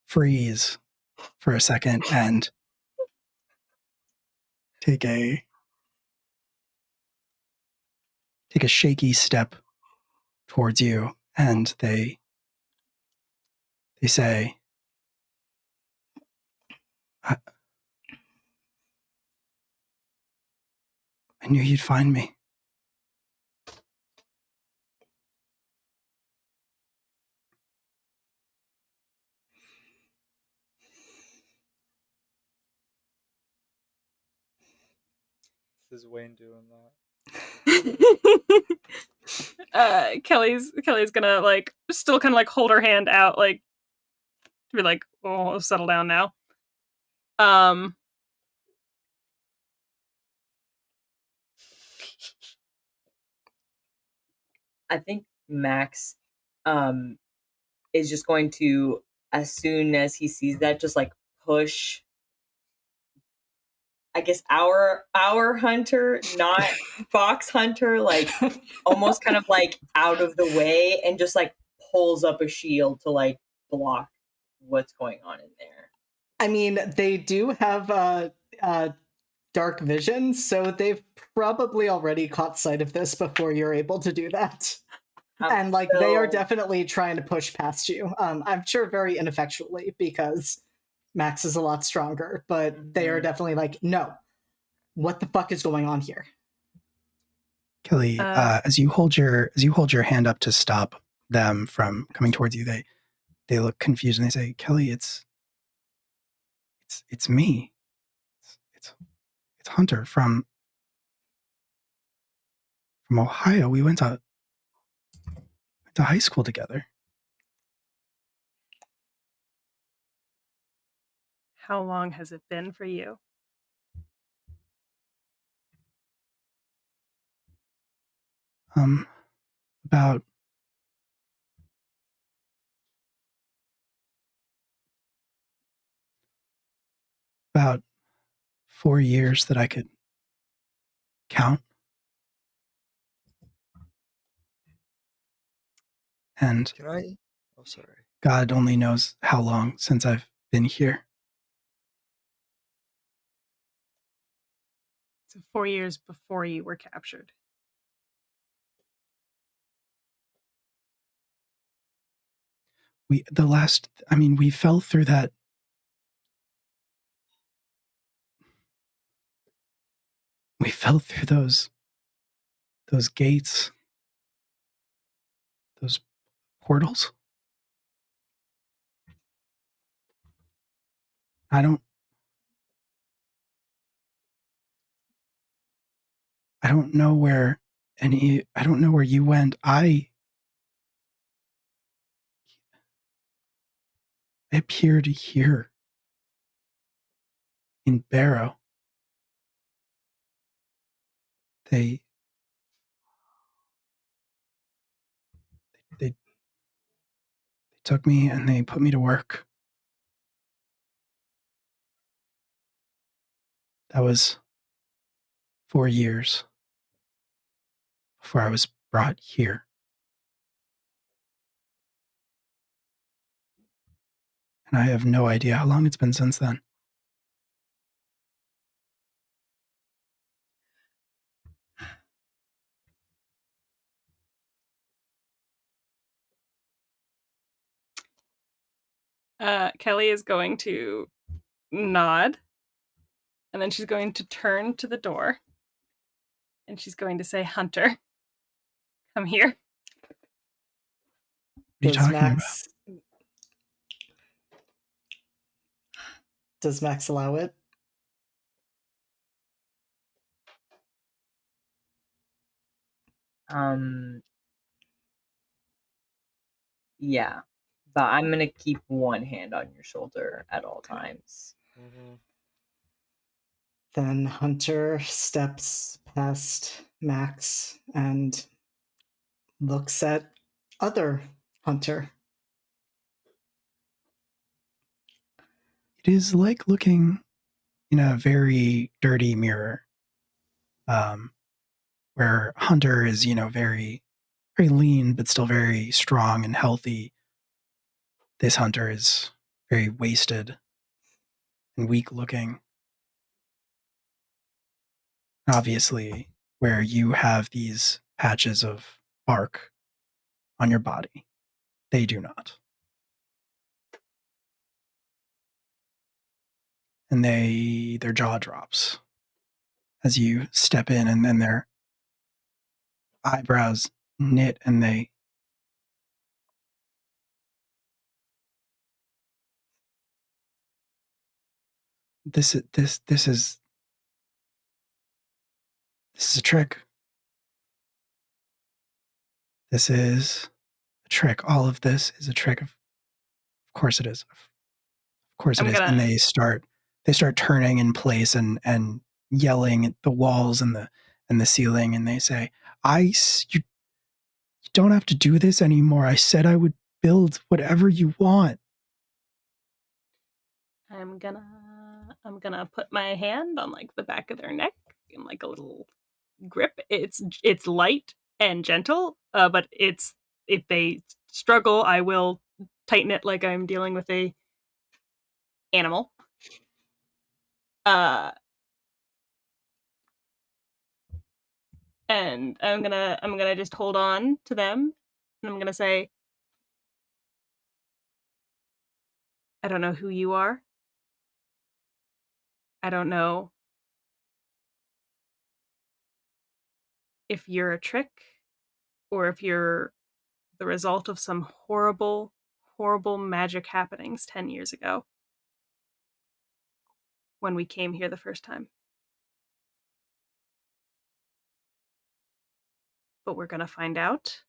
freeze for a second and take a shaky step towards you, and they say, I knew you'd find me. This is Wayne doing that. Kelly's gonna like still kind of like hold her hand out, like to be like, "Oh, settle down now." I think Max is just going to, as soon as he sees that, just like push, I guess, our hunter, not Fox Hunter, like almost kind of like out of the way, and just like pulls up a shield to like block what's going on in there. I mean, they do have dark vision, so they've probably already caught sight of this before you're able to do that. And like they are definitely trying to push past you. I'm sure very ineffectually because Max is a lot stronger, but they are definitely like, no, what the fuck is going on here? Kelly, as you hold your hand up to stop them from coming towards you, they look confused and they say, "Kelly, it's me. It's Hunter from Ohio. We went to high school together." How long has it been for you? About about 4 years that I could count. And Can I? Oh, sorry. God only knows how long since I've been here. So 4 years before you were captured. We fell through that. We fell through those gates, those portals. I don't know where I don't know where you went. I appeared here in Barrow. They took me and they put me to work. That was 4 years before I was brought here. And I have no idea how long it's been since then. Kelly is going to nod, and then she's going to turn to the door, and she's going to say, "Hunter, come here." What are you talking about? Does Max allow it? Yeah. But I'm gonna keep one hand on your shoulder at all times. Then Hunter steps past Max and looks at other Hunter. It is like looking in a very dirty mirror, where Hunter is, very, very lean, but still very strong and healthy. This Hunter is very wasted and weak looking. Obviously, where you have these patches of bark on your body, they do not. And their jaw drops as you step in, and then their eyebrows knit, and this is a trick. This is a trick. All of this is a trick. Of course it is. Of course it is. And they start turning in place and yelling at the walls and the ceiling, and they say, you don't have to do this anymore. I said I would build whatever you want. I'm gonna put my hand on like the back of their neck in like a little grip. It's light and gentle, but if they struggle, I will tighten it like I'm dealing with a animal. And I'm gonna just hold on to them, and I'm gonna say, I don't know who you are. I don't know if you're a trick or if you're the result of some horrible, horrible magic happenings 10 years ago when we came here the first time. But we're gonna find out.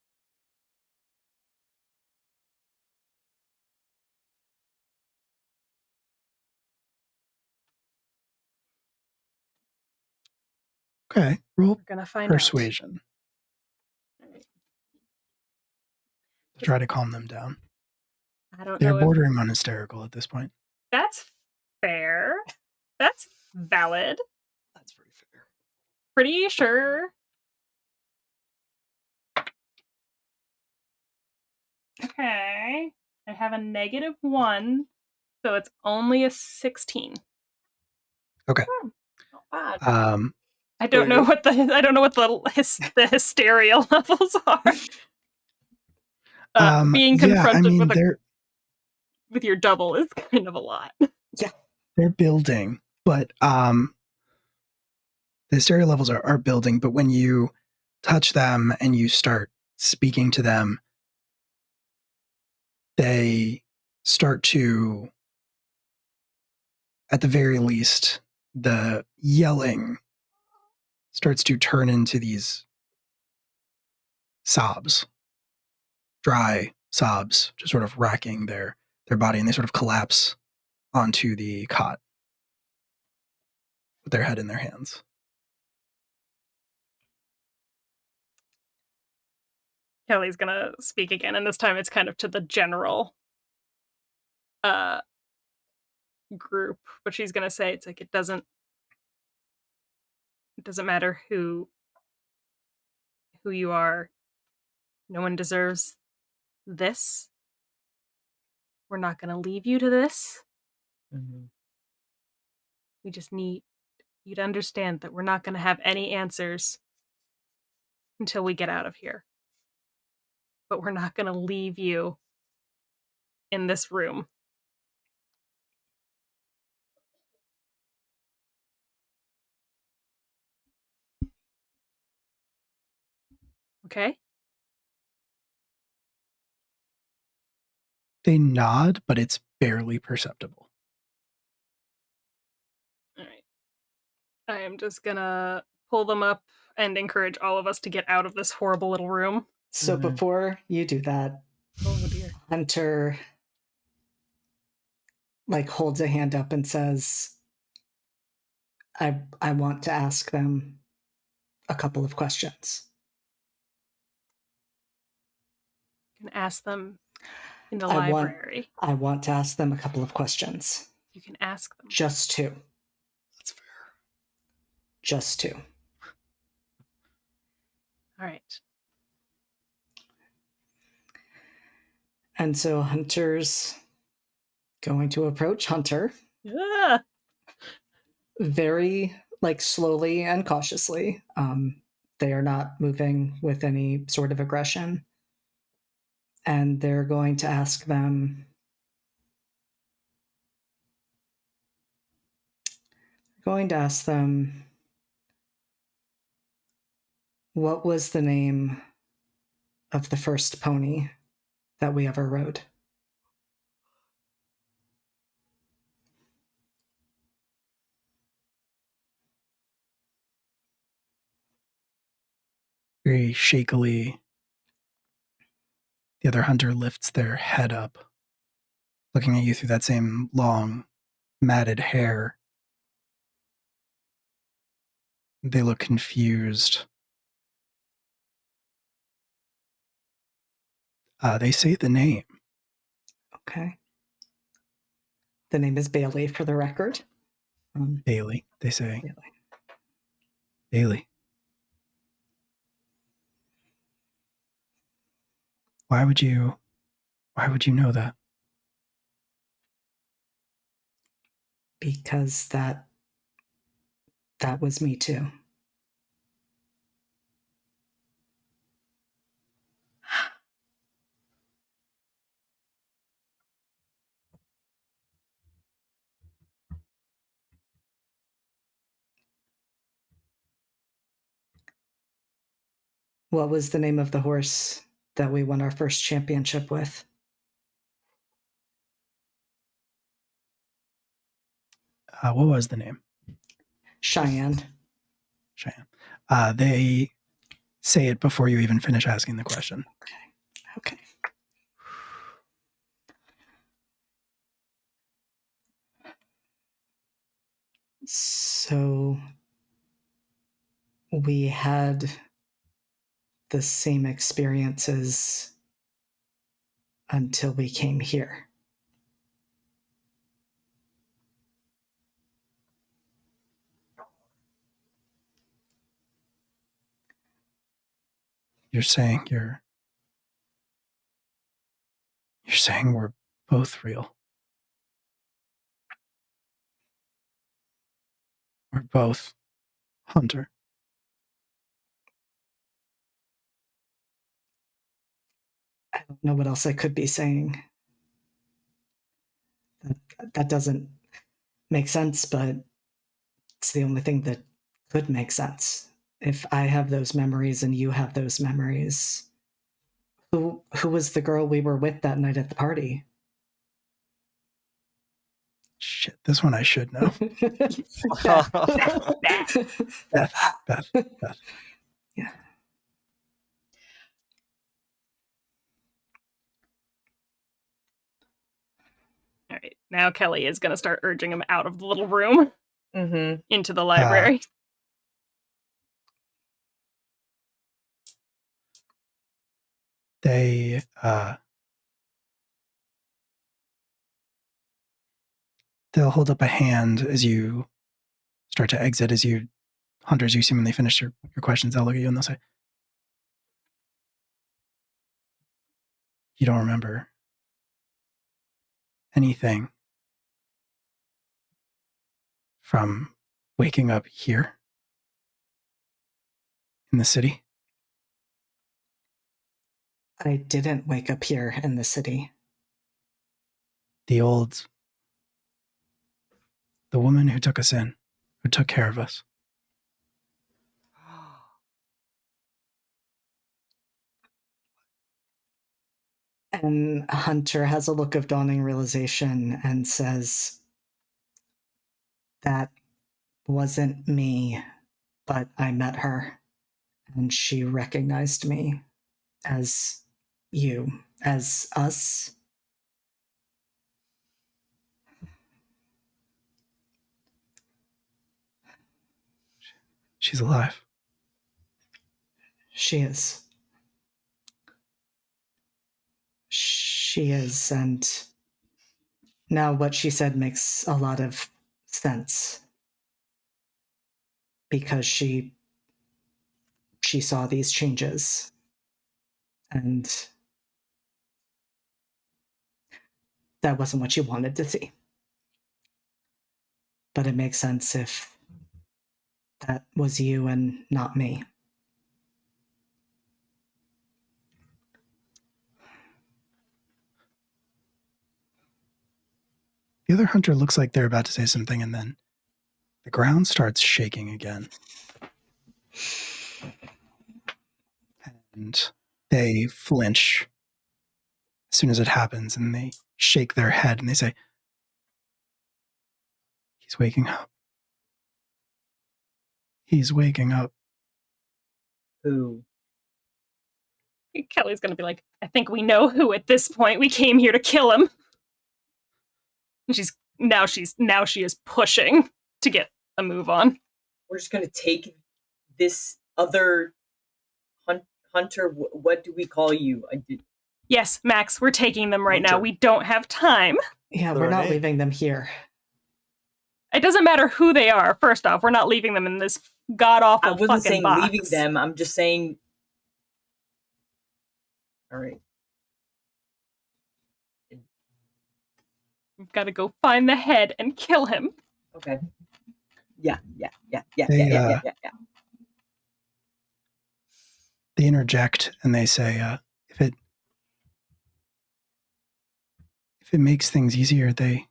Okay, roll We're gonna find persuasion out. to try to calm them down. I don't They're know. bordering on hysterical at this point. That's fair. That's valid. That's pretty fair. Pretty sure. Okay. I have a -1, so it's only a 16. Okay. Not bad. I don't know what the hysteria levels are. Being confronted with your double is kind of a lot. Yeah, they're building, but the hysteria levels are building. But when you touch them and you start speaking to them, they start to at the very least, the yelling starts to turn into these sobs, dry sobs, just sort of racking their body, and they sort of collapse onto the cot with their head in their hands. Kelly's gonna speak again, and this time it's kind of to the general group, but she's gonna say it's like it doesn't matter who you are. No one deserves this. We're not gonna leave you to this. Mhm. We just need you to understand that we're not gonna have any answers until we get out of here. But we're not gonna leave you in this room. Okay? They nod, but it's barely perceptible. All right. I am just gonna pull them up and encourage all of us to get out of this horrible little room. So Mhm. before you do that, Oh dear. Hunter holds a hand up and says, I want to ask them a couple of questions. You can ask them in the I library. want to ask them a couple of questions. You can ask them. Just two. That's fair. Just two. All right. And so Hunter's going to approach Hunter Ah! very slowly and cautiously. They are not moving with any sort of aggression. And they're going to ask them what was the name of the first pony that we ever rode? Very shakily, the other hunter lifts their head up, looking at you through that same long, matted hair. They look confused. They say the name. Okay. The name is Bailey, for the record. Bailey, they say. Bailey. Bailey. Why would you know that? Because that was me too. What was the name of the horse that we won our first championship with? What was the name? Cheyenne. Cheyenne. They say it before you even finish asking the question. Okay. So we had the same experiences until we came here. You're saying we're both real. We're both Hunter. I don't know what else I could be saying. That doesn't make sense, but it's the only thing that could make sense. If I have those memories and you have those memories, who was the girl we were with that night at the party? Shit, this one I should know. Beth. Yeah. All right. Now Kelly is going to start urging him out of the little room into the library. They'll hold up a hand as you start to exit. As you hunters, you see when they finish your questions, they'll look at you and they'll say, "You don't remember anything from waking up here in the city?" I didn't wake up here in the city. The woman who took us in, who took care of us. And Hunter has a look of dawning realization and says, "That wasn't me, but I met her, and she recognized me as you, as us." She's alive. She is. She is, and now what she said makes a lot of sense. Because she saw these changes. And that wasn't what she wanted to see. But it makes sense if that was you and not me. The other hunter looks like they're about to say something, and then the ground starts shaking again. And they flinch as soon as it happens, and they shake their head and they say, "He's waking up. He's waking up." Who? Kelly's going to be like, "I think we know who at this point. We came here to kill him." And she is pushing to get a move on. We're just gonna take this other hunter. What do we call you? Yes, Max, we're taking them right now. We don't have time. Yeah, we're not leaving them here. It doesn't matter who they are. First off, we're not leaving them in this god-awful I wasn't fucking saying box. leaving them. I'm just saying. All right. We've got to go find the head and kill him. Okay. Yeah. They interject and they say, if it makes things easier, they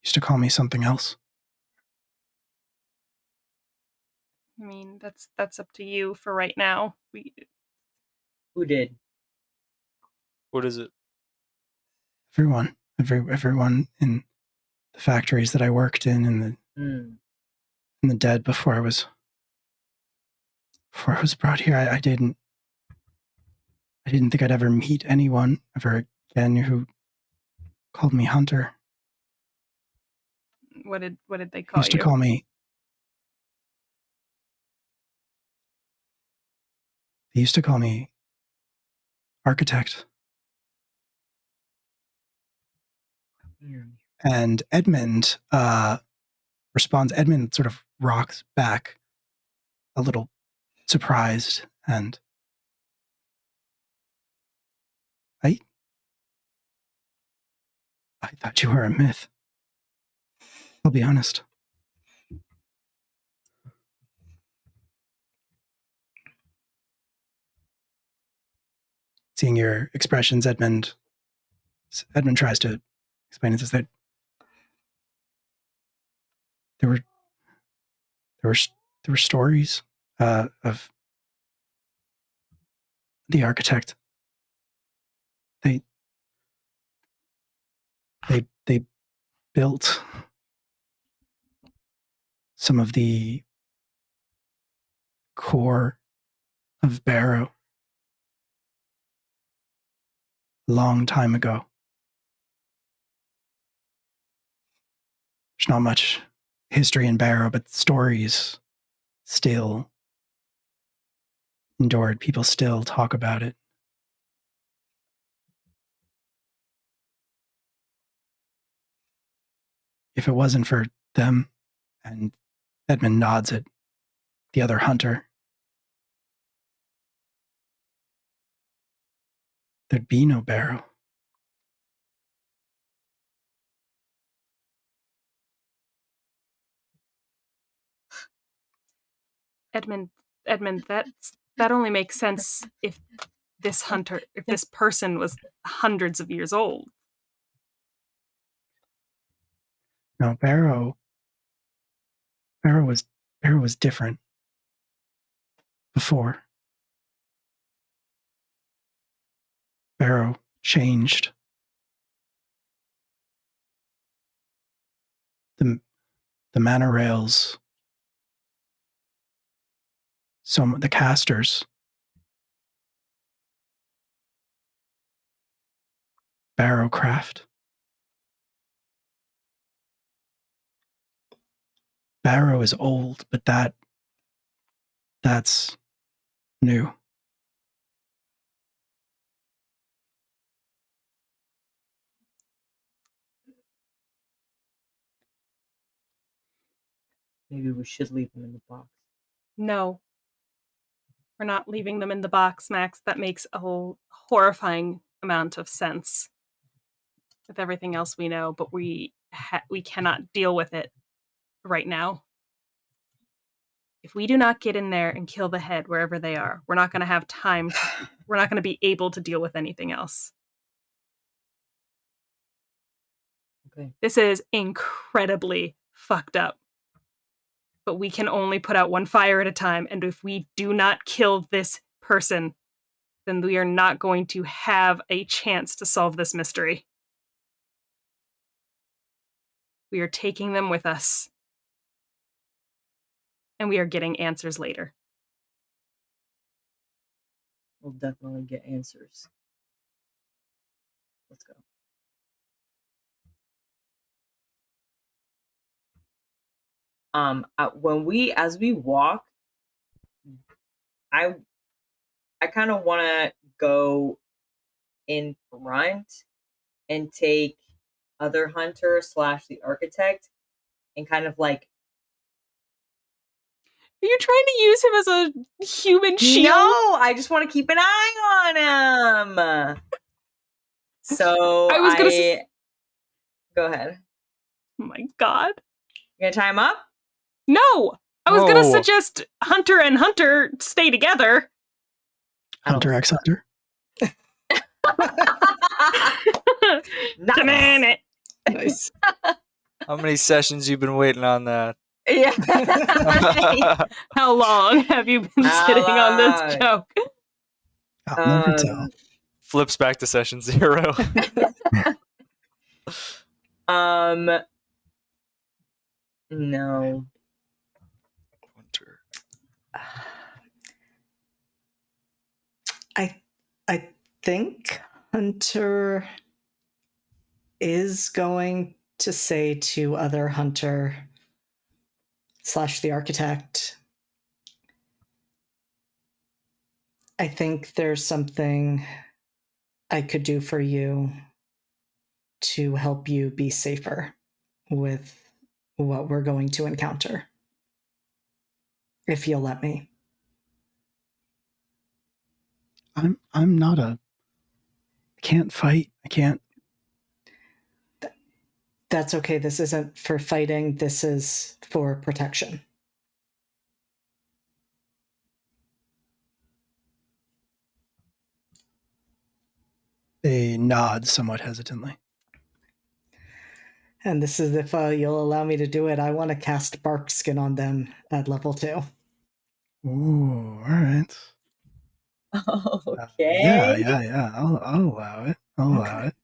used to call me something else. I mean, that's up to you for right now. Who did? What is it? Everyone in the factories that I worked in the dead before I was brought here. I didn't think I'd ever meet anyone ever again who called me Hunter. What did they They call used you? to call me. They used to call me Architect. And Edmund responds. Edmund sort of rocks back, a little surprised, and I thought you were a myth. I'll be honest. Seeing your expressions, Edmund tries to explain it, says that there were stories of the architect. They built some of the core of Barrow a long time ago. There's not much history in Barrow, but stories still endured. People still talk about it. If it wasn't for them, and Edmund nods at the other hunter, there'd be no Barrow. Edmund, that only makes sense if this person was hundreds of years old. No, Barrow was different before. Barrow changed. The manor rails, the casters, Barrowcraft. Barrow is old, but that's new. Maybe we should leave them in the box. No. We're not leaving them in the box, Max. That makes a whole horrifying amount of sense with everything else we know, but we cannot deal with it right now. If we do not get in there and kill the head wherever they are, we're not going to have time. We're not going to be able to deal with anything else. Okay. This is incredibly fucked up. But we can only put out one fire at a time, and if we do not kill this person, then we are not going to have a chance to solve this mystery. We are taking them with us. And we are getting answers later. We'll definitely get answers. Let's go. As we walk, I kind of want to go in front and take other hunter / the architect and kind of like. Are you trying to use him as a human shield? No, I just want to keep an eye on him. So I was gonna go ahead. Oh my god. You gonna tie him up? No! I was gonna suggest Hunter and Hunter stay together. Hunter x Hunter. Nice. Nice. How many sessions you been waiting on that? Yeah. How long have you been sitting on this joke? I'll never tell. Flips back to session 0. No. Hunter. I think Hunter is going to say to other Hunter / the architect, I think there's something I could do for you to help you be safer with what we're going to encounter. If you'll let me. I'm not I can't fight. I can't. That's okay. This isn't for fighting. This is for protection. They nod somewhat hesitantly. And this is if you'll allow me to do it. I want to cast Bark Skin on them at level 2. Ooh, all right. Okay. Yeah. I'll allow it. I'll allow it.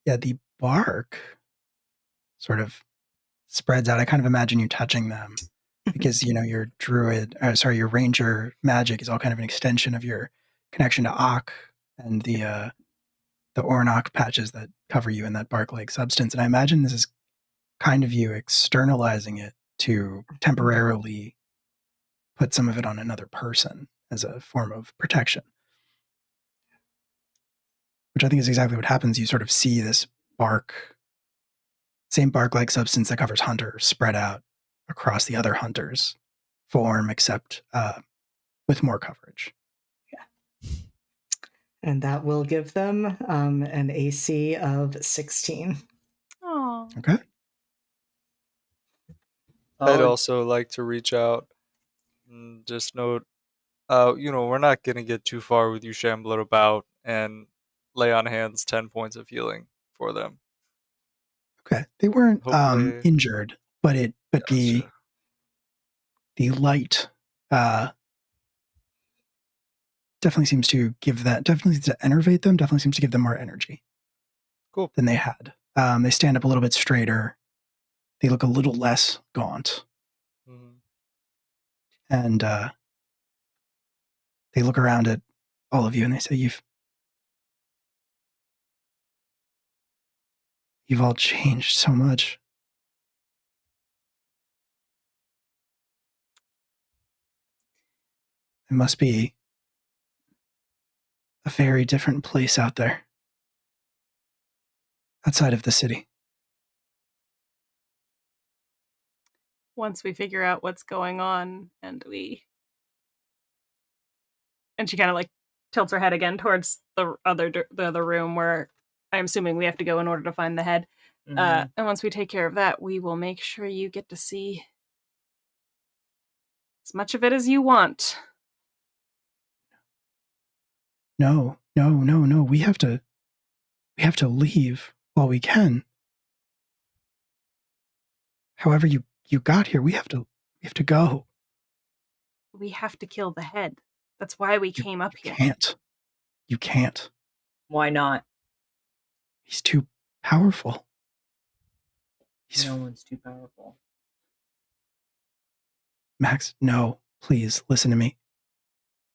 Yeah, the bark sort of spreads out. I kind of imagine you touching them because, your your ranger magic is all kind of an extension of your connection to Ak and the Ornock patches that cover you in that bark-like substance. And I imagine this is kind of you externalizing it to temporarily put some of it on another person as a form of protection. Which I think is exactly what happens. You sort of see this same bark-like substance that covers Hunter spread out across the other hunters form, except with more coverage. And that will give them an AC of 16. Oh. Okay. I'd also like to reach out and just note, we're not going to get too far with you shambling about and lay on hands 10 points of healing for them. Okay. They weren't Hopefully- injured, but Gotcha. the light definitely seems to enervate them, definitely seems to give them more energy. Cool. Than they had. They stand up a little bit straighter. They look a little less gaunt. Mhm. And they look around at all of you and they say, You've all changed so much. It must be a very different place out there, outside of the city. Once we figure out what's going on and she kind of like tilts her head again towards the other room where I'm assuming we have to go in order to find the head. And once we take care of that, we will make sure you get to see as much of it as you want. No. We have to leave while we can. However you got here, we have to go. We have to kill the head. That's why we came up here. You can't. Why not? He's too powerful. No one's too powerful. Max, no, please listen to me.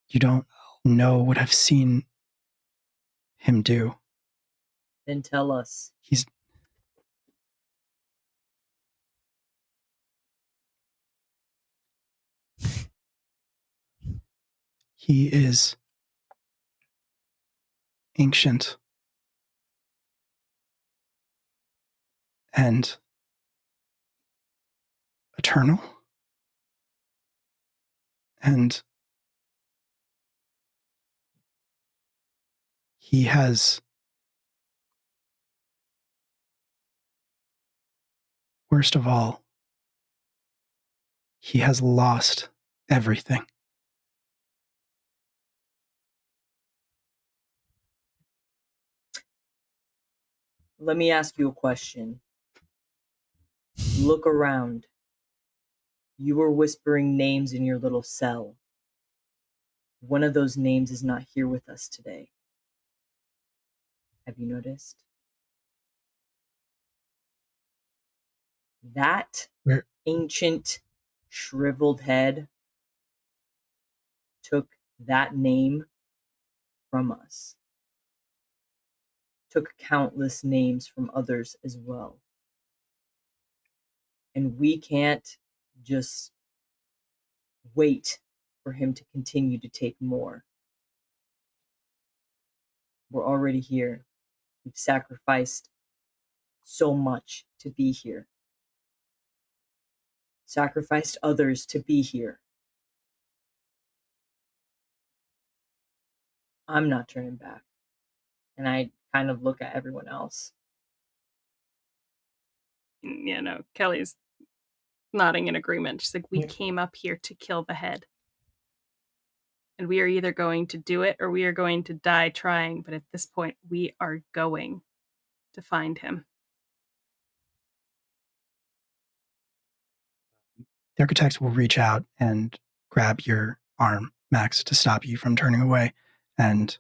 You don't know what I've seen him do. Then tell us. He is ancient and eternal. And he has, worst of all, he has lost everything. Let me ask you a question. Look around. You were whispering names in your little cell. One of those names is not here with us today. Have you noticed? That ancient, shriveled head took that name from us. Took countless names from others as well. And we can't just wait for him to continue to take more. We're already here. We've sacrificed so much to be here. Sacrificed others to be here. I'm not turning back. And I kind of look at everyone else. Kelly's nodding in agreement. She's like, we came up here to kill the head. And we are either going to do it or we are going to die trying. But at this point, we are going to find him. The architects will reach out and grab your arm, Max, to stop you from turning away. And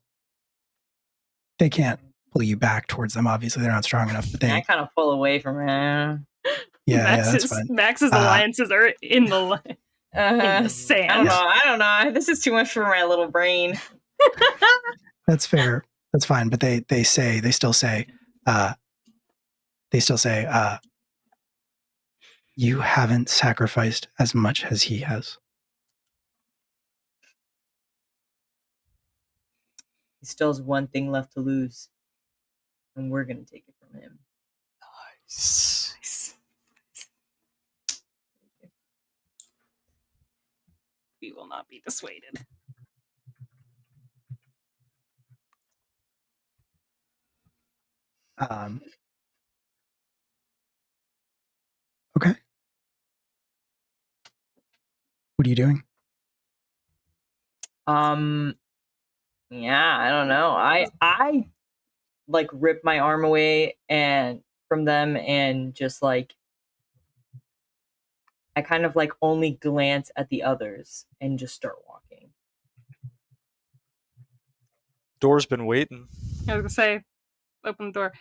they can't pull you back towards them. Obviously, they're not strong enough, but I kind of pull away from him. that's fine. Max's alliances are in the sand. I don't know. This is too much for my little brain. That's fair. That's fine. But they still say, you haven't sacrificed as much as he has. He still has one thing left to lose, and we're gonna take it from him. Nice. We will not be dissuaded. Okay. What are you doing? Yeah, I don't know. I like rip my arm away and from them and just like I kind of like only glance at the others and just start walking. Door's been waiting. I was gonna say, open the door.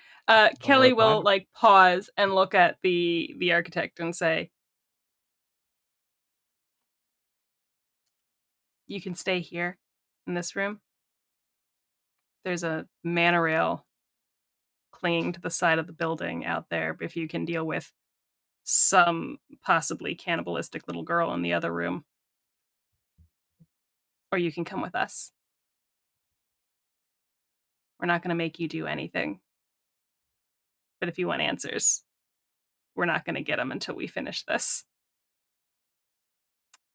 Kelly right will behind him. like pause and look at the architect and say, "You can stay here in this room. There's a monorail clinging to the side of the building out there. If you can deal with some possibly cannibalistic little girl in the other room, or you can come with us. We're not going to make you do anything. But if you want answers, we're not going to get them until we finish this.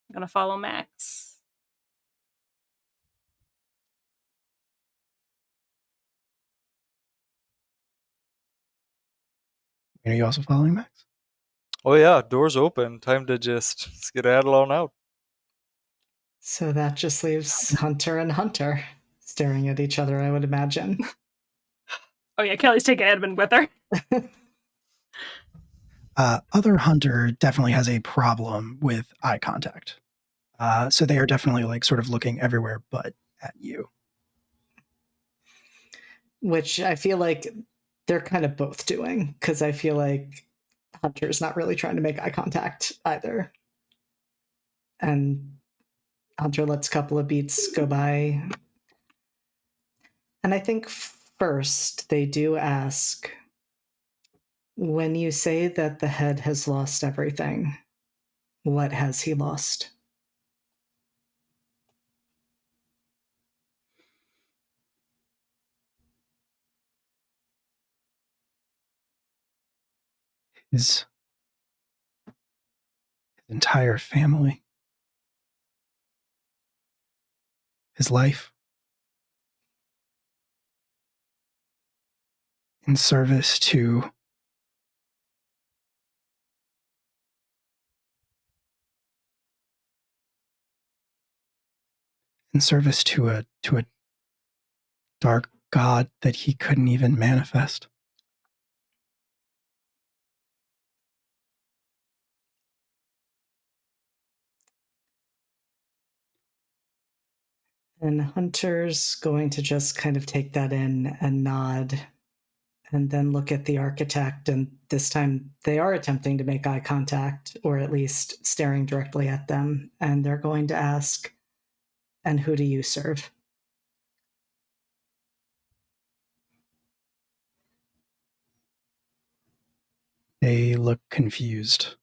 I'm going to follow Max." Are you also following Max? Oh yeah, door's open. Time to just skedaddle on out. So that just leaves Hunter and Hunter staring at each other, I would imagine. Oh yeah, Kelly's taking Edmund with her. Other Hunter definitely has a problem with eye contact. So they are definitely like sort of looking everywhere but at you. Which I feel like they're kind of both doing, because I feel like Hunter's not really trying to make eye contact either. And Hunter lets a couple of beats go by. And I think first they do ask, when you say that the head has lost everything, what has he lost? His entire family. His life. In service to a dark god that he couldn't even manifest. And Hunter's going to just kind of take that in and nod, and then look at the architect, and this time they are attempting to make eye contact, or at least staring directly at them, and they're going to ask, and who do you serve? They look confused.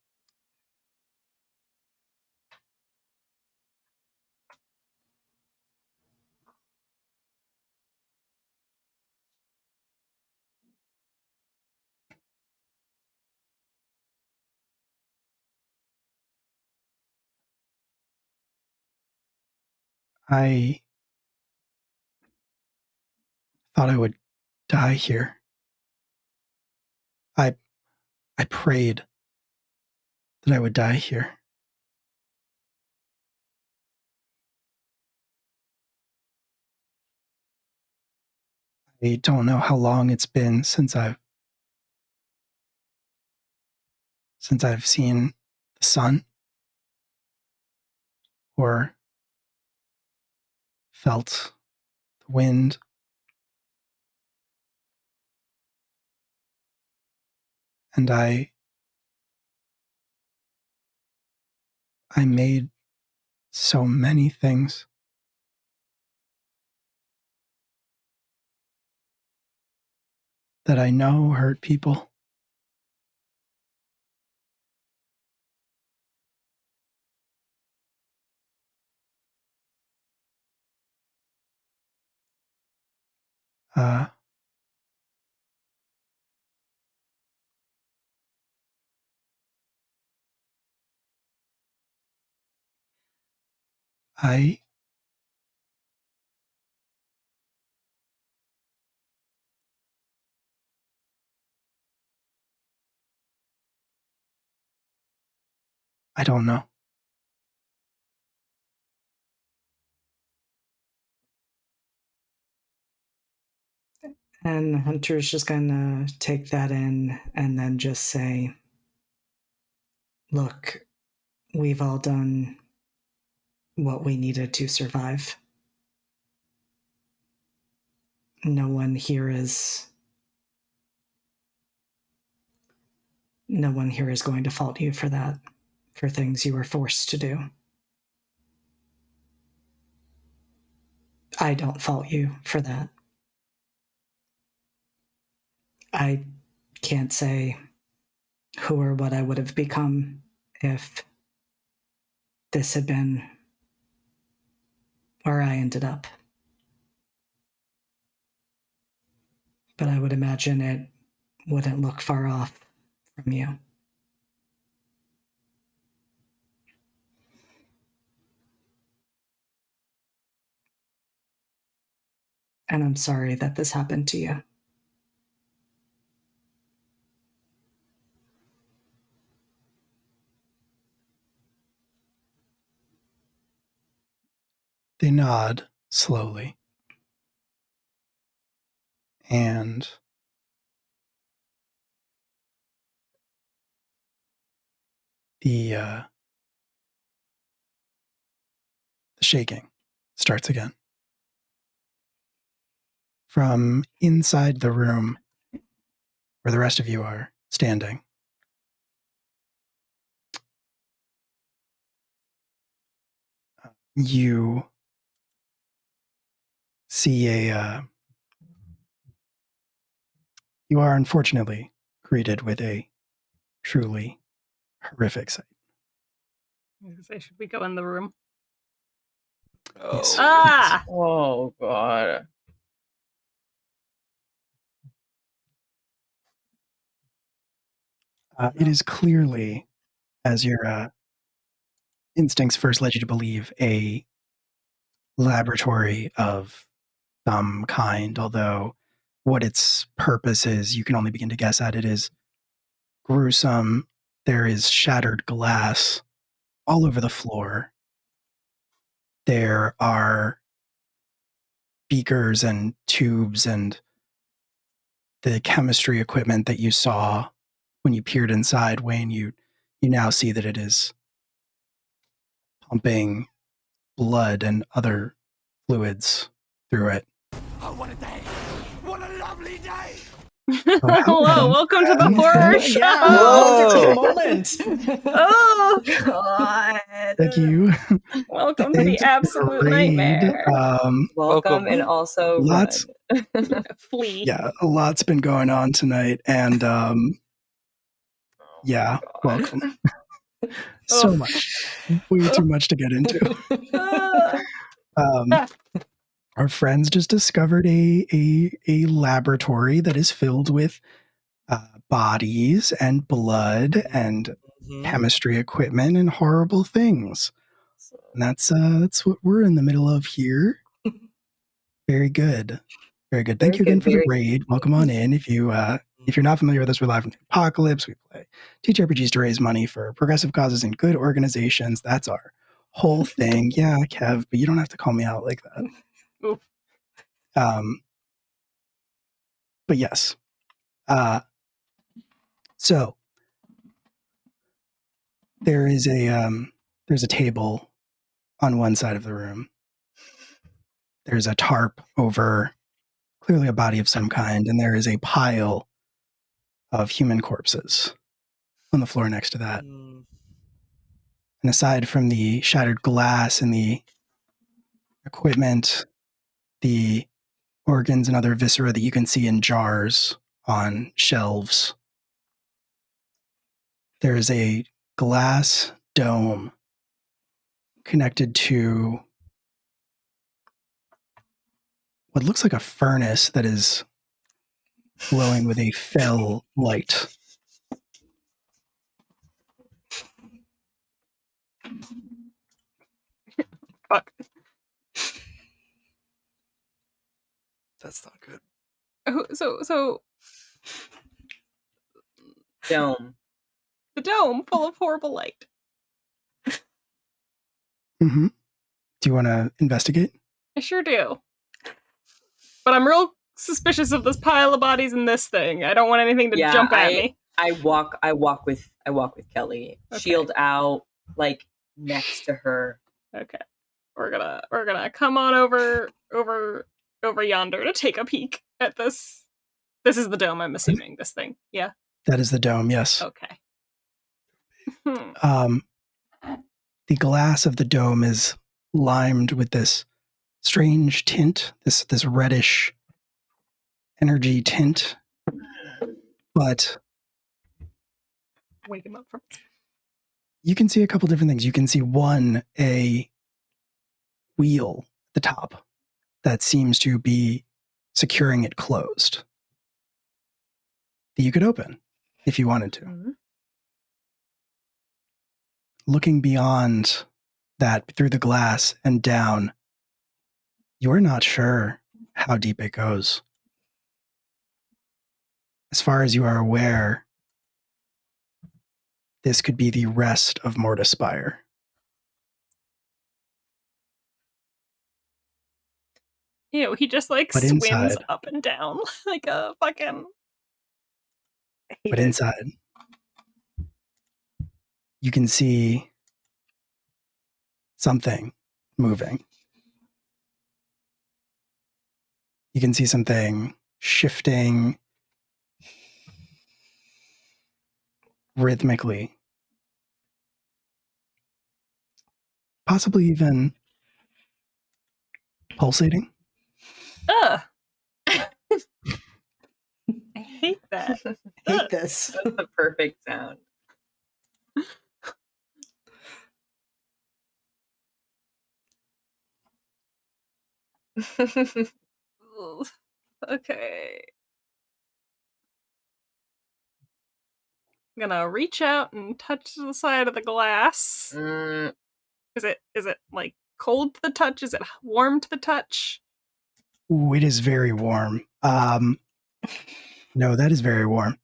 I thought I would die here. I prayed that I would die here. I don't know how long it's been since I've seen the sun or felt the wind And I made so many things. That I know hurt people. I don't know. And Hunter's just gonna take that in and then just say, look, we've all done what we needed to survive. No one here is going to fault you for that, for things you were forced to do. I don't fault you for that. I can't say who or what I would have become if this had been where I ended up. But I would imagine it wouldn't look far off from you. And I'm sorry that this happened to you. They nod slowly. And the shaking starts again. From inside the room where the rest of you are standing, you see you are unfortunately greeted with a truly horrific sight. I was gonna say, should we go in the room? Yes. Ah! Oh, God. It is clearly, as your instincts first led you to believe, a laboratory of some kind, although what its purpose is, you can only begin to guess at. It is gruesome. There is shattered glass all over the floor. There are beakers and tubes and the chemistry equipment that you saw when you peered inside. Wayne, you now see that it is pumping blood and other fluids through it. Oh, what a day! What a lovely day! Hello, welcome to the horror show. Yeah, Whoa. moment. Oh God! Thank you. Welcome to the Thanks for absolute raid. nightmare. Welcome and also Lots- run. Flee. Yeah, a lot's been going on tonight, and yeah, welcome. So Oof. much, way too much to get into. Ah. Our friends just discovered a laboratory that is filled with bodies and blood and chemistry equipment and horrible things. And that's what we're in the middle of here. Very good. Very good. Thank you again for the raid. Welcome on in. If you're not familiar with us, we're live from the apocalypse. We play TTRPGs to raise money for progressive causes and good organizations. That's our whole thing. Yeah, Kev, but you don't have to call me out like that. Oof. But yes. So there's a table on one side of the room. There's a tarp over clearly a body of some kind, and there is a pile of human corpses on the floor next to that. Mm. And aside from the shattered glass and the equipment, the organs and other viscera that you can see in jars on shelves, there is a glass dome connected to what looks like a furnace that is glowing with a fel light. Fuck. That's not good. So Dome. the dome full of horrible light. Mm-hmm. Do you want to investigate? I sure do. But I'm real suspicious of this pile of bodies in this thing. I don't want anything to jump at me. I walk with Kelly, Okay. shield out, like next to her. Okay. We're gonna come on over yonder to take a peek at this. This is the dome, I'm assuming, this thing. Yeah. That is the dome, yes. Okay. The glass of the dome is limed with this strange tint, this reddish energy tint. But Wake him up from. you can see a couple different things. You can see one, a wheel at the top that seems to be securing it closed that you could open if you wanted to. Mm-hmm. Looking beyond that through the glass and down, you're not sure how deep it goes. As far as you are aware, this could be the rest of Mortispire. Ew, he just like But swims inside- up and down like a fucking. But inside, you can see something moving. You can see something shifting rhythmically. Possibly even pulsating. Ugh. I hate that. Hate this. That's the perfect sound. Ugh. Okay. I'm gonna reach out and touch the side of the glass. Mm, Is it like cold to the touch? Is it warm to the touch? Ooh, it is very warm. No, that is very warm.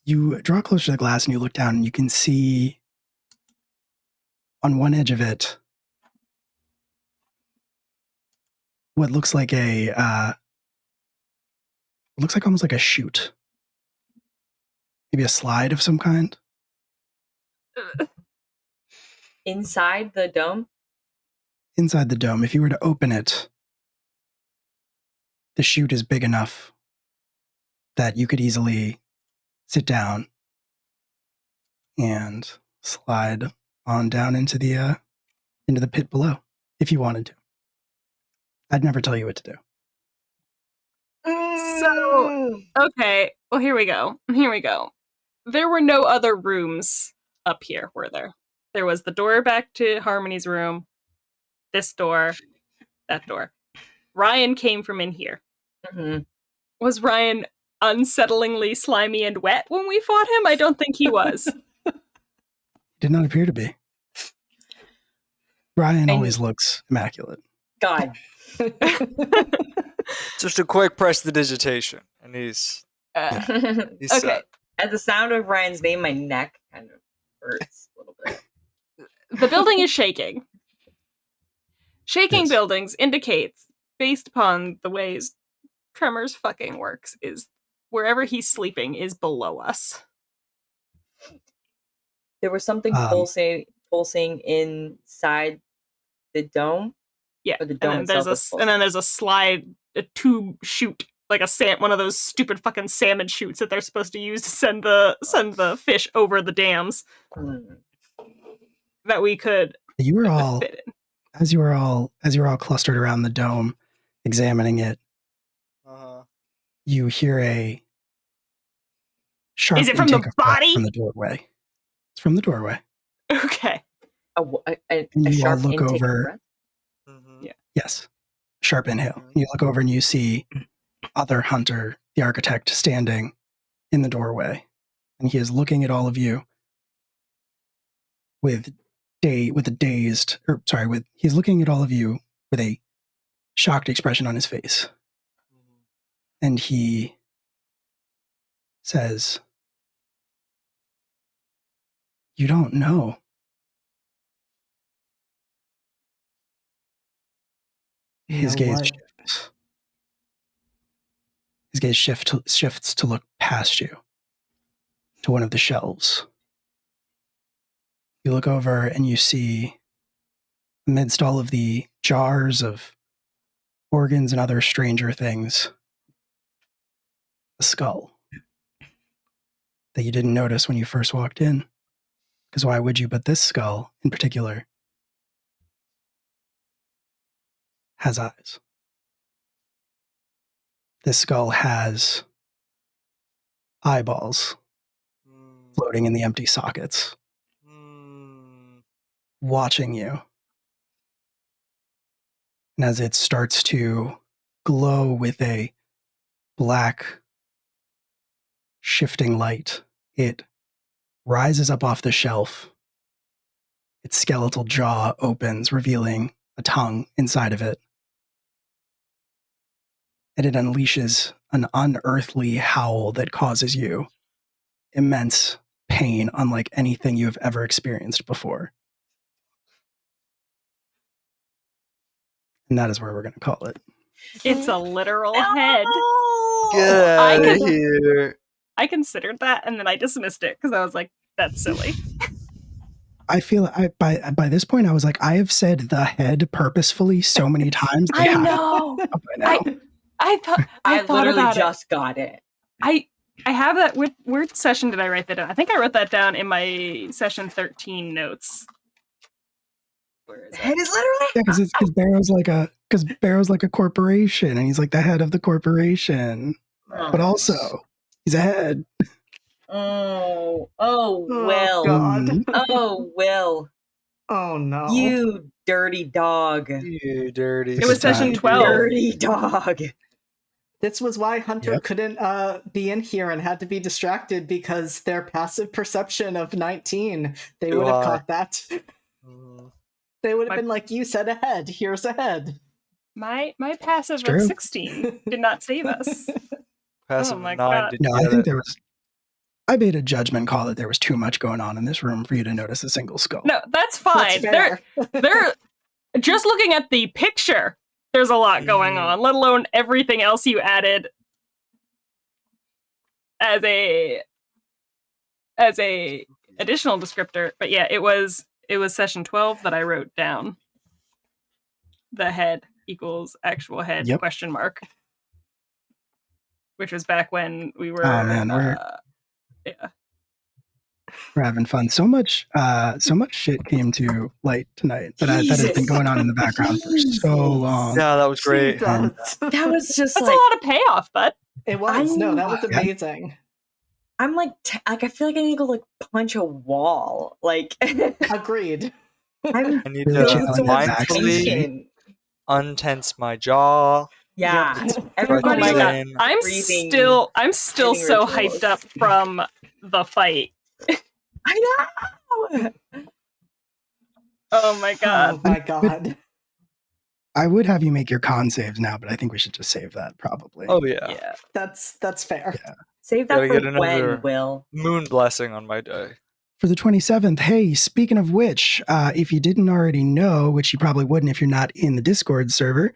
You draw closer to the glass and you look down and you can see on one edge of it what looks like almost like a chute. Maybe a slide of some kind. inside the dome? Inside the dome, if you were to open it, the chute is big enough that you could easily sit down and slide on down into the pit below if you wanted to. I'd never tell you what to do. So, okay. Well, here we go. There were no other rooms up here, were there? There was the door back to Harmony's room, this door, that door. Ryan came from in here. Mm-hmm. Was Ryan unsettlingly slimy and wet when we fought him? I don't think he was. Did not appear to be. Ryan always looks immaculate. God. Just a quick prestidigitation, and he's Okay. set. At the sound of Ryan's name, my neck kind of hurts a little bit. The building is shaking. Shaking Yes. buildings indicates, based upon the ways Tremors fucking works, is wherever he's sleeping is below us. There was something pulsing inside the dome. Yeah, Or the and dome then there's itself is and then there's a slide, a tube chute, like one of those stupid fucking salmon chutes that they're supposed to use to send the fish over the dams that we could You were all fit in. as you were all clustered around the dome, examining it. You hear a sharp Is it from intake the of breath body? from the doorway. It's from the doorway. Okay. a And you all sharp look intake over. of breath. Yeah. Yes. Sharp inhale. And you look over and you see other Hunter, the architect, standing in the doorway. And he is looking at all of you he's looking at all of you with a shocked expression on his face. And he says, "You don't know." His gaze shifts. His gaze shifts to look past you to one of the shelves. You look over and you see, amidst all of the jars of organs and other stranger things, a skull that you didn't notice when you first walked in. Because why would you? But this skull, in particular, has eyes. This skull has eyeballs floating in the empty sockets, watching you. And as it starts to glow with a black, shifting light, it rises up off the shelf. Its skeletal jaw opens, revealing a tongue inside of it. And it unleashes an unearthly howl that causes you immense pain, unlike anything you have ever experienced before. And that is where we're going to call it. It's a literal head. Get I out of could- here. I considered that, and then I dismissed it because I was like, "That's silly." I feel by this point, I was like, I have said the head purposefully so many times. They I have know. it by now. I thought I thought literally about just got it. it. I have that. Where session did I write that down? I think I wrote that down in my session 13 notes. Where is Head it? is literally. Yeah, because Barrow's like a corporation, and he's like the head of the corporation. But also, he's a head. Oh, Oh, Will. God. Mhm. Oh, Will. Oh no. You dirty dog. You dirty. It was session Time. 12. Dirty dog. This was why Hunter Yep. couldn't be in here and had to be distracted, because their passive perception of 19, they Too would have high. caught that. They would have My- been like, you said a head, here's a head. My passive It's true. of 16 did not save us. Passive Oh my 9 God. did No, get I think it. I made a judgment call that there was too much going on in this room for you to notice a single skull. No, that's fine. That's fair. They're just looking at the picture. There's a lot going on, let alone everything else you added as a additional descriptor. But yeah, it was session 12 that I wrote down. The head equals actual head ? Yep. Which was back when we were. Oh, man, yeah. We're having fun. So much shit came to light tonight that has been going on in the background for so long. Yeah, that was great. Jesus. That was just That's like, a lot of payoff, but It was. No, that was Yeah. amazing. I'm like, I feel like I need to go like punch a wall. Like, Agreed. I'm I need Really so channeling that vaccine. impatient. untense my jaw. Yeah. Breath Everybody Oh my God. in. I'm breathing, still breathing so rituals. hyped up from the fight. I know. Oh my God. Oh my god. I would have you make your con saves now, but I think we should just save that probably. Oh yeah. Yeah. That's fair. Save that Gotta for get another- when, Will. Moon blessing on my day. For the 27th, hey, speaking of which, if you didn't already know, which you probably wouldn't if you're not in the Discord server,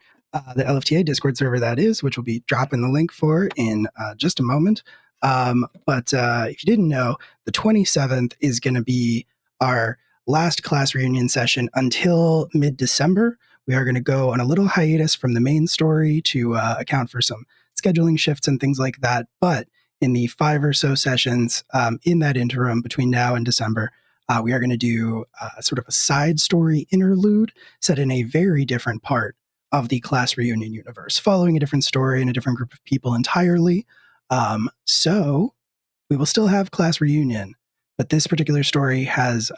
the LFTA Discord server that is, which we'll be dropping the link for in just a moment. But if you didn't know, the 27th is going to be our last class reunion session until mid-December, We are going to go on a little hiatus from the main story to account for some scheduling shifts and things like that. But in the 5 or so sessions in that interim between now and December, we are going to do sort of a side story interlude set in a very different part of the Class Reunion universe, following a different story and a different group of people entirely. So we will still have Class Reunion, but this particular story has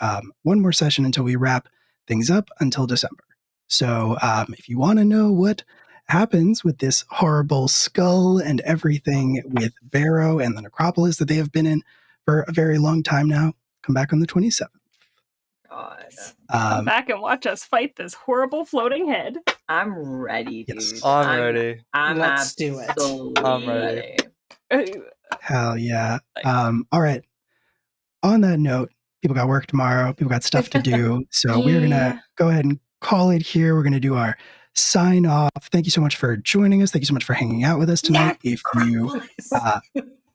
one more session until we wrap things up until December. So if you want to know what happens with this horrible skull and everything with Barrow and the necropolis that they have been in for a very long time now, come back on the 27th. God. Come back and watch us fight this horrible floating head. I'm ready, dude. Yes. I'm ready. I'm Let's do it. absolutely I'm ready. Hell yeah. All right. On that note, people got work tomorrow. People got stuff to do. So we're going to go ahead and call it here. We're going to do our sign off. Thank you so much for joining us. Thank you so much for hanging out with us tonight. If you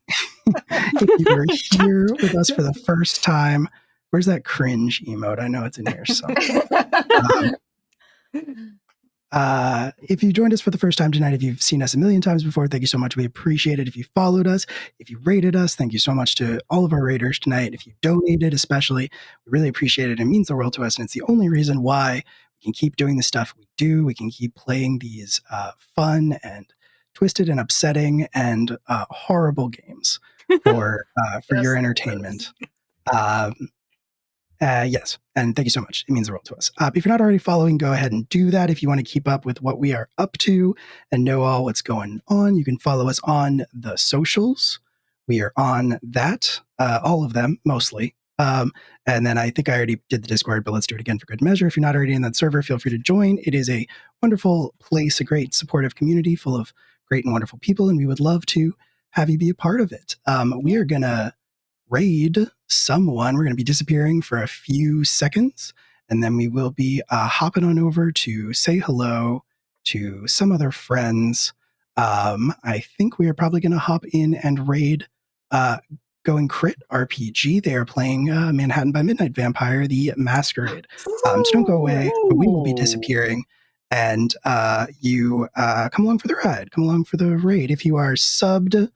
if you were here with us for the first time, where's that cringe emote? I know it's in here somewhere. If you joined us for the first time tonight, if you've seen us a million times before, thank you so much. We appreciate it. If you followed us, if you rated us, thank you so much to all of our raters tonight. If you donated, especially, we really appreciate it. It means the world to us, and it's the only reason why we can keep doing the stuff we do. We can keep playing these fun and twisted and upsetting and horrible games for your entertainment. Yes, and thank you so much. It means the world to us. If you're not already following, go ahead and do that. If you want to keep up with what we are up to and know all what's going on, you can follow us on the socials. We are on that, all of them, mostly. And then I think I already did the Discord, but let's do it again for good measure. If you're not already in that server, feel free to join. It is a wonderful place, a great supportive community full of great and wonderful people, and we would love to have you be a part of it. We are going to raid someone. We're going to be disappearing for a few seconds, and then we will be hopping on over to say hello to some other friends. I think we are probably going to hop in and raid Going Crit RPG. They are playing Manhattan by Midnight Vampire, the Masquerade. So don't go away, but we will be disappearing. And you come along for the ride, come along for the raid. If you are subbed,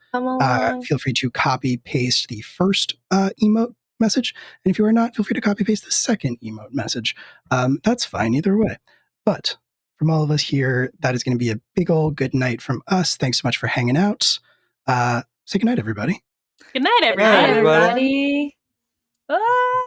feel free to copy paste the first emote message. And if you are not, feel free to copy paste the second emote message. That's fine either way. But from all of us here, that is going to be a big old good night from us. Thanks so much for hanging out. Say good night, everybody. Good night, Good night, everybody. everybody. Bye.